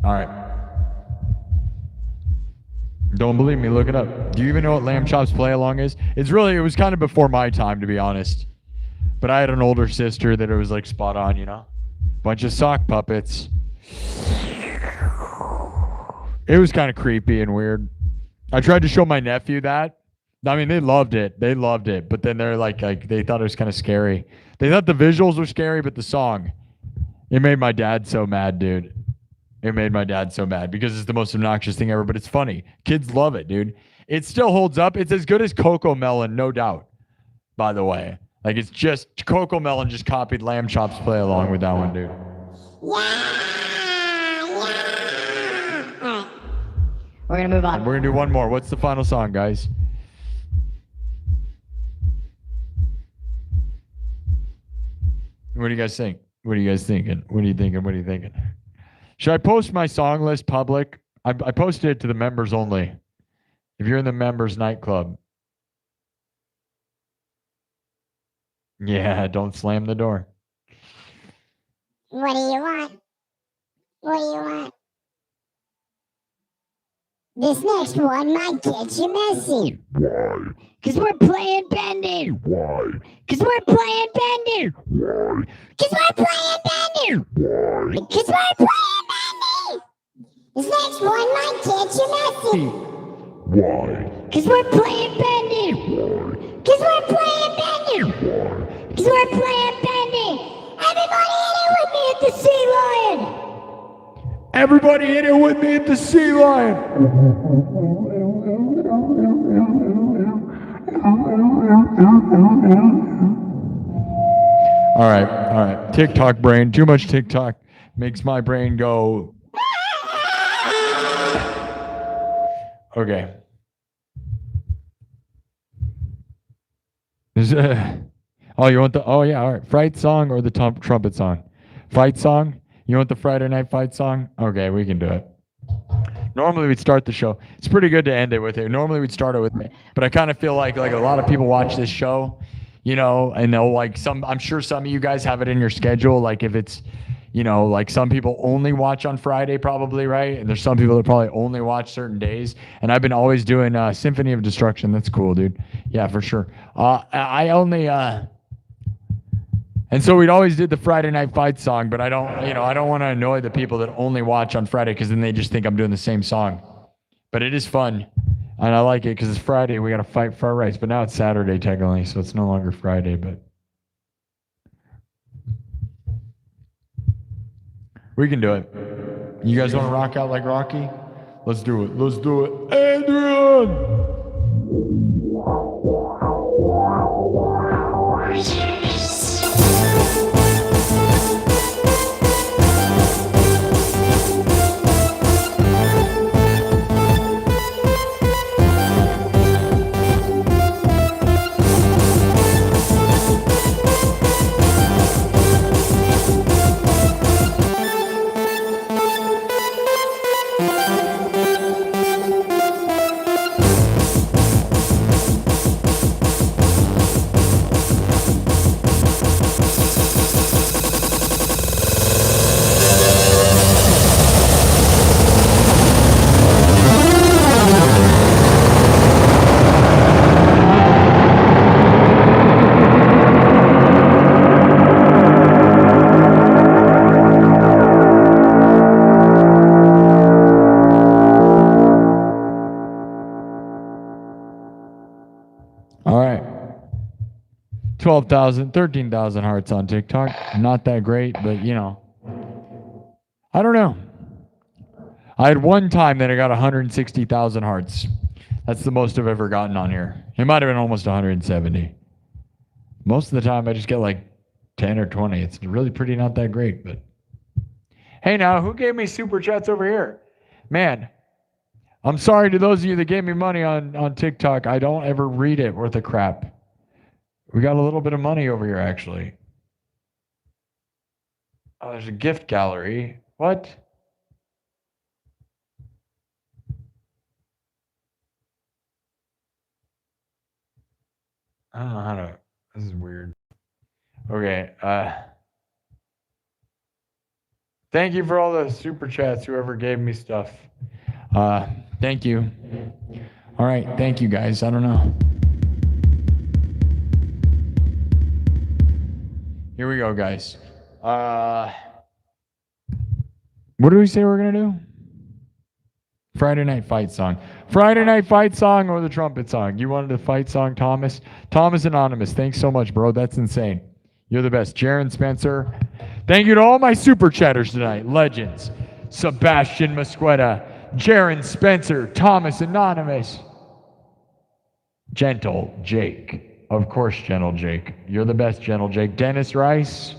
All right. Don't believe me, look it up. Do you even know what Lamb Chop's play along is? It was kind of before my time, to be honest. But I had an older sister that it was like spot on, you know? Bunch of sock puppets. It was kind of creepy and weird. I tried to show my nephew that. I mean, they loved it. They loved it. But then they're like they thought it was kind of scary. They thought the visuals were scary, but the song, it made my dad so mad, dude. It made my dad so mad because it's the most obnoxious thing ever, but it's funny. Kids love it, dude. It still holds up. It's as good as Coco Melon, no doubt, by the way. Like, it's just Coco Melon just copied Lamb Chop's play along with that one, dude. Yeah. We're gonna move on. We're going to do one more. What's the final song, guys? What do you guys think? What are you guys thinking? What are you thinking? What are you thinking? Should I post my song list public? I posted it to the members only. If you're in the members nightclub. Yeah, don't slam the door. What do you want? What do you want? This next one might get you messy. Why? Cause we're playing Bendy. Why? Cause we're playing Bendy. Why? Cause we're playing Bendy. Why? Cause we're playing Bendy. This next one might get you messy. Why? Cause we're playing Bendy. Why? Cause we're playing Bendy. Why? Cause we're playing Bendy. Everybody hit it with me at the Sea Lion. Everybody hit it with me at the Sea Lion. All right. TikTok brain. Too much TikTok makes my brain go. Okay. You want the, all right. Fight song or the trumpet song? Fight song? You want the Friday night fight song? Okay, we can do it. Normally we'd start the show. It's pretty good to end it with it. Normally we'd start it with me, but I kind of feel like a lot of people watch this show, you know, and they'll like I'm sure some of you guys have it in your schedule. Like if it's, you know, like some people only watch on Friday probably, right? And there's some people that probably only watch certain days. And I've been always doing Symphony of Destruction. That's cool, dude. Yeah, for sure. I only, and so we'd always did the Friday night fight song, but I don't want to annoy the people that only watch on Friday because then they just think I'm doing the same song. But it is fun, and I like it because it's Friday. We got to fight for our rights, but now it's Saturday technically, so it's no longer Friday. But we can do it. You guys want to rock out like Rocky? Let's do it. Let's do it. Adrian! All right. 12,000, 13,000 hearts on TikTok. Not that great, but you know. I don't know. I had one time that I got 160,000 hearts. That's the most I've ever gotten on here. It might have been almost 170. Most of the time I just get like 10 or 20. It's really pretty not that great, but. Hey now, who gave me super chats over here? Man, I'm sorry to those of you that gave me money on TikTok. I don't ever read it worth a crap. We got a little bit of money over here, actually. Oh, there's a gift gallery. What? I don't know how to. This is weird. Okay. Thank you for all the super chats. Whoever gave me stuff. Thank you. All right. Thank you, guys. I don't know. Here we go, guys. What do we say we're gonna do? Friday Night Fight Song. Friday Night Fight Song or the trumpet song? You wanted a fight song, Thomas? Thomas Anonymous, thanks so much, bro. That's insane. You're the best. Jaron Spencer. Thank you to all my super chatters tonight. Legends. Sebastian Mosqueda. Jaron Spencer. Thomas Anonymous. Gentle Jake. Of course, Gentle Jake. You're the best, Gentle Jake. Dennis Rice.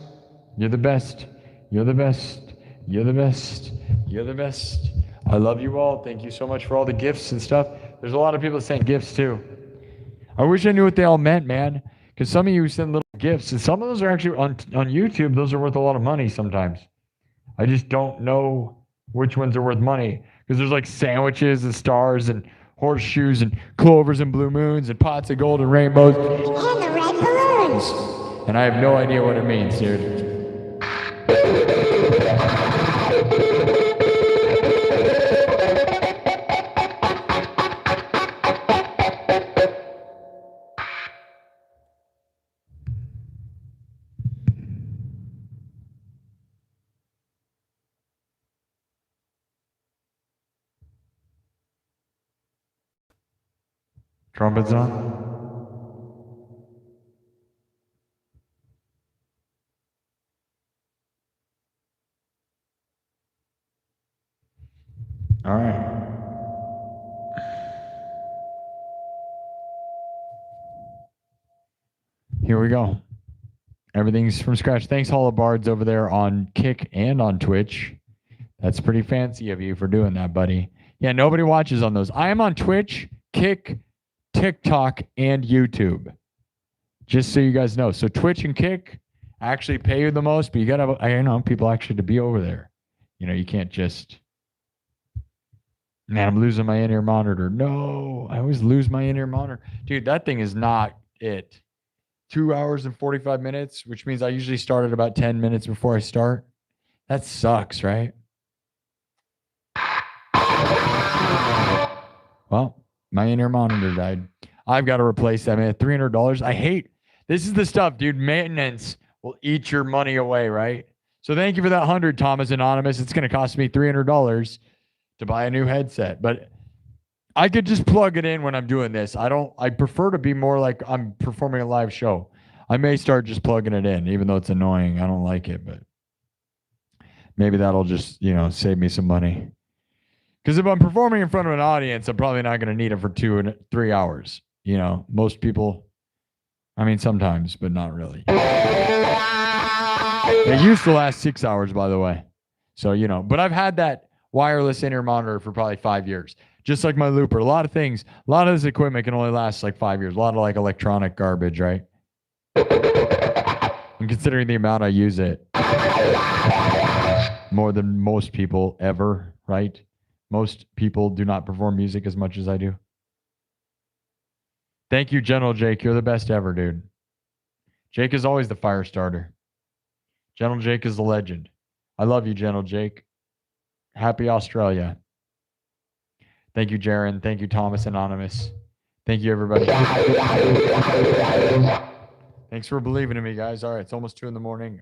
You're the best. You're the best. You're the best. You're the best. I love you all. Thank you so much for all the gifts and stuff. There's a lot of people that sent gifts too. I wish I knew what they all meant, man. Because some of you send little gifts, and some of those are actually on YouTube. Those are worth a lot of money sometimes. I just don't know which ones are worth money. Because there's like sandwiches and stars and horseshoes and clovers and blue moons and pots of gold and rainbows. And the red balloons. And I have no idea what it means, dude. Trumpets on? All right. Here we go. Everything's from scratch. Thanks, Holobards over there on Kick and on Twitch. That's pretty fancy of you for doing that, buddy. Yeah, nobody watches on those. I am on Twitch, Kick, TikTok, and YouTube. Just so you guys know. So Twitch and Kick actually pay you the most, but you got to, people actually to be over there. You can't just, man, I'm losing my in-ear monitor. No, I always lose my in-ear monitor. Dude, that thing is not it. 2 hours and 45 minutes, which means I usually start at about 10 minutes before I start. That sucks, right? Well, my in-ear monitor died. I've got to replace that, man. $300. This is the stuff, dude. Maintenance will eat your money away, right? So thank you for that 100, Thomas Anonymous. It's going to cost me $300 to buy a new headset, but I could just plug it in when I'm doing this. I prefer to be more like I'm performing a live show. I may start just plugging it in, even though it's annoying. I don't like it, but maybe that'll just, save me some money. Because if I'm performing in front of an audience, I'm probably not going to need it for 2 and 3 hours. Most people, sometimes, but not really. It used to last 6 hours, by the way. So, but I've had that wireless in-ear monitor for probably 5 years. Just like my looper. A lot of this equipment can only last like 5 years. A lot of like electronic garbage, right? And considering the amount I use it, more than most people ever, right? Most people do not perform music as much as I do. Thank you, General Jake. You're the best ever, dude. Jake is always the fire starter. General Jake is the legend. I love you, General Jake. Happy Australia. Thank you, Jaron. Thank you, Thomas Anonymous. Thank you, everybody. Thanks for believing in me, guys. All right, it's almost 2 a.m.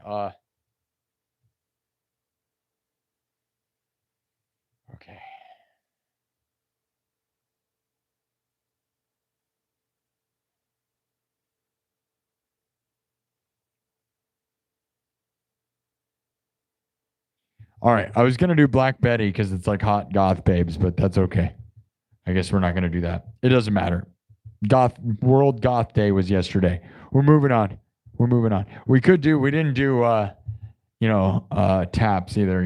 Okay. All right, I was going to do Black Betty because it's like hot goth babes, but that's okay. I guess we're not going to do that. It doesn't matter. World Goth Day was yesterday. We're moving on. We didn't do, taps either,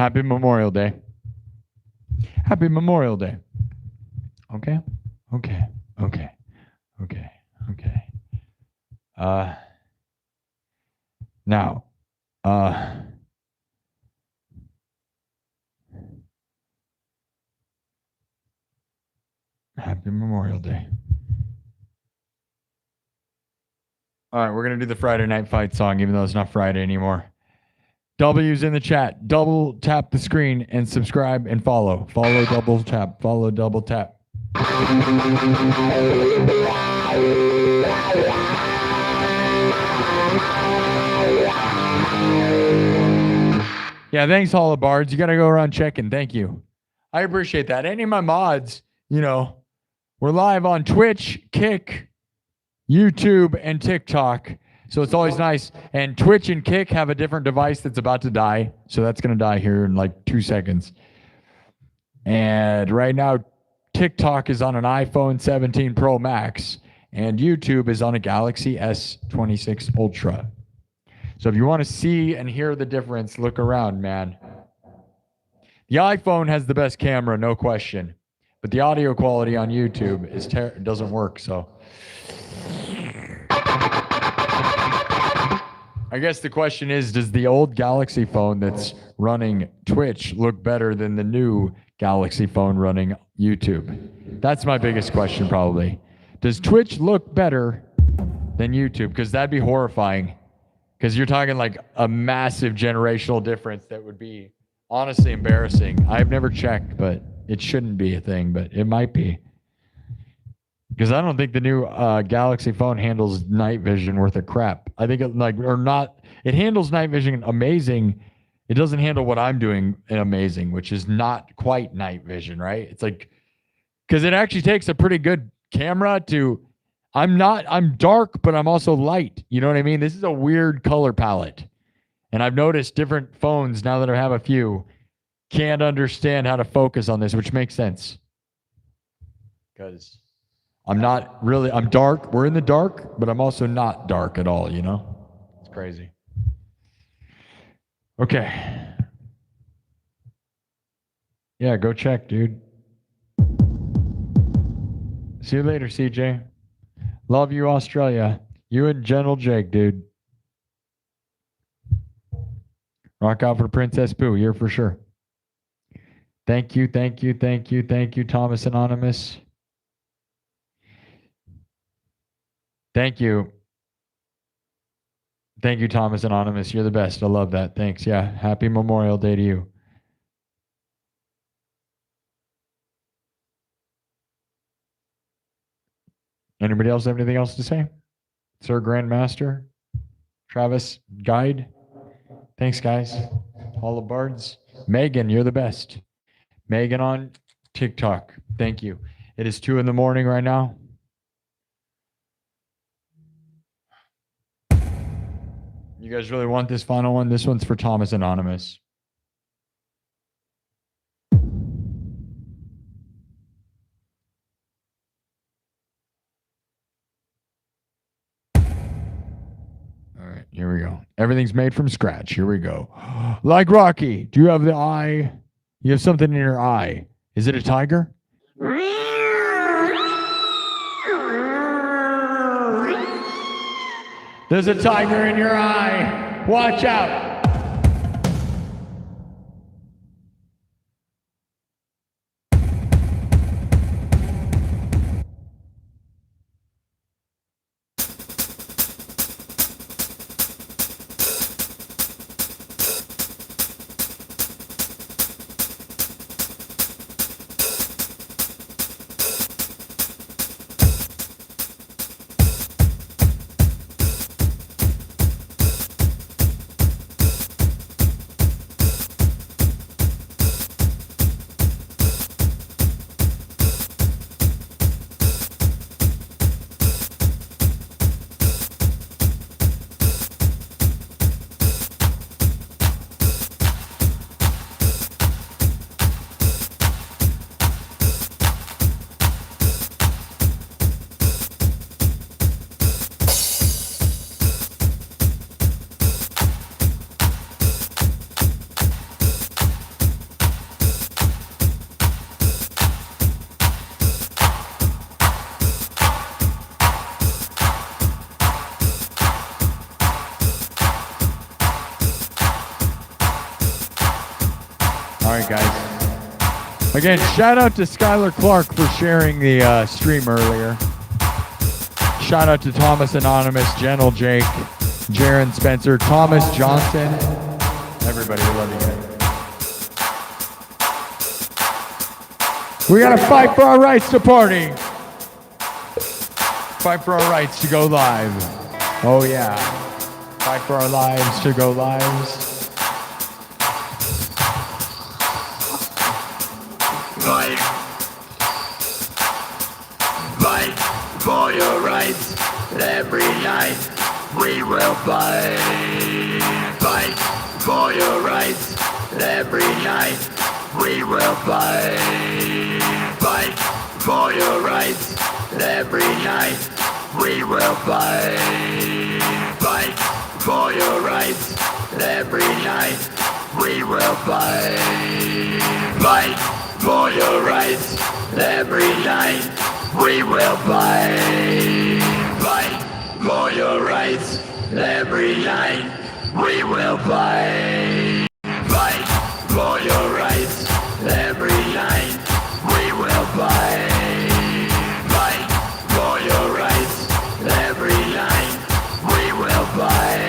Happy Memorial Day. Happy Memorial Day. Okay? Okay. Okay. Okay. Okay. Now, Happy Memorial Day. All right, we're going to do the Friday Night Fight song, even though it's not Friday anymore. W's in the chat. Double tap the screen and subscribe and follow. Follow, double tap. Follow, double tap. Yeah, thanks, Holobards. You got to go around checking. Thank you. I appreciate that. Any of my mods, you know, we're live on Twitch, Kick, YouTube, and TikTok. So it's always nice. And Twitch and Kick have a different device that's about to die. So that's going to die here in like 2 seconds. And right now, TikTok is on an iPhone 17 Pro Max. And YouTube is on a Galaxy S26 Ultra. So if you want to see and hear the difference, look around, man. The iPhone has the best camera, no question. But the audio quality on YouTube is doesn't work, so. I guess the question is, does the old Galaxy phone that's running Twitch look better than the new Galaxy phone running YouTube? That's my biggest question, probably. Does Twitch look better than YouTube? Because that'd be horrifying. Because you're talking like a massive generational difference that would be honestly embarrassing. I've never checked, but it shouldn't be a thing, but it might be. Because I don't think the new Galaxy phone handles night vision worth a crap. I think it handles night vision amazing. It doesn't handle what I'm doing amazing, which is not quite night vision, right? It's like, because it actually takes a pretty good camera to, I'm dark, but I'm also light. You know what I mean? This is a weird color palette. And I've noticed different phones, now that I have a few, can't understand how to focus on this, which makes sense. Because I'm dark. We're in the dark, but I'm also not dark at all, you know? It's crazy. Okay. Yeah, go check, dude. See you later, CJ. Love you, Australia. You and General Jake, dude. Rock out for Princess Boo, here for sure. Thank you, thank you, thank you, thank you, Thomas Anonymous. Thank you. Thank you, Thomas Anonymous. You're the best. I love that. Thanks. Yeah. Happy Memorial Day to you. Anybody else have anything else to say? Sir Grandmaster? Travis Guide? Thanks, guys. All the bards. Megan, you're the best. Megan on TikTok. Thank you. It is 2 a.m. right now. You guys really want this final one? This one's for Thomas Anonymous. All right, here we go. Everything's made from scratch. Here we go. Like Rocky, do you have the eye? You have something in your eye. Is it a tiger? There's a tiger in your eye. Watch out. right, guys. Again, shout out to Skylar Clark for sharing the stream earlier. Shout out to Thomas Anonymous, Gentle Jake, Jaron Spencer, Thomas Johnston. Everybody, we love you guys. We gotta fight for our rights to party. Fight for our rights to go live. Oh yeah. Fight for our lives to go lives. Fight. Fight for your rights. Every night we will fight. Fight for your rights. Every night we will fight. Fight for your rights. Every night we will fight. Fight for your rights. Every night we will fight. Fight for your rights. Every night we will fight. Fight for your rights. Every night we will fight. Fight for your rights. Every night we will fight. Fight for your rights. Every night we will fight.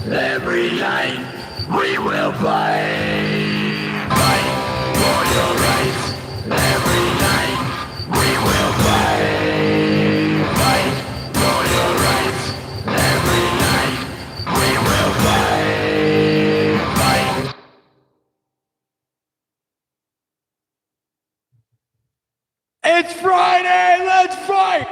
Every night we will fight. Fight for your rights. Every night we will fight. Fight for your rights. Every night we will fight. Fight. It's Friday, let's fight!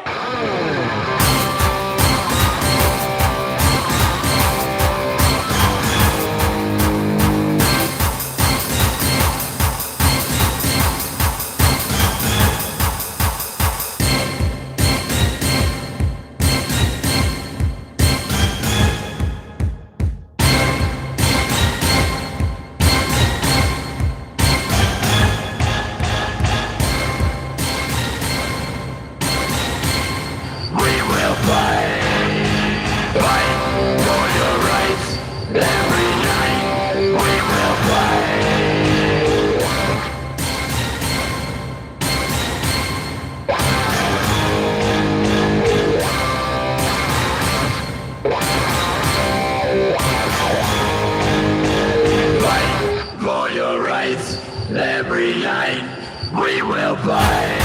every line we will fight.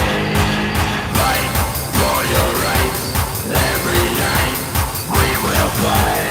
Fight for your rights, every line we will fight.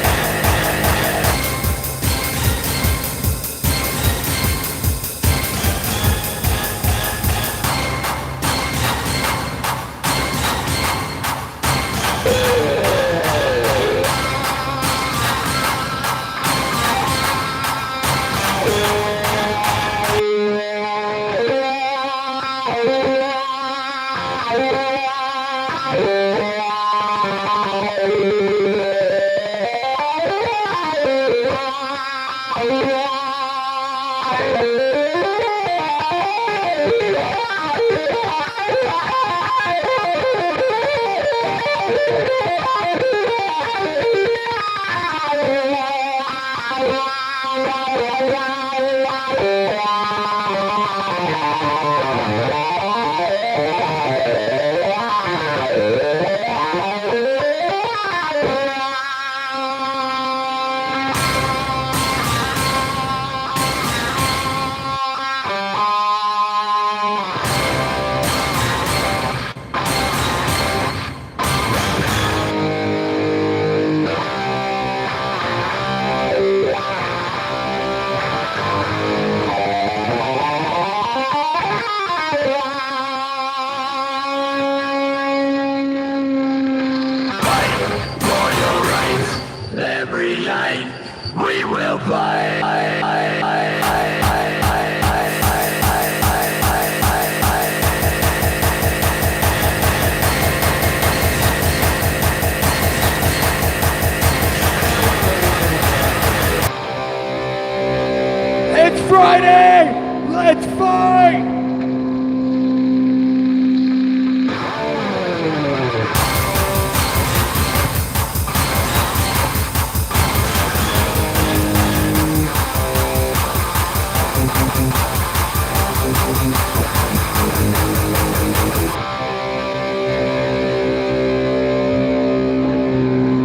Every line we will fight. It's Friday! Let's fight!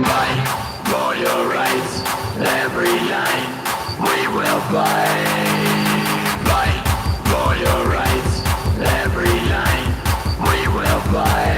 Fight for your rights, every line we will fight. Fight for your rights, every line we will fight.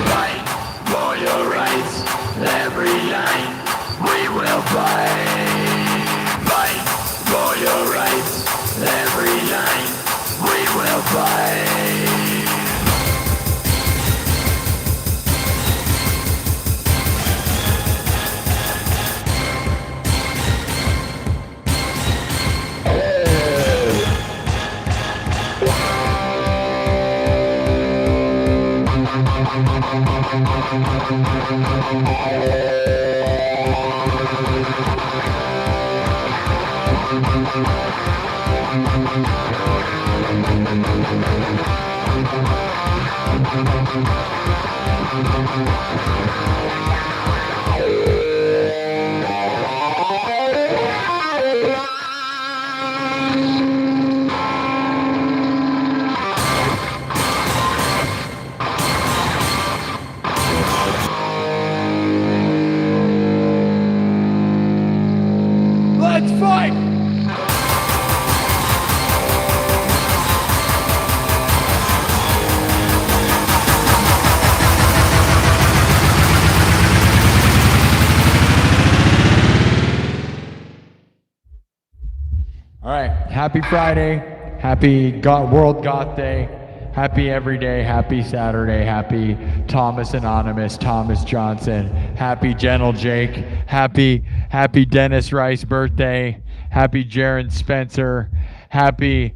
Fight for your rights, every line we will fight. Fight for your rights, every line we will fight. All right. Happy Friday. Happy World Goth Day. Happy every day. Happy Saturday. Happy Thomas Anonymous. Thomas Johnson. Happy Gentle Jake. Happy Dennis Rice birthday. Happy Jaron Spencer. Happy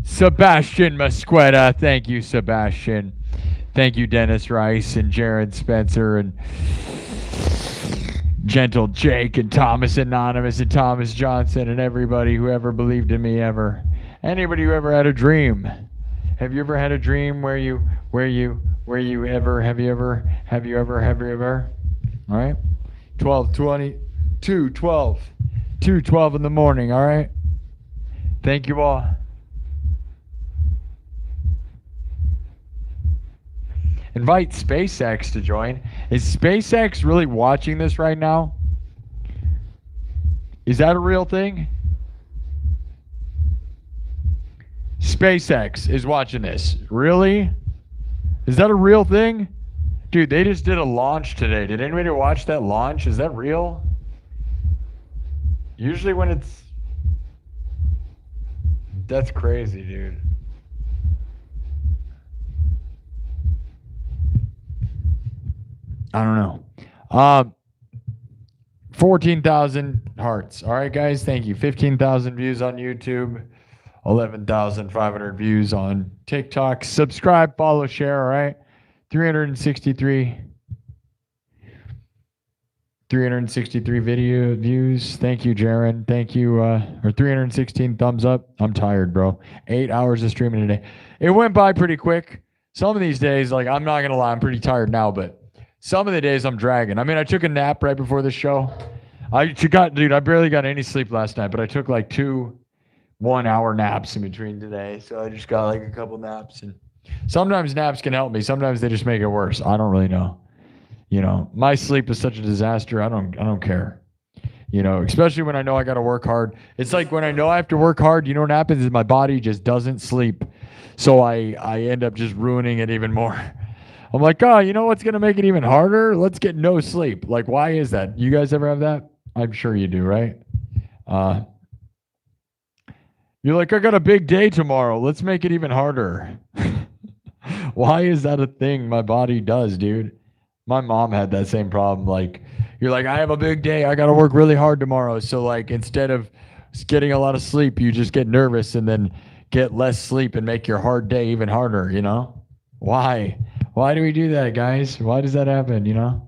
Sebastian Masquetta. Thank you, Sebastian. Thank you, Dennis Rice and Jaron Spencer and Gentle Jake and Thomas Anonymous and Thomas Johnson and everybody who ever believed in me ever. Anybody who ever had a dream. Have you ever had a dream have you ever? All right. 2:12 in the morning, all right? Thank you all. Invite SpaceX to join. Is SpaceX really watching this right now? Is that a real thing? SpaceX is watching this. Really? Is that a real thing? Dude, they just did a launch today. Did anybody watch that launch? Is that real? Usually when it's... That's crazy, dude. I don't know. 14,000 hearts. All right, guys. Thank you. 15,000 views on YouTube. 11,500 views on TikTok. Subscribe, follow, share. All right. 363 video views. Thank you, Jaron. Thank you. Or 316 thumbs up. I'm tired, bro. 8 hours of streaming today. It went by pretty quick. Some of these days, like, I'm not going to lie, I'm pretty tired now, but some of the days I'm dragging. I mean, I took a nap right before the show. I barely got any sleep last night, but I took like 2 1-hour naps in between today. So I just got like a couple naps, and sometimes naps can help me. Sometimes they just make it worse. I don't really know. You know, my sleep is such a disaster. I don't care. You know, especially when I know I got to work hard. It's like when I know I have to work hard, you know what happens is my body just doesn't sleep. So I end up just ruining it even more. I'm like, oh, you know what's going to make it even harder? Let's get no sleep. Like, why is that? You guys ever have that? I'm sure you do, right? You're like, I got a big day tomorrow. Let's make it even harder. Why is that a thing my body does, dude? My mom had that same problem. Like, you're like, I have a big day. I got to work really hard tomorrow. So, like, instead of getting a lot of sleep, you just get nervous and then get less sleep and make your hard day even harder, you know? Why? Why do we do that, guys? Why does that happen, you know?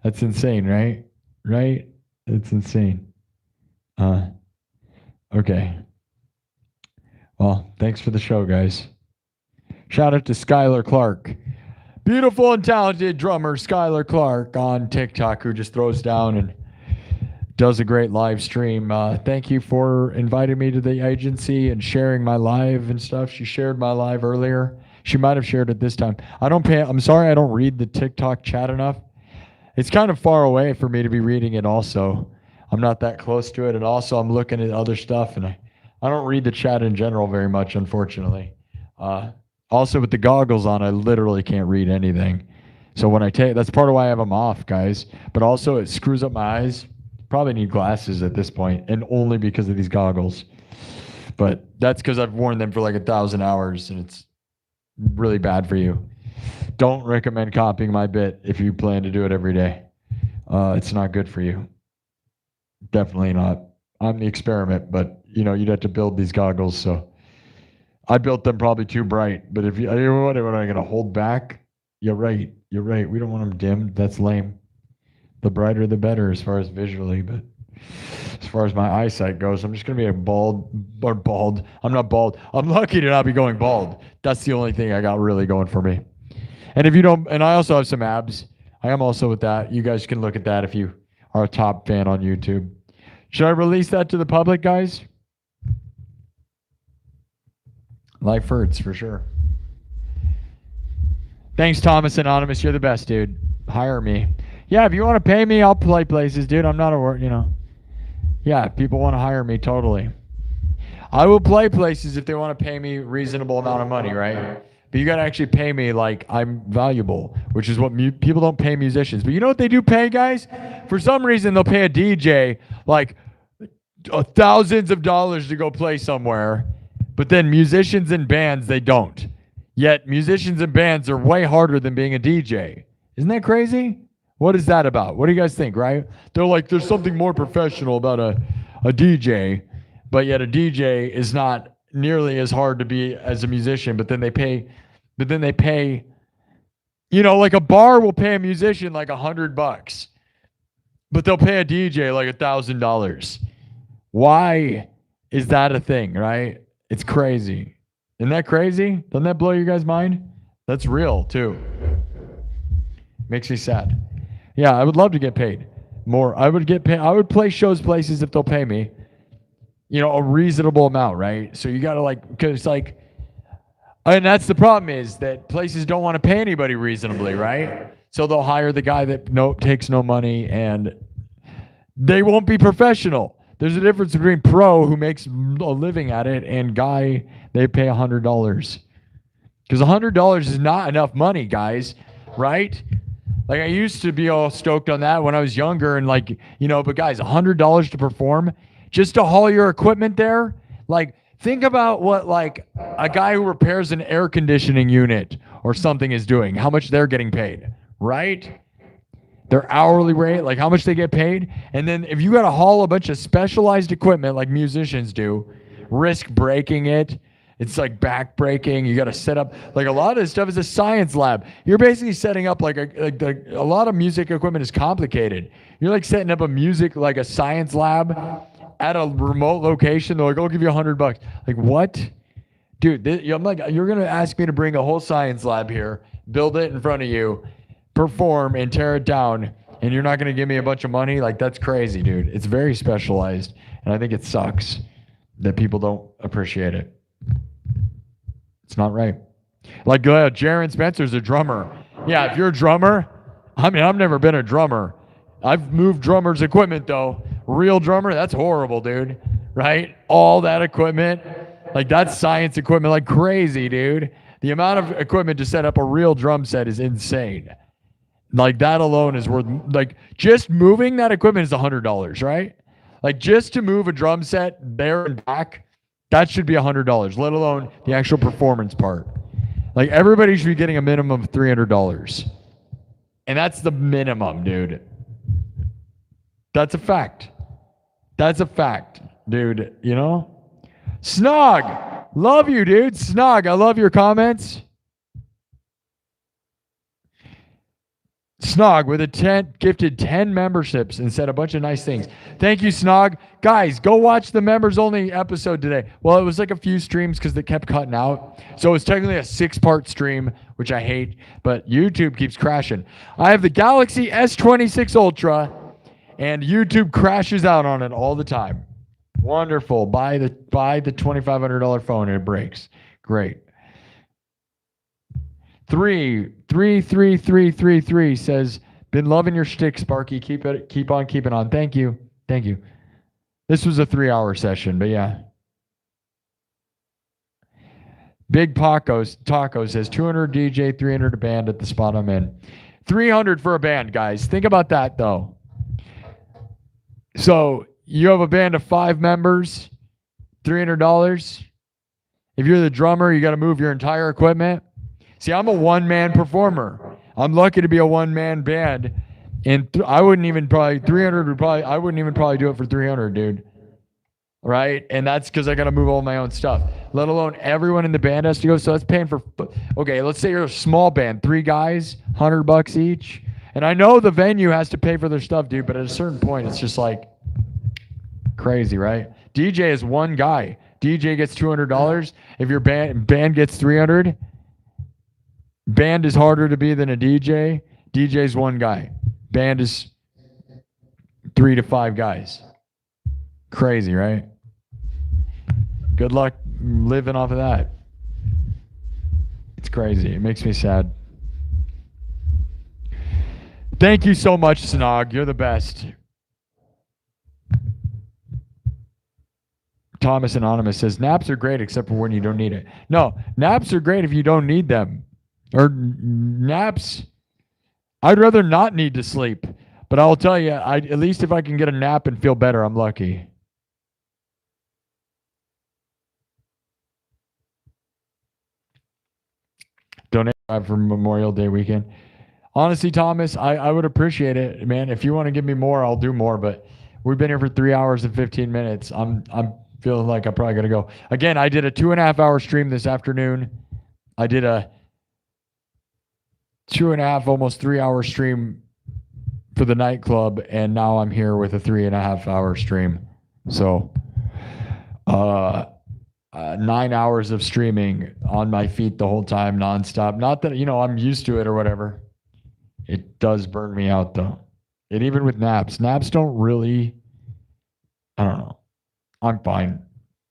That's insane, right? Right? It's insane. Okay. Well, thanks for the show, guys. Shout out to Skylar Clark. Beautiful and talented drummer Skylar Clark on TikTok, who just throws down and does a great live stream. Thank you for inviting me to the agency and sharing my live and stuff. She shared my live earlier. She might have shared it this time. I'm sorry I don't read the TikTok chat enough. It's kind of far away for me to be reading it also. I'm not that close to it. And also I'm looking at other stuff, and I don't read the chat in general very much, unfortunately. Also with the goggles on, I literally can't read anything. So when that's part of why I have them off, guys. But also it screws up my eyes. Probably need glasses at this point, and only because of these goggles. But that's because I've worn them for like 1,000 hours, and it's really bad for you. Don't recommend copying my bit if you plan to do it every day. It's not good for you. Definitely not. I'm the experiment, but you know, you'd have to build these goggles. So I built them probably too bright, but if you what am I going to hold back? You're right. We don't want them dimmed. That's lame. The brighter, the better as far as visually, but as far as my eyesight goes, I'm just going to be a bald. I'm not bald. I'm lucky to not be going bald. That's the only thing I got really going for me. And if you don't, and I also have some abs. I am also with that. You guys can look at that if you are a top fan on YouTube. Should I release that to the public, guys? Life hurts for sure. Thanks, Thomas Anonymous. You're the best, dude. Hire me. Yeah, if you want to pay me, I'll play places, dude. I'm not a, you know. Yeah, if people want to hire me, totally. I will play places if they want to pay me a reasonable amount of money, right? but you got to actually pay me like I'm valuable, which is what people don't pay musicians. But you know what they do pay, guys? For some reason, they'll pay a DJ like thousands of dollars to go play somewhere, but then musicians and bands, they don't. Yet musicians and bands are way harder than being a DJ. Isn't that crazy? What is that about? What do you guys think, right? They're like, there's something more professional about a DJ, but yet a DJ is not nearly as hard to be as a musician, but then they pay, you know, like a bar will pay a musician like $100, but they'll pay a DJ like $1,000. Why is that a thing, right? It's crazy. Isn't that crazy? Doesn't that blow you guys' mind? That's real too. Makes me sad. Yeah, I would love to get paid more. I would get paid. I would play shows places if they'll pay me, you know, a reasonable amount, right? So you got to like, because like, and that's the problem is that places don't want to pay anybody reasonably, right? So they'll hire the guy that takes no money, and they won't be professional. There's a difference between pro who makes a living at it and guy they pay $100. Because $100 is not enough money, guys, right? Like I used to be all stoked on that when I was younger and like, you know, but guys, $100 to perform, just to haul your equipment there. Like think about what like a guy who repairs an air conditioning unit or something is doing, how much they're getting paid, right? Their hourly rate, like how much they get paid. And then if you got to haul a bunch of specialized equipment like musicians do, risk breaking it. It's like back breaking. You got to set up, like a lot of this stuff is a science lab. You're basically setting up like a lot of music equipment is complicated. You're like setting up like a science lab at a remote location. They're like, I'll give you $100. Like what? Dude, I'm like, you're going to ask me to bring a whole science lab here, build it in front of you, perform and tear it down, and you're not going to give me a bunch of money? Like that's crazy, dude. It's very specialized, and I think it sucks that people don't appreciate it. It's not right. Like Jaron Spencer's a drummer. Yeah, if you're a drummer, I mean, I've never been a drummer. I've moved drummers' equipment though. Real drummer, that's horrible, dude. Right? All that equipment, like that's science equipment like crazy, dude. The amount of equipment to set up a real drum set is insane. Like that alone is worth, like just moving that equipment is $100, right? Like just to move a drum set there and back, that should be $100, let alone the actual performance part. Like everybody should be getting a minimum of $300. And that's the minimum, dude. That's a fact. That's a fact, dude, you know? Snog, love you, dude. Snog, I love your comments. Snog with gifted 10 memberships and said a bunch of nice things. Thank you, Snog. Guys, go watch the members only episode today. Well, it was like a few streams because they kept cutting out. So it's technically a 6-part stream, which I hate, but YouTube keeps crashing. I have the Galaxy S26 Ultra and YouTube crashes out on it all the time. Wonderful. Buy the $2,500 phone and it breaks. Great. 33333 says, been loving your shtick, Sparky. Keep on keeping on. Thank you. This was a 3-hour session, but yeah. Big Taco says 200 DJ, 300 a band at the spot I'm in. 300 for a band, guys. Think about that though. So you have a band of 5 members, $300. If you're the drummer, you got to move your entire equipment. See, I'm a one-man performer. I'm lucky to be a one-man band, and I wouldn't even probably do it for 300, dude. Right? And that's because I got to move all my own stuff. Let alone everyone in the band has to go. So that's paying for. Okay, let's say you're a small band, 3 guys, $100 each, and I know the venue has to pay for their stuff, dude. But at a certain point, it's just like crazy, right? DJ is one guy. DJ gets $200. If your band gets 300. Band is harder to be than a DJ. DJ's one guy. Band is 3 to 5 guys. Crazy, right? Good luck living off of that. It's crazy. It makes me sad. Thank you so much, Snog. You're the best. Thomas Anonymous says, naps are great except for when you don't need it. No, naps are great if you don't need them. Or naps, I'd rather not need to sleep. But I'll tell you, at least if I can get a nap and feel better, I'm lucky. Donate for Memorial Day weekend. Honestly, Thomas, I would appreciate it, man. If you want to give me more, I'll do more. But we've been here for 3 hours and 15 minutes. I'm feeling like I'm probably gonna go. Again, I did a 2.5 hour stream this afternoon. I did a 2.5, almost 3 hour stream for the nightclub, and now I'm here with a 3.5 hour stream. So 9 hours of streaming on my feet the whole time, nonstop. Not that, I'm used to it or whatever. It does burn me out though. And even with naps don't really, I don't know. I'm fine.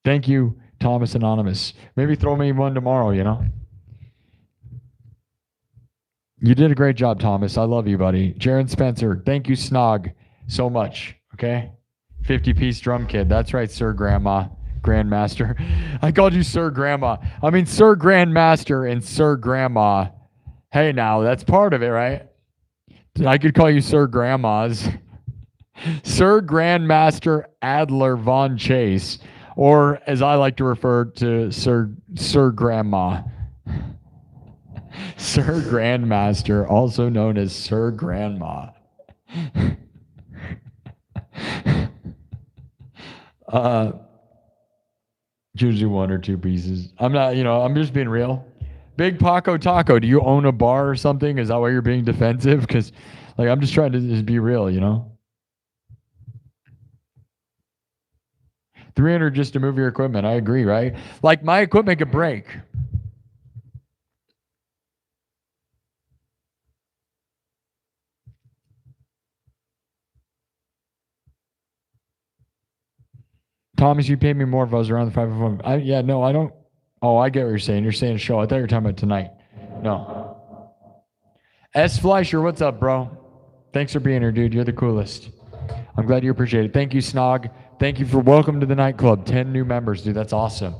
Thank you, Thomas Anonymous. Maybe throw me one tomorrow, You did a great job, Thomas. I love you, buddy. Jaron Spencer, thank you, Snog, so much. Okay? 50-piece drum kit. That's right, Sir Grandma. Grandmaster. I called you Sir Grandma. I mean, Sir Grandmaster and Sir Grandma. Hey, now, that's part of it, right? I could call you Sir Grandmas. Sir Grandmaster Adler Von Chase, or as I like to refer to Sir Grandma. Sir Grandmaster, also known as Sir Grandma. Usually 1 or 2 pieces. I'm not, I'm just being real. Big Paco Taco, do you own a bar or something? Is that why you're being defensive? Because, I'm just trying to just be real, 300 just to move your equipment. I agree, right? Like, my equipment could break. Thomas, you paid me more if I was around the 501. Yeah, no, I don't. Oh, I get what you're saying. You're saying show. I thought you were talking about tonight. No. S. Fleischer, what's up, bro? Thanks for being here, dude. You're the coolest. I'm glad you appreciate it. Thank you, Snog. Thank you for welcome to the nightclub. 10 new members, dude. That's awesome.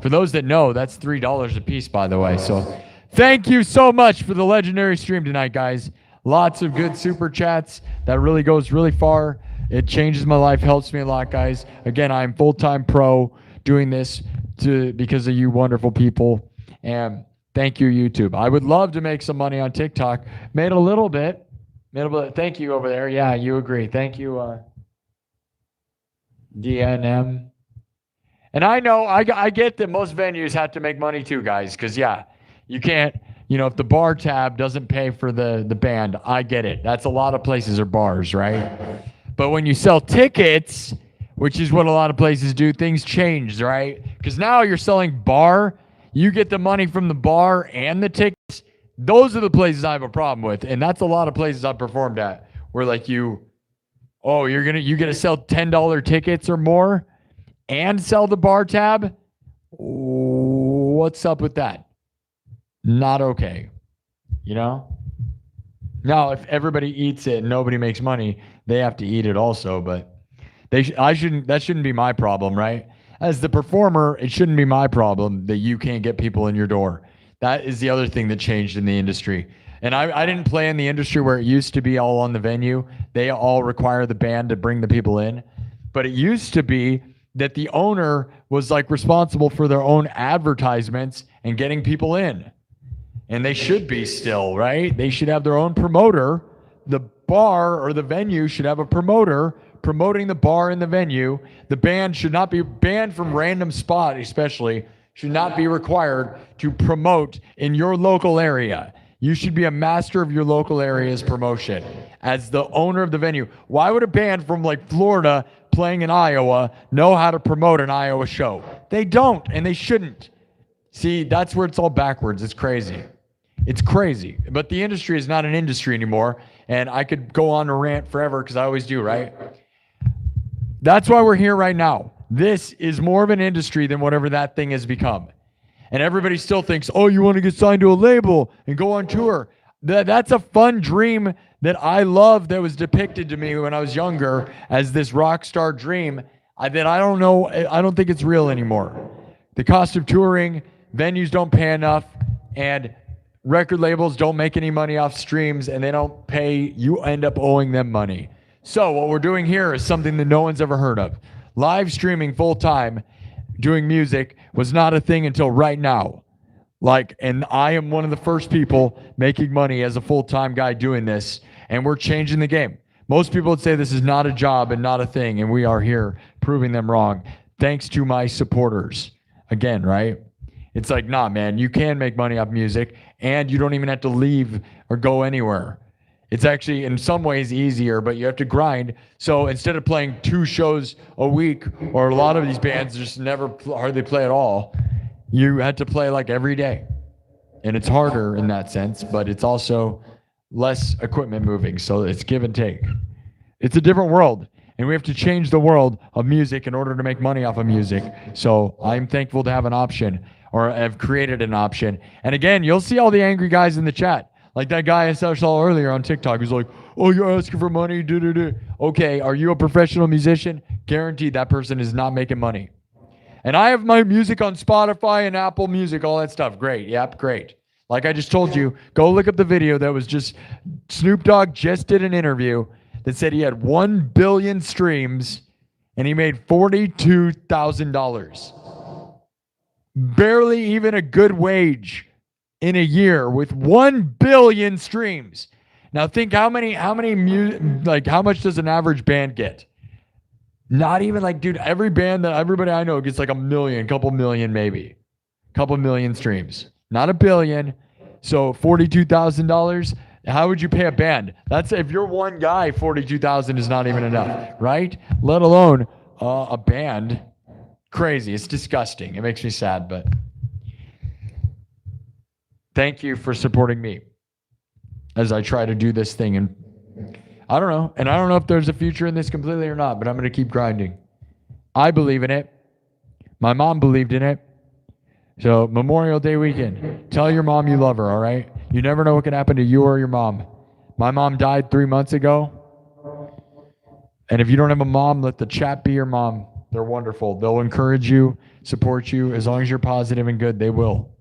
For those that know, that's $3 a piece, by the way. So thank you so much for the legendary stream tonight, guys. Lots of good super chats. That really goes really far. It changes my life, helps me a lot, guys. Again, I'm full-time pro doing this because of you wonderful people. And thank you, YouTube. I would love to make some money on TikTok. Made a little bit. Thank you over there. Yeah, you agree. Thank you, DNM. And I know, I get that most venues have to make money too, guys, because, yeah, you can't, if the bar tab doesn't pay for the band, I get it. That's a lot of places are bars, right? But when you sell tickets, which is what a lot of places do, things change, right? Because now you're selling bar, you get the money from the bar and the tickets. Those are the places I have a problem with. And that's a lot of places I've performed at where you're gonna sell $10 tickets or more and sell the bar tab. What's up with that? Not okay. Now, if everybody eats it and nobody makes money, they have to eat it also. But that shouldn't be my problem, right? As the performer, it shouldn't be my problem that you can't get people in your door. That is the other thing that changed in the industry. And I didn't play in the industry where it used to be all on the venue. They all require the band to bring the people in. But it used to be that the owner was responsible for their own advertisements and getting people in. And they should be still, right? They should have their own promoter. The bar or the venue should have a promoter promoting the bar and the venue. The band should not be banned from random spot, especially, should not be required to promote in your local area. You should be a master of your local area's promotion as the owner of the venue. Why would a band from Florida playing in Iowa know how to promote an Iowa show? They don't, and they shouldn't. See, that's where it's all backwards. It's crazy. It's crazy. But the industry is not an industry anymore. And I could go on a rant forever because I always do, right? That's why we're here right now. This is more of an industry than whatever that thing has become. And everybody still thinks, oh, you want to get signed to a label and go on tour. That's a fun dream that I love that was depicted to me when I was younger as this rock star dream. I don't know. I don't think it's real anymore. The cost of touring, venues don't pay enough, and record labels don't make any money off streams, and they don't pay. You end up owing them money. So what we're doing here is something that no one's ever heard of. Live streaming full time, doing music was not a thing until right now. And I am one of the first people making money as a full-time guy doing this, and we're changing the game. Most people would say this is not a job and not a thing, and we are here proving them wrong, thanks to my supporters. Again, right? It's like, nah, man, you can make money off music, and you don't even have to leave or go anywhere. It's actually, in some ways, easier, but you have to grind. So instead of playing 2 shows a week, or a lot of these bands just never hardly play at all, you had to play like every day. And it's harder in that sense, but it's also less equipment moving. So it's give and take. It's a different world. And we have to change the world of music in order to make money off of music. So I'm thankful to have an option, or have created an option. And again, you'll see all the angry guys in the chat. Like that guy I saw earlier on TikTok who's like, oh, you're asking for money. Okay, are you a professional musician? Guaranteed that person is not making money. And I have my music on Spotify and Apple Music, all that stuff. Great. Yep, great. Like I just told you, go look up the video that was just, Snoop Dogg just did an interview that said he had 1 billion streams and he made $42,000. Barely even a good wage in a year with 1 billion streams. Now think how much does an average band get? Not even dude, everybody I know gets like a million, couple million maybe. Couple million streams. Not a billion. So $42,000. How would you pay a band? That's if you're one guy, $42,000 is not even enough, right? Let alone a band. Crazy. It's disgusting. It makes me sad, but thank you for supporting me as I try to do this thing. And I don't know. And I don't know if there's a future in this completely or not, but I'm going to keep grinding. I believe in it. My mom believed in it. So Memorial Day weekend, tell your mom you love her, all right? You never know what can happen to you or your mom. My mom died 3 months ago. And if you don't have a mom, let the chat be your mom. They're wonderful. They'll encourage you, support you. As long as you're positive and good, they will.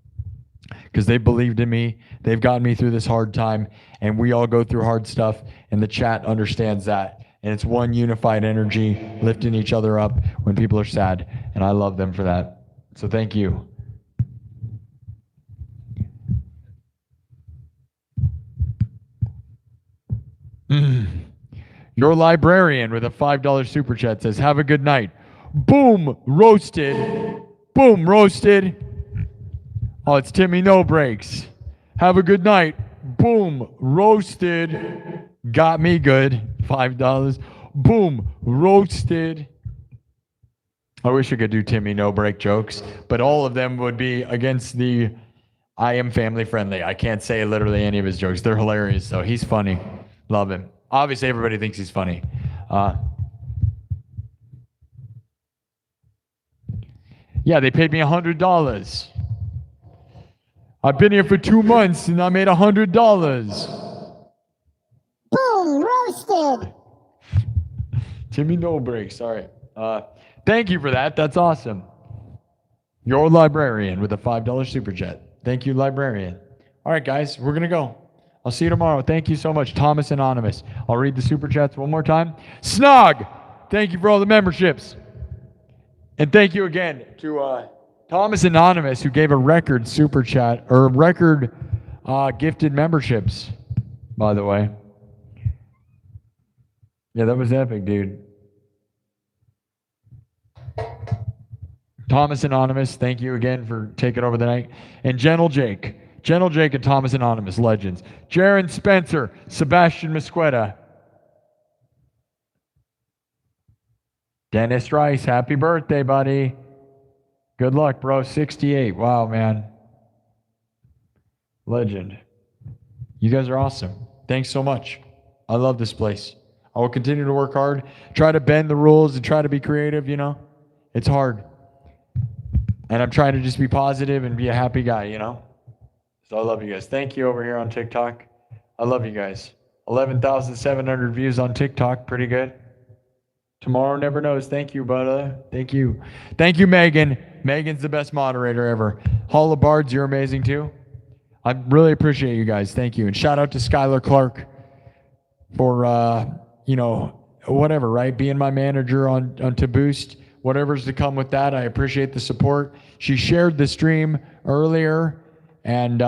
Because they believed in me. They've gotten me through this hard time. And we all go through hard stuff. And the chat understands that. And it's one unified energy, lifting each other up when people are sad. And I love them for that. So thank you. Your librarian with a $5 super chat says, have a good night. Boom, roasted. Boom, roasted. Oh, it's Timmy No Breaks. Have a good night. Boom, roasted. Got me good. $5. Boom, roasted. I wish I could do Timmy No Break jokes, but all of them would be against the I am family friendly. I can't say literally any of his jokes. They're hilarious, though. He's funny. Love him. Obviously, everybody thinks he's funny. Yeah, they paid me $100. I've been here for 2 months and I made $100. Boom, roasted. Timmy No Breaks. All right. Thank you for that. That's awesome. Your librarian with a $5 super chat. Thank you, librarian. All right, guys, we're going to go. I'll see you tomorrow. Thank you so much, Thomas Anonymous. I'll read the super chats one more time. Snog, thank you for all the memberships. And thank you again to Thomas Anonymous, who gave a record super chat, or record gifted memberships, by the way. Yeah, that was epic, dude. Thomas Anonymous, thank you again for taking over the night. And Gentle Jake and Thomas Anonymous, legends. Jaron Spencer, Sebastian Mesquita. Dennis Rice, happy birthday, buddy. Good luck, bro. 68. Wow, man. Legend. You guys are awesome. Thanks so much. I love this place. I will continue to work hard, try to bend the rules and try to be creative, you know? It's hard. And I'm trying to just be positive and be a happy guy, you know? So I love you guys. Thank you over here on TikTok. I love you guys. 11,700 views on TikTok. Pretty good. Tomorrow never knows. Thank you, brother. Thank you. Thank you, Megan. Megan's the best moderator ever. Hall of Bards, you're amazing too. I really appreciate you guys. Thank you. And shout out to Skylar Clark for, whatever, right? Being my manager on To Boost. Whatever's to come with that, I appreciate the support. She shared the stream earlier and,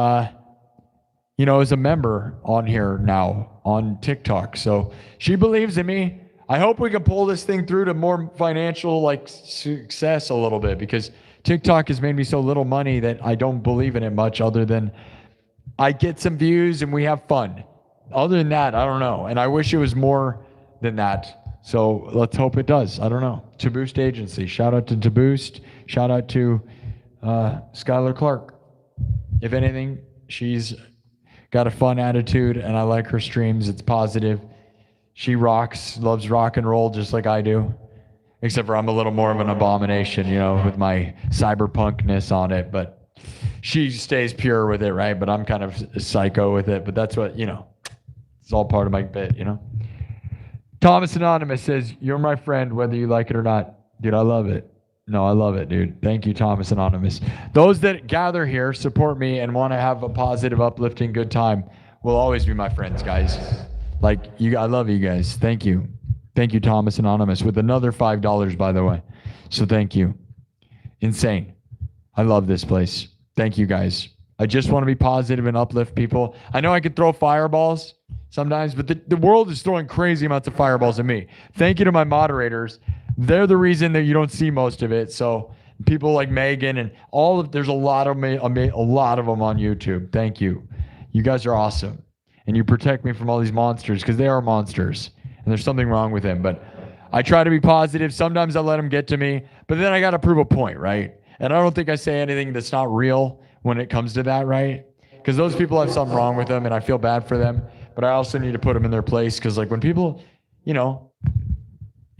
is a member on here now on TikTok. So she believes in me. I hope we can pull this thing through to more financial success a little bit, because TikTok has made me so little money that I don't believe in it much, other than I get some views and we have fun. Other than that, I don't know. And I wish it was more than that. So let's hope it does. I don't know. To Boost Agency. Shout out to Boost. Shout out to Skylar Clark. If anything, she's got a fun attitude and I like her streams. It's positive. She rocks, loves rock and roll just like I do. Except for I'm a little more of an abomination, with my cyberpunkness on it. But she stays pure with it, right? But I'm kind of psycho with it. But that's what, it's all part of my bit, Thomas Anonymous says, you're my friend, whether you like it or not. Dude, I love it. No, I love it, dude. Thank you, Thomas Anonymous. Those that gather here, support me, and want to have a positive, uplifting, good time will always be my friends, guys. I love you guys. Thank you. Thank you, Thomas Anonymous, with another $5, by the way. So thank you. Insane. I love this place. Thank you, guys. I just want to be positive and uplift people. I know I can throw fireballs sometimes, but the world is throwing crazy amounts of fireballs at me. Thank you to my moderators. They're the reason that you don't see most of it. So people like Megan and there's a lot of them on YouTube. Thank you. You guys are awesome. And you protect me from all these monsters, because they are monsters and there's something wrong with them. But I try to be positive. Sometimes I let them get to me, but then I got to prove a point, right? And I don't think I say anything that's not real when it comes to that, right? Because those people have something wrong with them and I feel bad for them. But I also need to put them in their place, because when people,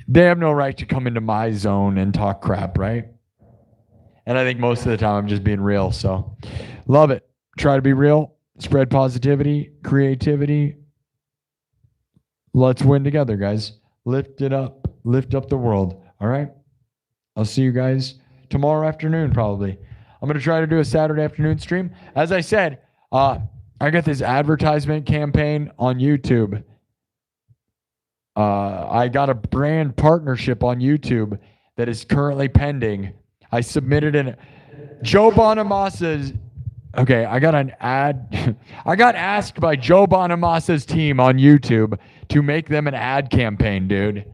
they have no right to come into my zone and talk crap, right? And I think most of the time I'm just being real. So love it. Try to be real. Spread positivity, creativity. Let's win together, guys. Lift it up. Lift up the world. All right? I'll see you guys tomorrow afternoon, probably. I'm going to try to do a Saturday afternoon stream. As I said, I got this advertisement campaign on YouTube. I got a brand partnership on YouTube that is currently pending. I submitted Joe Bonamassa's. Okay, I got an ad. I got asked by Joe Bonamassa's team on YouTube to make them an ad campaign, dude.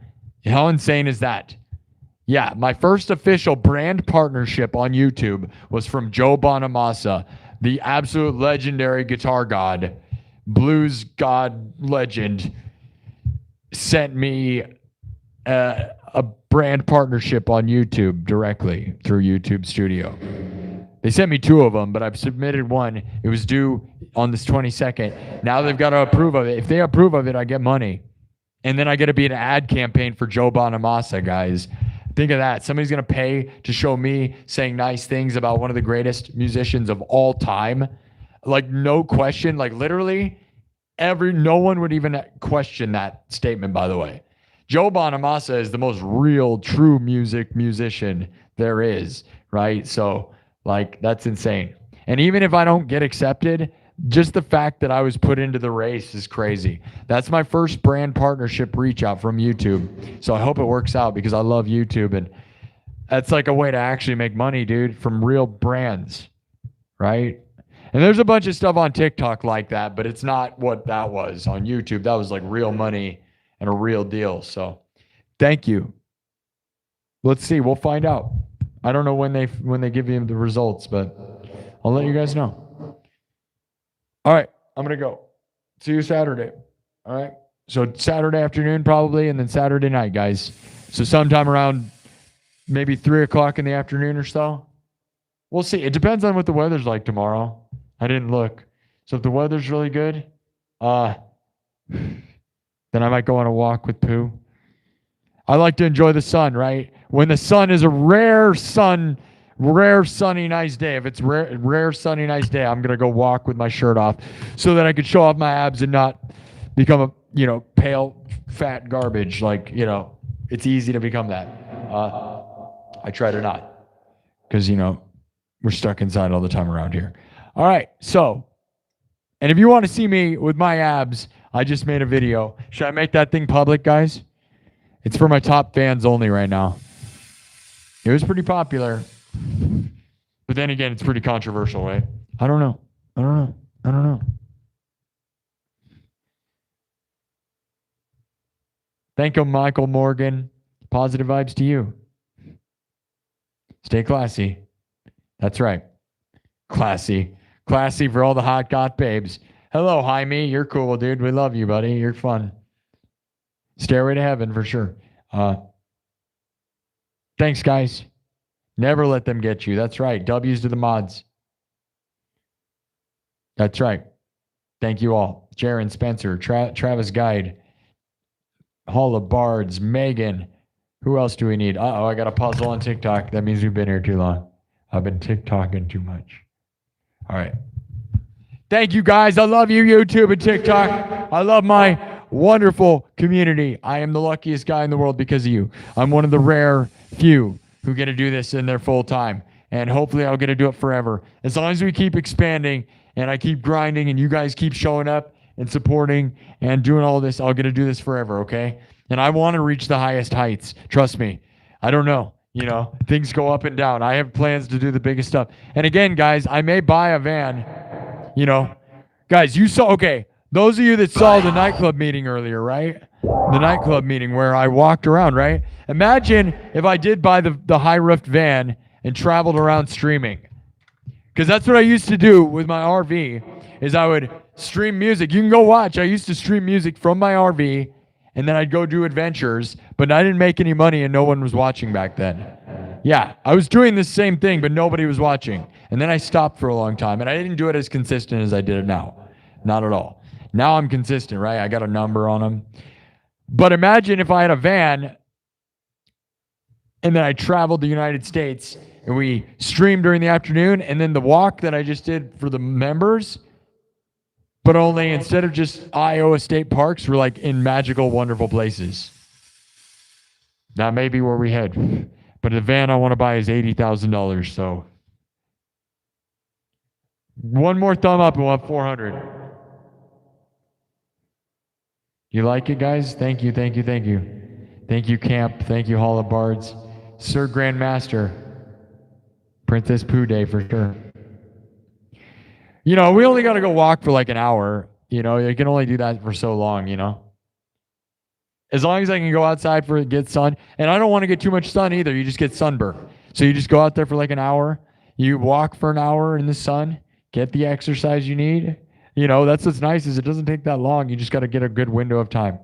How insane is that? Yeah, my first official brand partnership on YouTube was from Joe Bonamassa, the absolute legendary guitar god, blues god legend, sent me a brand partnership on YouTube directly through YouTube Studio. They sent me 2 of them, but I've submitted one. It was due on this 22nd. Now they've got to approve of it. If they approve of it, I get money. And then I get to be an ad campaign for Joe Bonamassa, guys. Think of that. Somebody's going to pay to show me saying nice things about one of the greatest musicians of all time. No question. Literally, no one would even question that statement, by the way. Joe Bonamassa is the most real, true musician there is, right? So, that's insane. And even if I don't get accepted, just the fact that I was put into the race is crazy. That's my first brand partnership reach out from YouTube. So I hope it works out, because I love YouTube. And that's a way to actually make money, dude, from real brands, right? And there's a bunch of stuff on TikTok like that, but it's not what that was on YouTube. That was real money and a real deal. So thank you. Let's see. We'll find out. I don't know when they give you the results, but I'll let you guys know. All right, I'm going to go. See you Saturday. All right? So Saturday afternoon probably, and then Saturday night, guys. So sometime around maybe 3 o'clock in the afternoon or so. We'll see. It depends on what the weather's like tomorrow. I didn't look. So if the weather's really good, then I might go on a walk with Pooh. I like to enjoy the sun, right? When the sun is a rare sunny nice day. If it's rare sunny nice day, I'm gonna go walk with my shirt off so that I can show off my abs and not become a pale fat garbage It's easy to become that. I try to not, because, you know, we're stuck inside all the time around here. All right, so, and if you want to see me with my abs, I just made a video. Should I make that thing public, guys? It's for my top fans only right now. It was pretty popular. But then again, it's pretty controversial, right? I don't know. Thank you, Michael Morgan. Positive vibes to you. Stay classy. That's right. Classy. Classy for all the hot got babes. Hello, Jaime. You're cool, dude. We love you, buddy. You're fun. Stairway to heaven for sure. Thanks, guys. Never let them get you. That's right. W's to the mods. That's right. Thank you all. Jaron, Spencer, Travis Guide, Hall of Bards, Megan. Who else do we need? Uh-oh, I got a puzzle on TikTok. That means we've been here too long. I've been TikToking too much. All right. Thank you, guys. I love you, YouTube and TikTok. I love my wonderful community. I am the luckiest guy in the world because of you. I'm one of the rare few who get to do this in their full time. And hopefully I'll get to do it forever. As long as we keep expanding and I keep grinding and you guys keep showing up and supporting and doing all this, I'll get to do this forever, okay? And I want to reach the highest heights. Trust me. I don't know. You know, things go up and down. I have plans to do the biggest stuff. And again, guys, I may buy a van, you know. Guys, you saw, okay, those of you that saw the nightclub meeting earlier, right? The nightclub meeting where I walked around, right? Imagine if I did buy the high-roofed van and traveled around streaming. Because that's what I used to do with my RV, is I would stream music. You can go watch. I used to stream music from my RV, and then I'd go do adventures, but I didn't make any money and no one was watching back then. Yeah, I was doing the same thing, but nobody was watching. And then I stopped for a long time, and I didn't do it as consistent as I did it now. Not at all. Now I'm consistent, right? I got a number on them. But imagine if I had a van and then I traveled the United States and we streamed during the afternoon, and then the walk that I just did for the members, but only instead of just Iowa State parks, we're like in magical, wonderful places. That may be where we head. But the van I want to buy is $80,000, so. One more thumb up and we'll have 400. You like it, guys? Thank you, thank you, thank you. Thank you, Camp. Thank you, Hall of Bards. Sir Grandmaster. Princess Pooh Day for sure. You know, we only got to go walk for like an hour. You know, you can only do that for so long, you know. As long as I can go outside for get sun. And I don't want to get too much sun either. You just get sunburn. So you just go out there for like an hour. You walk for an hour in the sun. Get the exercise you need. You know, that's what's nice is it doesn't take that long. You just got to get a good window of time.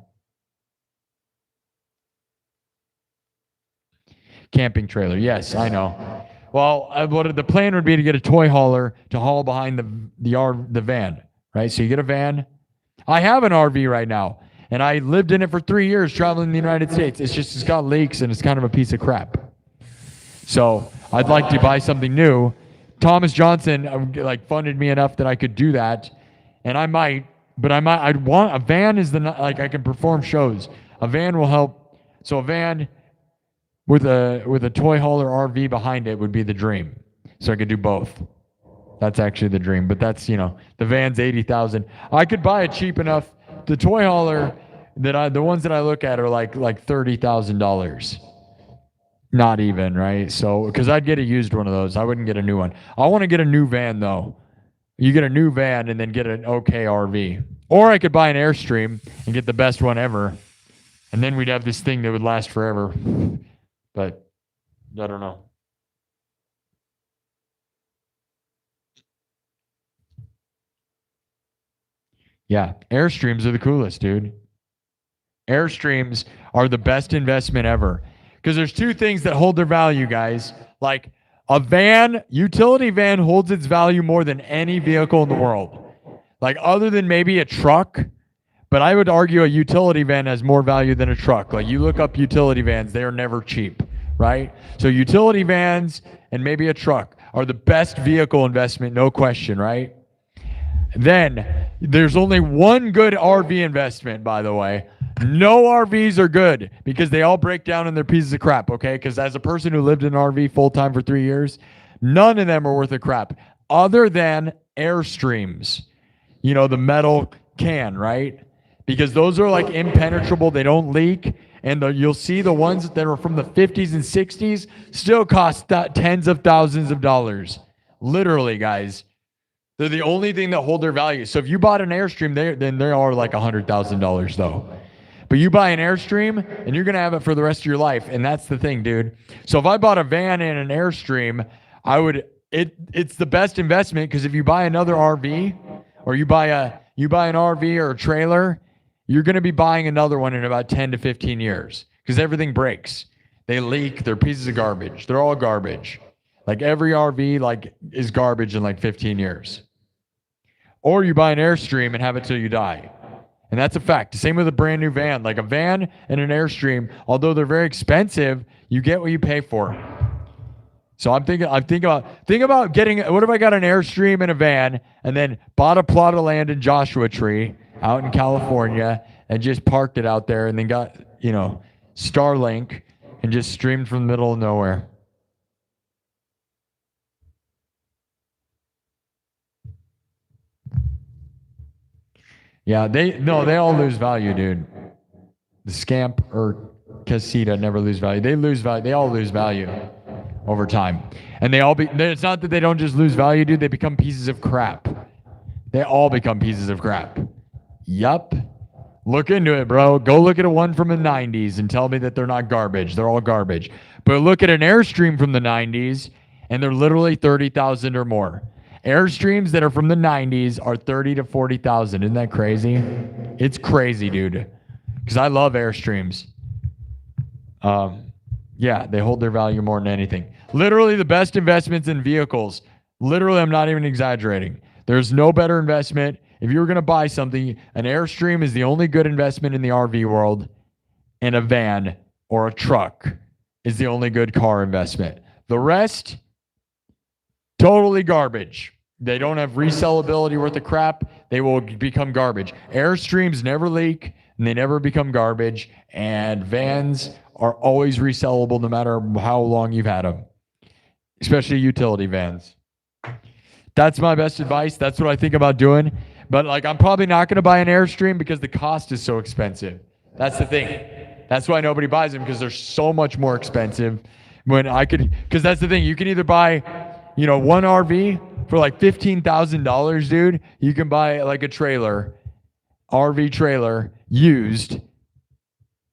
Camping trailer. Yes, I know. Well, what the plan would be to get a toy hauler to haul behind the van, right? So you get a van. I have an RV right now, and I lived in it for 3 years traveling the United States. It's got leaks, and it's kind of a piece of crap. So I'd like to buy something new. Thomas Johnston funded me enough that I could do that, and I might, but I'd want a van is I can perform shows. A van will help. So a van with a toy hauler RV behind it would be the dream. So I could do both. That's actually the dream, but that's, you know, the van's $80,000. I could buy it cheap enough. The toy hauler the ones that I look at are like $30,000. Not even, right? So, because I'd get a used one of those. I wouldn't get a new one. I want to get a new van though. You get a new van and then get an okay RV. Or I could buy an Airstream and get the best one ever. And then we'd have this thing that would last forever. But I don't know. Yeah, Airstreams are the coolest, dude. Airstreams are the best investment ever. Because there's two things that hold their value, guys. Like a van, utility van holds its value more than any vehicle in the world. Like other than maybe a truck, but I would argue a utility van has more value than a truck. Like you look up utility vans, they are never cheap, right? So utility vans and maybe a truck are the best vehicle investment, no question, right? Then there's only one good RV investment, by the way, No RVs are good because they all break down and they're pieces of crap, okay? Because as a person who lived in an RV full-time for 3 years, none of them are worth a crap other than Airstreams. You know, the metal can, right? Because those are like impenetrable. They don't leak. And you'll see the ones that are from the 50s and 60s still cost tens of thousands of dollars. Literally, guys. They're the only thing that hold their value. So if you bought an Airstream, then they are like $100,000 though. But you buy an Airstream and you're going to have it for the rest of your life. And that's the thing, dude. So if I bought a van and an Airstream, it's the best investment because if you buy another RV or you buy an RV or a trailer, you're going to be buying another one in about 10 to 15 years because everything breaks. They leak. They're pieces of garbage. They're all garbage. Like every RV is garbage in like 15 years. Or you buy an Airstream and have it till you die. And that's a fact. Same with a brand new van. Like a van and an Airstream, although they're very expensive, you get what you pay for. So I'm thinking about getting, what if I got an Airstream and a van and then bought a plot of land in Joshua Tree out in California and just parked it out there and then got, Starlink and just streamed from the middle of nowhere. Yeah, they all lose value, dude. The Scamp or Casita never lose value. They lose value. They all lose value over time. And it's not that they don't just lose value, dude. They become pieces of crap. They all become pieces of crap. Yup. Look into it, bro. Go look at a one from the 90s and tell me that they're not garbage. They're all garbage. But look at an Airstream from the 90s and they're literally 30,000 or more. Airstreams that are from the 90s are 30 to 40,000. Isn't that crazy? It's crazy, dude. Because I love Airstreams. Yeah, they hold their value more than anything. Literally the best investments in vehicles. Literally, I'm not even exaggerating. There's no better investment. If you were going to buy something, an Airstream is the only good investment in the RV world, and a van or a truck is the only good car investment. The rest, totally garbage. They don't have resellability worth of crap. They will become garbage. Airstreams never leak, and they never become garbage, and vans are always resellable no matter how long you've had them, especially utility vans. That's my best advice. That's what I think about doing. But I'm probably not going to buy an Airstream because the cost is so expensive. That's the thing. That's why nobody buys them, because they're so much more expensive. Because that's the thing. You can either buy, one RV for like $15,000, dude. You can buy like a trailer, RV trailer, used,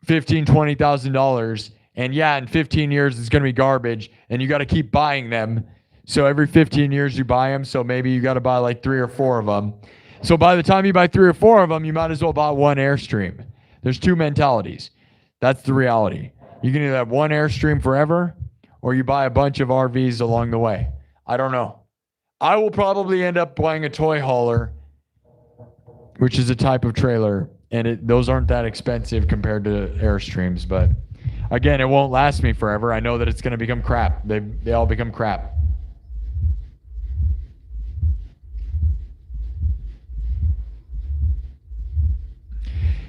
$15,000, $20,000. And yeah, in 15 years, it's going to be garbage. And you got to keep buying them. So every 15 years you buy them. So maybe you got to buy like 3 or 4 of them. So by the time you buy 3 or 4 of them, you might as well buy one Airstream. There's 2 mentalities. That's the reality. You can either have one Airstream forever, or you buy a bunch of RVs along the way. I don't know. I will probably end up buying a toy hauler, which is a type of trailer, and those aren't that expensive compared to Airstreams. But again, it won't last me forever. I know that it's going to become crap. They all become crap.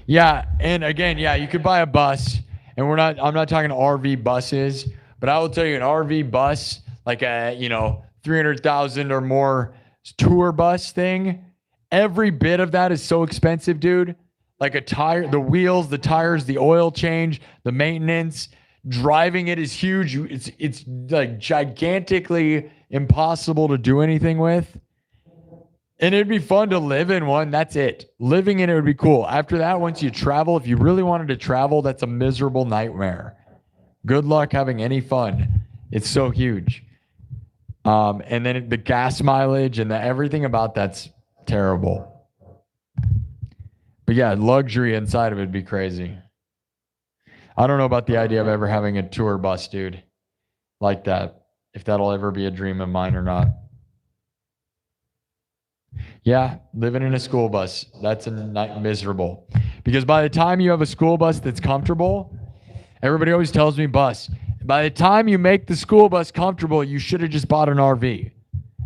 Yeah, and again, you could buy a bus, and I'm not talking RV buses, but I will tell you an RV bus, like a, 300,000 or more tour bus thing, every bit of that is so expensive, dude. Like a tire, the wheels, the tires, the oil change, the maintenance, driving it is huge. It's like gigantically impossible to do anything with. And it'd be fun to live in one. That's it. Living in it would be cool. After that, once you travel, if you really wanted to travel, that's a miserable nightmare. Good luck having any fun. It's so huge. And then the gas mileage and everything about that's terrible. But yeah, luxury inside of it would be crazy. I don't know about the idea of ever having a tour bus, dude, like that. If that'll ever be a dream of mine or not. Yeah, living in a school bus, that's miserable. Because by the time you have a school bus that's comfortable, everybody always tells me bus. By the time you make the school bus comfortable, you should have just bought an RV.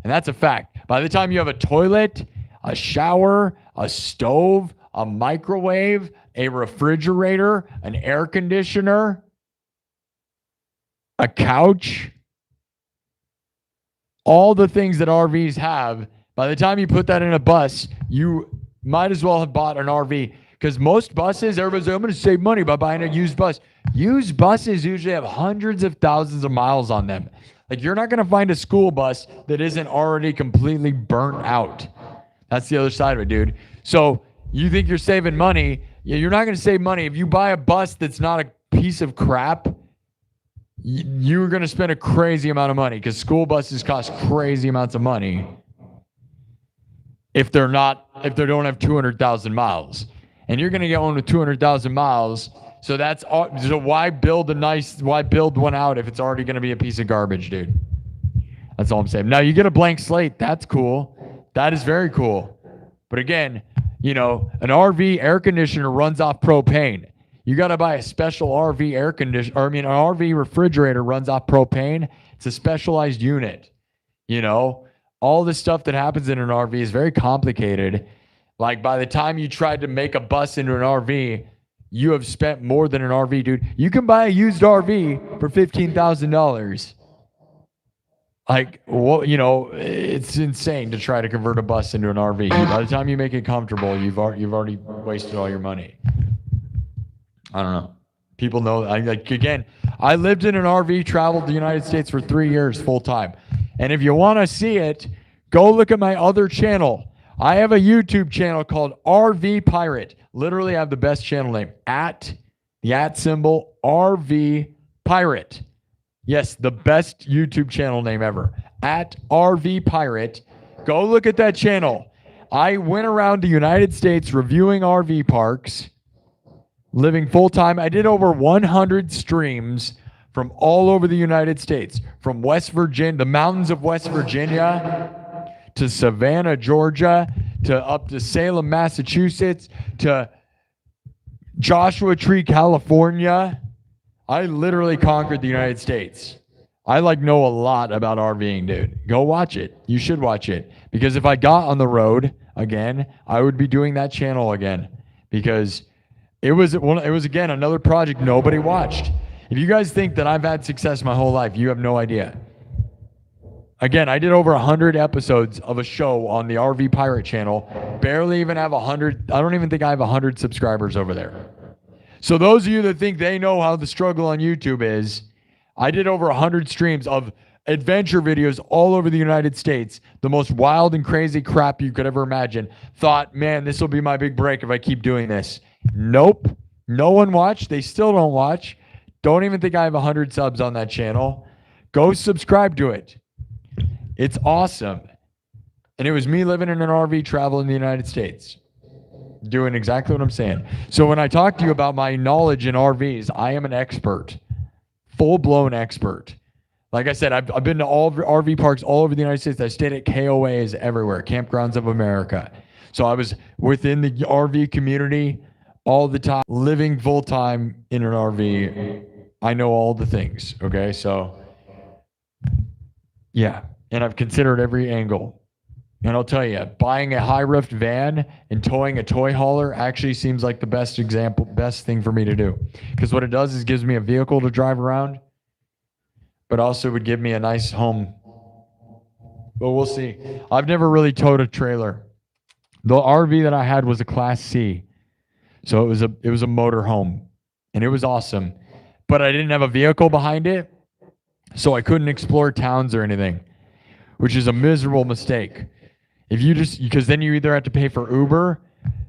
And that's a fact. By the time you have a toilet, a shower, a stove, a microwave, a refrigerator, an air conditioner, a couch, all the things that RVs have. By the time you put that in a bus, you might as well have bought an RV, because most buses, everybody's like, I'm going to save money by buying a used bus. Used buses usually have hundreds of thousands of miles on them. Like, you're not going to find a school bus that isn't already completely burnt out. That's the other side of it, dude. So you think you're saving money. You're not going to save money. If you buy a bus that's not a piece of crap, you're going to spend a crazy amount of money, because school buses cost crazy amounts of money if they don't have 200,000 miles. And you're going to get one with 200,000 miles. So why build one out if it's already going to be a piece of garbage, dude? That's all I'm saying. Now, you get a blank slate. That's cool. That is very cool. But again, an RV air conditioner runs off propane. You got to buy a special RV air conditioner. An RV refrigerator runs off propane. It's a specialized unit. All the stuff that happens in an RV is very complicated. Like, by the time you tried to make a bus into an RV, you have spent more than an RV, dude. You can buy a used RV for $15,000. Like, it's insane to try to convert a bus into an RV. By the time you make it comfortable, you've already wasted all your money. I don't know. People know. I lived in an RV, traveled the United States for 3 years full time. And if you want to see it, go look at my other channel. I have a YouTube channel called RV Pirate. Literally, I have the best channel name. @ symbol RV Pirate. Yes, the best YouTube channel name ever. @RV Pirate. Go look at that channel. I went around the United States reviewing RV parks, living full time. I did over 100 streams from all over the United States, from West Virginia, the mountains of West Virginia, to Savannah, Georgia, to up to Salem, Massachusetts, to Joshua Tree, California. I literally conquered the United States. I know a lot about RVing, dude. Go watch it. You should watch it. Because if I got on the road again, I would be doing that channel again. Because it was again another project nobody watched. If you guys think that I've had success my whole life, you have no idea. Again, I did over 100 episodes of a show on the RV Pirate channel. Barely even have 100. I don't even think I have 100 subscribers over there. So those of you that think they know how the struggle on YouTube is, I did over 100 streams of adventure videos all over the United States. The most wild and crazy crap you could ever imagine. Thought, man, this will be my big break if I keep doing this. Nope. No one watched. They still don't watch. Don't even think I have 100 subs on that channel. Go subscribe to it. It's awesome. And it was me living in an RV, traveling the United States, doing exactly what I'm saying. So when I talk to you about my knowledge in RVs, I am an expert, full-blown expert. Like I said, I've been to all RV parks all over the United States. I stayed at KOAs everywhere, Campgrounds of America. So I was within the RV community all the time, living full-time in an RV. I know all the things, okay? So, yeah. And I've considered every angle. And I'll tell you, buying a high-roofed van and towing a toy hauler actually seems like the best thing for me to do. Because what it does is gives me a vehicle to drive around, but also would give me a nice home. But we'll see. I've never really towed a trailer. The RV that I had was a Class C. So it was a motor home. And it was awesome. But I didn't have a vehicle behind it, so I couldn't explore towns or anything, which is a miserable mistake. Because then you either have to pay for Uber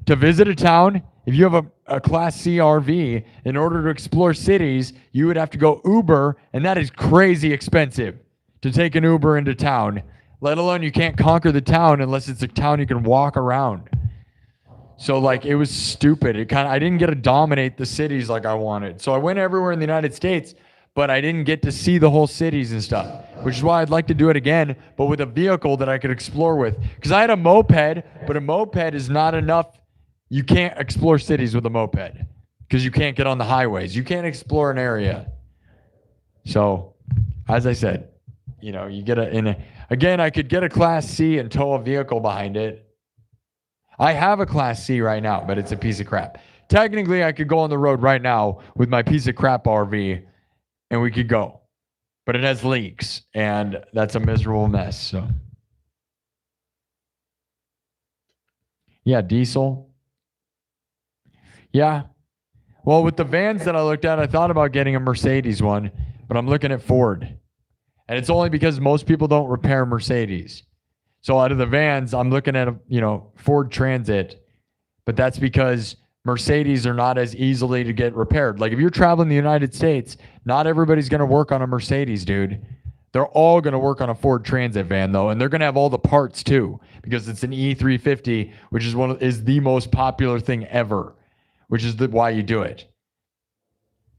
to visit a town. If you have a Class C RV, in order to explore cities, you would have to go Uber, and that is crazy expensive to take an Uber into town, let alone you can't conquer the town unless it's a town you can walk around. So it was stupid. I didn't get to dominate the cities like I wanted. So I went everywhere in the United States, but I didn't get to see the whole cities and stuff, which is why I'd like to do it again, but with a vehicle that I could explore with. Because I had a moped, but a moped is not enough. You can't explore cities with a moped because you can't get on the highways. You can't explore an area. So, as I said, you get again, I could get a Class C and tow a vehicle behind it. I have a Class C right now, but it's a piece of crap. technically I could go on the road right now with my piece of crap RV and we could go. But it has leaks and that's a miserable mess. So yeah, diesel. Yeah. Well, with the vans that I looked at, I thought about getting a Mercedes one, but I'm looking at Ford. And it's only because most people don't repair Mercedes. So out of the vans, I'm looking at a, Ford Transit, but that's because Mercedes are not as easily to get repaired. Like if you're traveling the United States, not everybody's going to work on a Mercedes, dude. They're all going to work on a Ford Transit van though, and they're going to have all the parts too because it's an E350, which is the most popular thing ever, which is why you do it.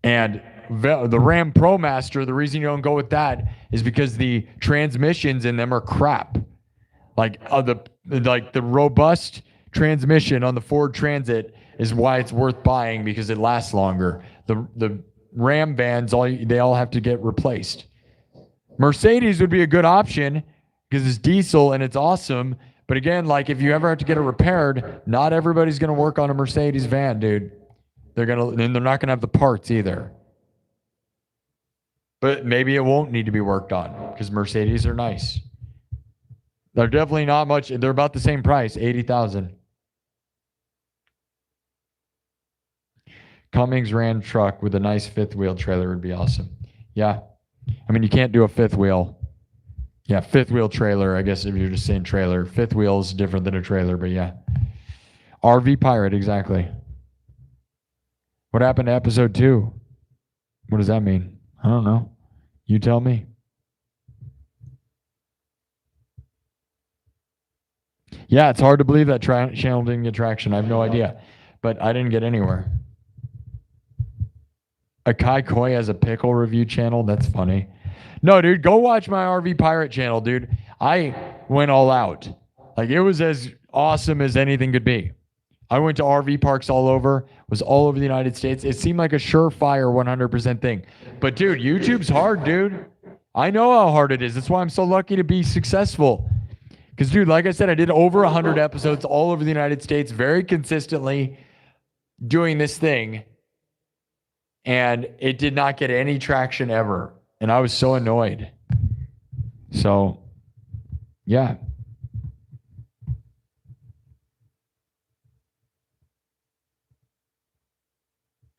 And the Ram ProMaster, the reason you don't go with that is because the transmissions in them are crap. Like the robust transmission on the Ford Transit is why it's worth buying because it lasts longer. The Ram vans, they all have to get replaced. Mercedes would be a good option because it's diesel and it's awesome. But again, like if you ever have to get it repaired, not everybody's gonna work on a Mercedes van, dude. They're not gonna have the parts either. But maybe it won't need to be worked on because Mercedes are nice. They're definitely not much. They're about the same price, $80,000. Cummins Ram truck with a nice fifth wheel trailer would be awesome. Yeah. I mean, you can't do a fifth wheel. Yeah, fifth wheel trailer, I guess if you're just saying trailer. Fifth wheel is different than a trailer, but yeah. RV Pirate, exactly. What happened to episode 2? What does that mean? I don't know. You tell me. Yeah, it's hard to believe that channel didn't get traction. I have no idea. But I didn't get anywhere. Akai Koi has a pickle review channel. That's funny. No, dude, go watch my RV Pirate channel, dude. I went all out. Like, it was as awesome as anything could be. I went to RV parks all over, was all over the United States. It seemed like a surefire 100% thing. But, dude, YouTube's hard, dude. I know how hard it is. That's why I'm so lucky to be successful. Because, dude, like I said, I did over 100 episodes all over the United States very consistently doing this thing. And it did not get any traction ever. And I was so annoyed. So, yeah.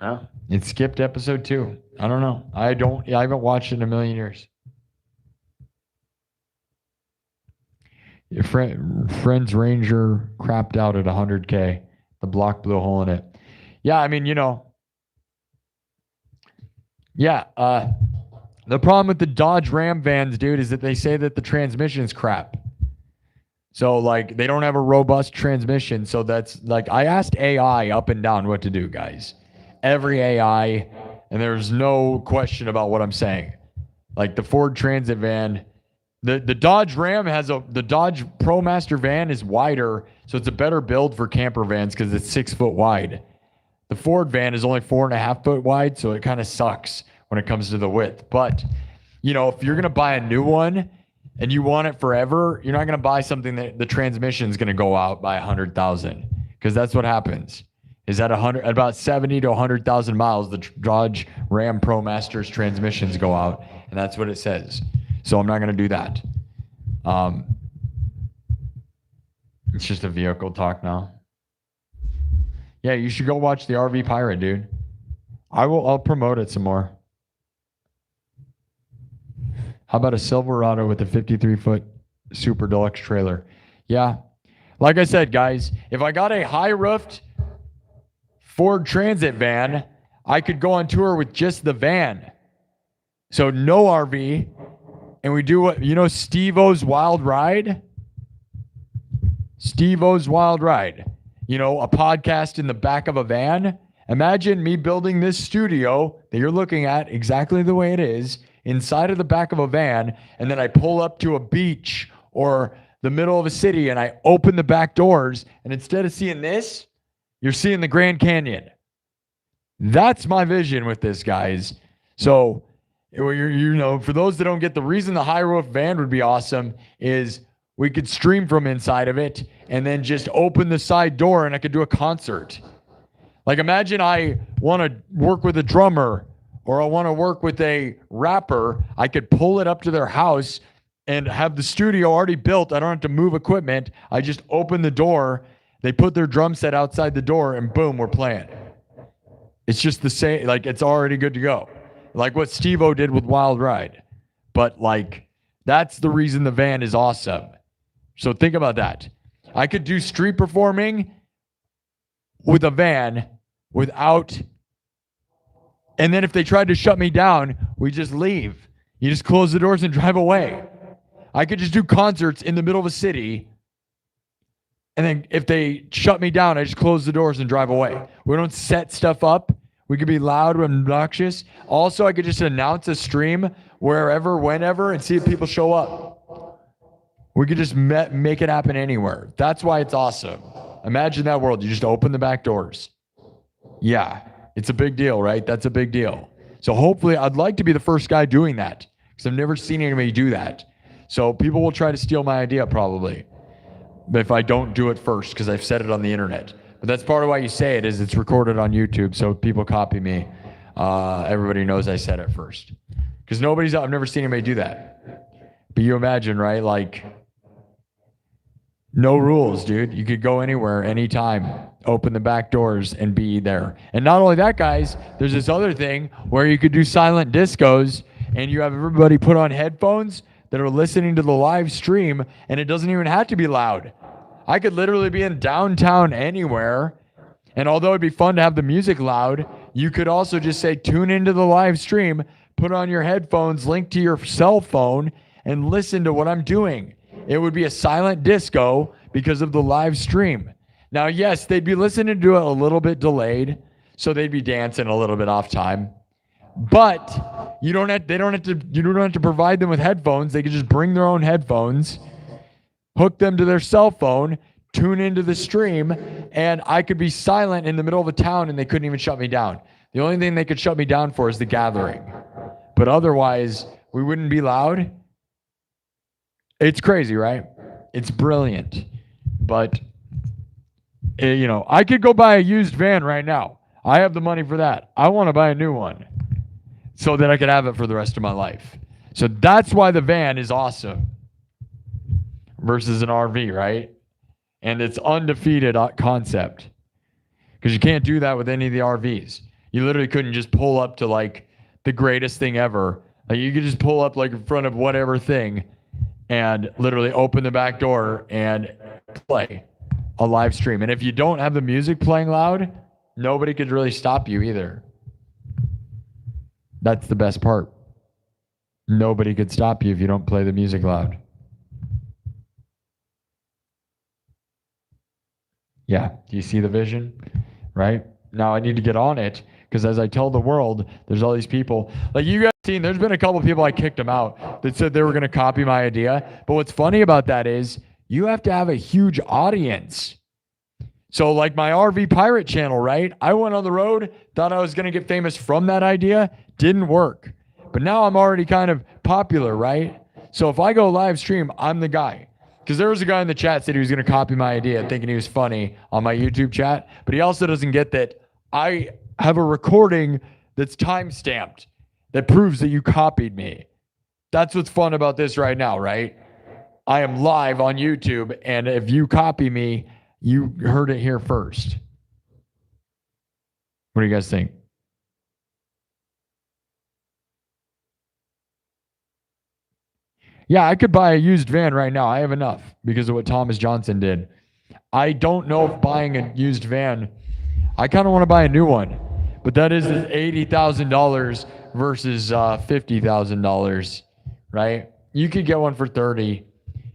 Oh, it skipped episode 2. I don't know. I haven't watched it in a million years. Your friend's Ranger crapped out at 100K. The block blew a hole in it. Yeah, I mean, yeah, the problem with the Dodge Ram vans, dude, is that they say that the transmission's crap. So, like, they don't have a robust transmission. So that's, like, I asked AI up and down what to do, guys. Every AI, and there's no question about what I'm saying. Like, the Ford Transit van, the Dodge Ram the Dodge ProMaster van is wider, so it's a better build for camper vans because it's 6 foot wide. The Ford van is only 4.5 foot wide, so it kind of sucks when it comes to the width. But, if you're going to buy a new one and you want it forever, you're not going to buy something that the transmission is going to go out by 100,000 because that's what happens. Is at about 70 to 100,000 miles, the Dodge Ram ProMaster's transmissions go out, and that's what it says. So I'm not going to do that. It's just a vehicle talk now. Yeah, you should go watch the RV Pirate, dude. I'll promote it some more. How about a Silverado with a 53-foot super deluxe trailer? Yeah. Like I said, guys, if I got a high-roofed Ford Transit van, I could go on tour with just the van. So no RV. And we do what, Steve-O's Wild Ride? Steve-O's Wild Ride. A podcast in the back of a van. Imagine me building this studio that you're looking at exactly the way it is inside of the back of a van. And then I pull up to a beach or the middle of a city and I open the back doors. And instead of seeing this, you're seeing the Grand Canyon. That's my vision with this, guys. So, for those that don't get, the reason the high roof van would be awesome is we could stream from inside of it and then just open the side door and I could do a concert. Like imagine I want to work with a drummer or I want to work with a rapper. I could pull it up to their house and have the studio already built. I don't have to move equipment. I just open the door. They put their drum set outside the door and boom, we're playing. It's just the same, like it's already good to go. Like what Steve-O did with Wild Ride. But like, that's the reason the van is awesome. So think about that. I could do street performing with a van without, and then if they tried to shut me down, we just leave. You just close the doors and drive away. I could just do concerts in the middle of a city, and then if they shut me down, I just close the doors and drive away. We don't set stuff up. We could be loud and obnoxious. Also, I could just announce a stream wherever, whenever, and see if people show up. We could just make it happen anywhere. That's why it's awesome. Imagine that world. You just open the back doors. Yeah, it's a big deal, right? That's a big deal. So hopefully, I'd like to be the first guy doing that because I've never seen anybody do that. So people will try to steal my idea probably. But if I don't do it first, because I've said it on the internet. But that's part of why you say it, is it's recorded on YouTube, so people copy me. Everybody knows I said it first. Because I've never seen anybody do that. But you imagine, right? Like, no rules, dude. You could go anywhere, anytime, open the back doors and be there. And not only that, guys, there's this other thing where you could do silent discos and you have everybody put on headphones that are listening to the live stream, and it doesn't even have to be loud. I could literally be in downtown anywhere, and although it'd be fun to have the music loud, you could also just say, tune into the live stream, put on your headphones, link to your cell phone, and listen to what I'm doing. It would be a silent disco because of the live stream. Now, yes, they'd be listening to it a little bit delayed, so they'd be dancing a little bit off time. But you don't have to provide them with headphones. They could just bring their own headphones, hook them to their cell phone, tune into the stream, and I could be silent in the middle of a town and they couldn't even shut me down. The only thing they could shut me down for is the gathering. But otherwise, we wouldn't be loud. It's crazy, right? It's brilliant. But, I could go buy a used van right now. I have the money for that. I want to buy a new one so that I could have it for the rest of my life. So that's why the van is awesome versus an RV, right? And it's undefeated concept because you can't do that with any of the RVs. You literally couldn't just pull up to like the greatest thing ever. Like you could just pull up like in front of whatever thing and literally open the back door and play a live stream. And if you don't have the music playing loud, nobody could really stop you either. That's the best part. Nobody could stop you if you don't play the music loud. Yeah, do you see the vision? Right? Now I need to get on it because as I tell the world, there's all these people. Like you guys seen, there's been a couple of people I kicked them out that said they were going to copy my idea. But what's funny about that is you have to have a huge audience. So like my RV Pirate channel, right? I went on the road, thought I was going to get famous from that idea. Didn't work. But now I'm already kind of popular, right? So if I go live stream, I'm the guy. Because there was a guy in the chat said he was going to copy my idea thinking he was funny on my YouTube chat. But he also doesn't get that I have a recording that's time-stamped that proves that you copied me. That's what's fun about this right now, right? I am live on YouTube, and if you copy me, you heard it here first. What do you guys think? Yeah, I could buy a used van right now. I have enough because of what Thomas Johnston did. I don't know if buying a used van, I kind of want to buy a new one, but that is $80,000 versus $50,000, right? You could get one for 30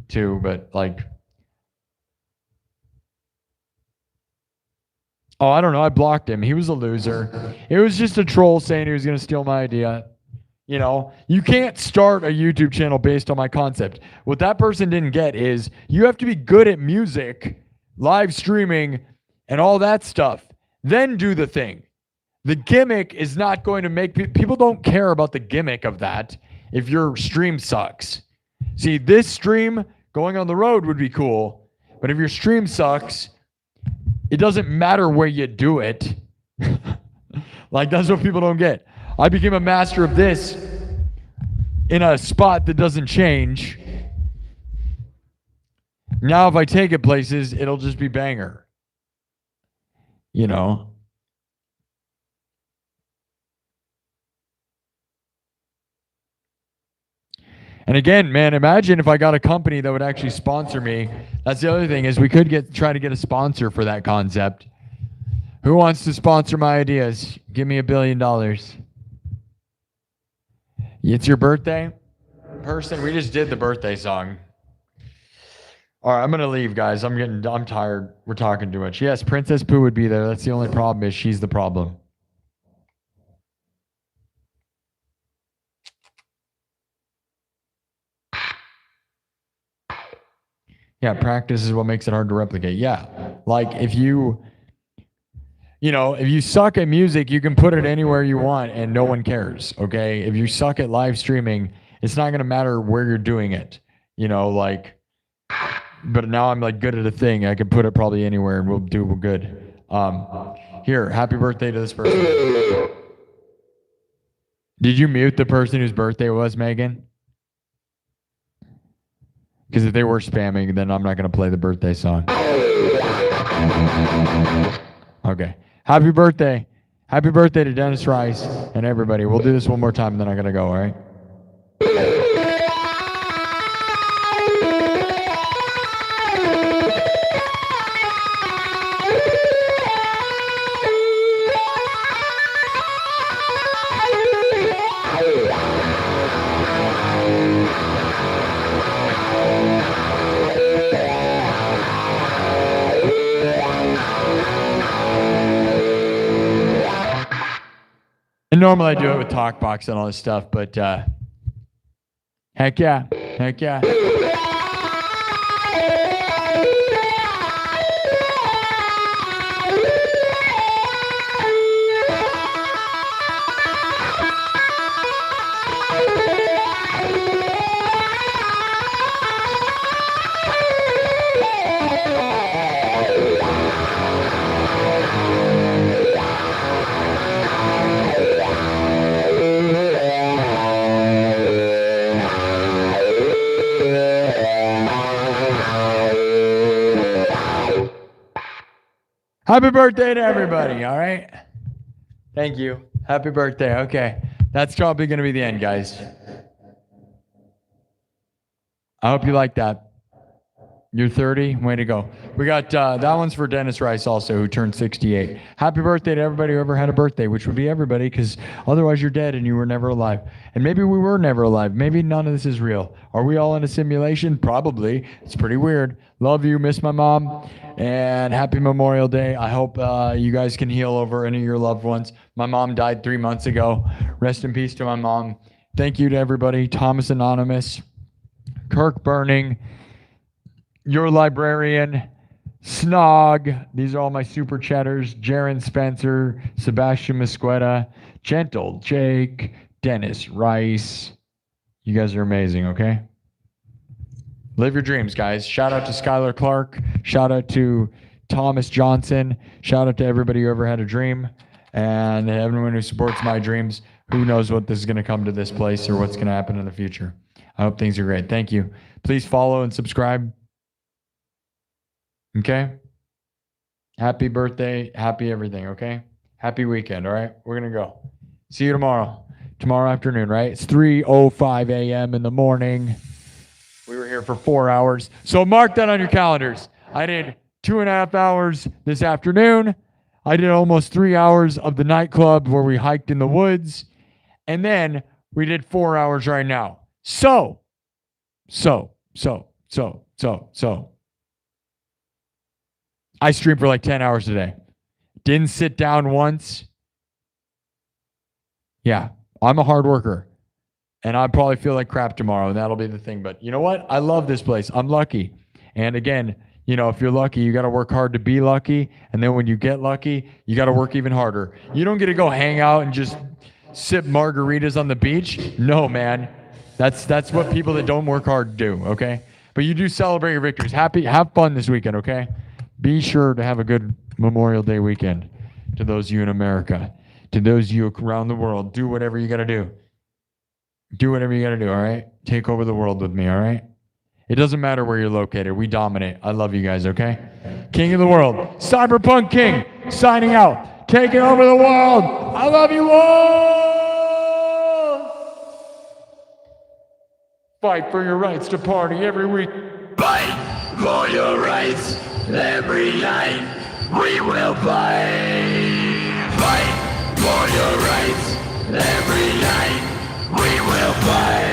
too, but like, oh, I don't know. I blocked him. He was a loser. It was just a troll saying he was going to steal my idea. You can't start a YouTube channel based on my concept. What that person didn't get is you have to be good at music, live streaming, and all that stuff. Then do the thing. The gimmick is not going to make people don't care about the gimmick of that if your stream sucks. See, this stream going on the road would be cool, but if your stream sucks, it doesn't matter where you do it. Like, that's what people don't get. I became a master of this in a spot that doesn't change. Now, if I take it places, it'll just be banger. You know? And again, man, imagine if I got a company that would actually sponsor me. That's the other thing, is we could try to get a sponsor for that concept. Who wants to sponsor my ideas? Give me $1 billion. It's your birthday? Person, we just did the birthday song. All right, I'm going to leave, guys. I'm tired. We're talking too much. Yes, Princess Pooh would be there. That's the only problem, is she's the problem. Yeah, practice is what makes it hard to replicate. Yeah, like if you suck at music, you can put it anywhere you want and no one cares, okay? If you suck at live streaming, it's not going to matter where you're doing it, but now I'm like good at a thing. I can put it probably anywhere and we'll do good. Here, happy birthday to this person. Did you mute the person whose birthday it was, Megan? Because if they were spamming, then I'm not going to play the birthday song. Okay. Happy birthday. Happy birthday to Dennis Rice and everybody. We'll do this one more time and then I'm going to go, all right? And normally I do it with TalkBox and all this stuff, but heck yeah. Heck yeah. Happy birthday to everybody, all right? Thank you. Happy birthday. Okay. That's probably going to be the end, guys. I hope you like that. You're 30. Way to go. We got that one's for Dennis Rice also, who turned 68. Happy birthday to everybody who ever had a birthday, which would be everybody, because otherwise you're dead and you were never alive. And maybe we were never alive. Maybe none of this is real. Are we all in a simulation? Probably. It's pretty weird. Love you. Miss my mom. And happy Memorial Day. I hope you guys can heal over any of your loved ones. My mom died 3 months ago. Rest in peace to my mom. Thank you to everybody. Thomas Anonymous, Kirk Burning, Your Librarian, Snog. These are all my super chatters. Jaron Spencer, Sebastian Mesqueta, Gentle Jake, Dennis Rice. You guys are amazing, okay? Live your dreams, guys. Shout out to Skylar Clark. Shout out to Thomas Johnson. Shout out to everybody who ever had a dream. And everyone who supports my dreams. Who knows what this is going to come to this place or what's going to happen in the future. I hope things are great. Thank you. Please follow and subscribe. Okay? Happy birthday. Happy everything, okay? Happy weekend, all right? We're going to go. See you tomorrow. Tomorrow afternoon, right? It's 3:05 a.m. in the morning. We were here for 4 hours. So mark that on your calendars. I did 2.5 hours this afternoon. I did almost 3 hours of the nightclub where we hiked in the woods. And then we did 4 hours right now. So. I streamed for like 10 hours today. Didn't sit down once. Yeah, I'm a hard worker. And I probably feel like crap tomorrow, and that'll be the thing. But you know what? I love this place. I'm lucky. And again, if you're lucky, you got to work hard to be lucky. And then when you get lucky, you got to work even harder. You don't get to go hang out and just sip margaritas on the beach. No, man. That's what people that don't work hard do, okay? But you do celebrate your victories. Have fun this weekend, okay? Be sure to have a good Memorial Day weekend. to those of you in America, to those of you around the world, do whatever you got to do. Do whatever you got to do, all right? Take over the world with me, all right? It doesn't matter where you're located. We dominate. I love you guys, okay? King of the world, Cyberpunk King, signing out, taking over the world. I love you all. Fight for your rights to party every week. Fight for your rights every night. We will fight. Fight for your rights every night. We will fight.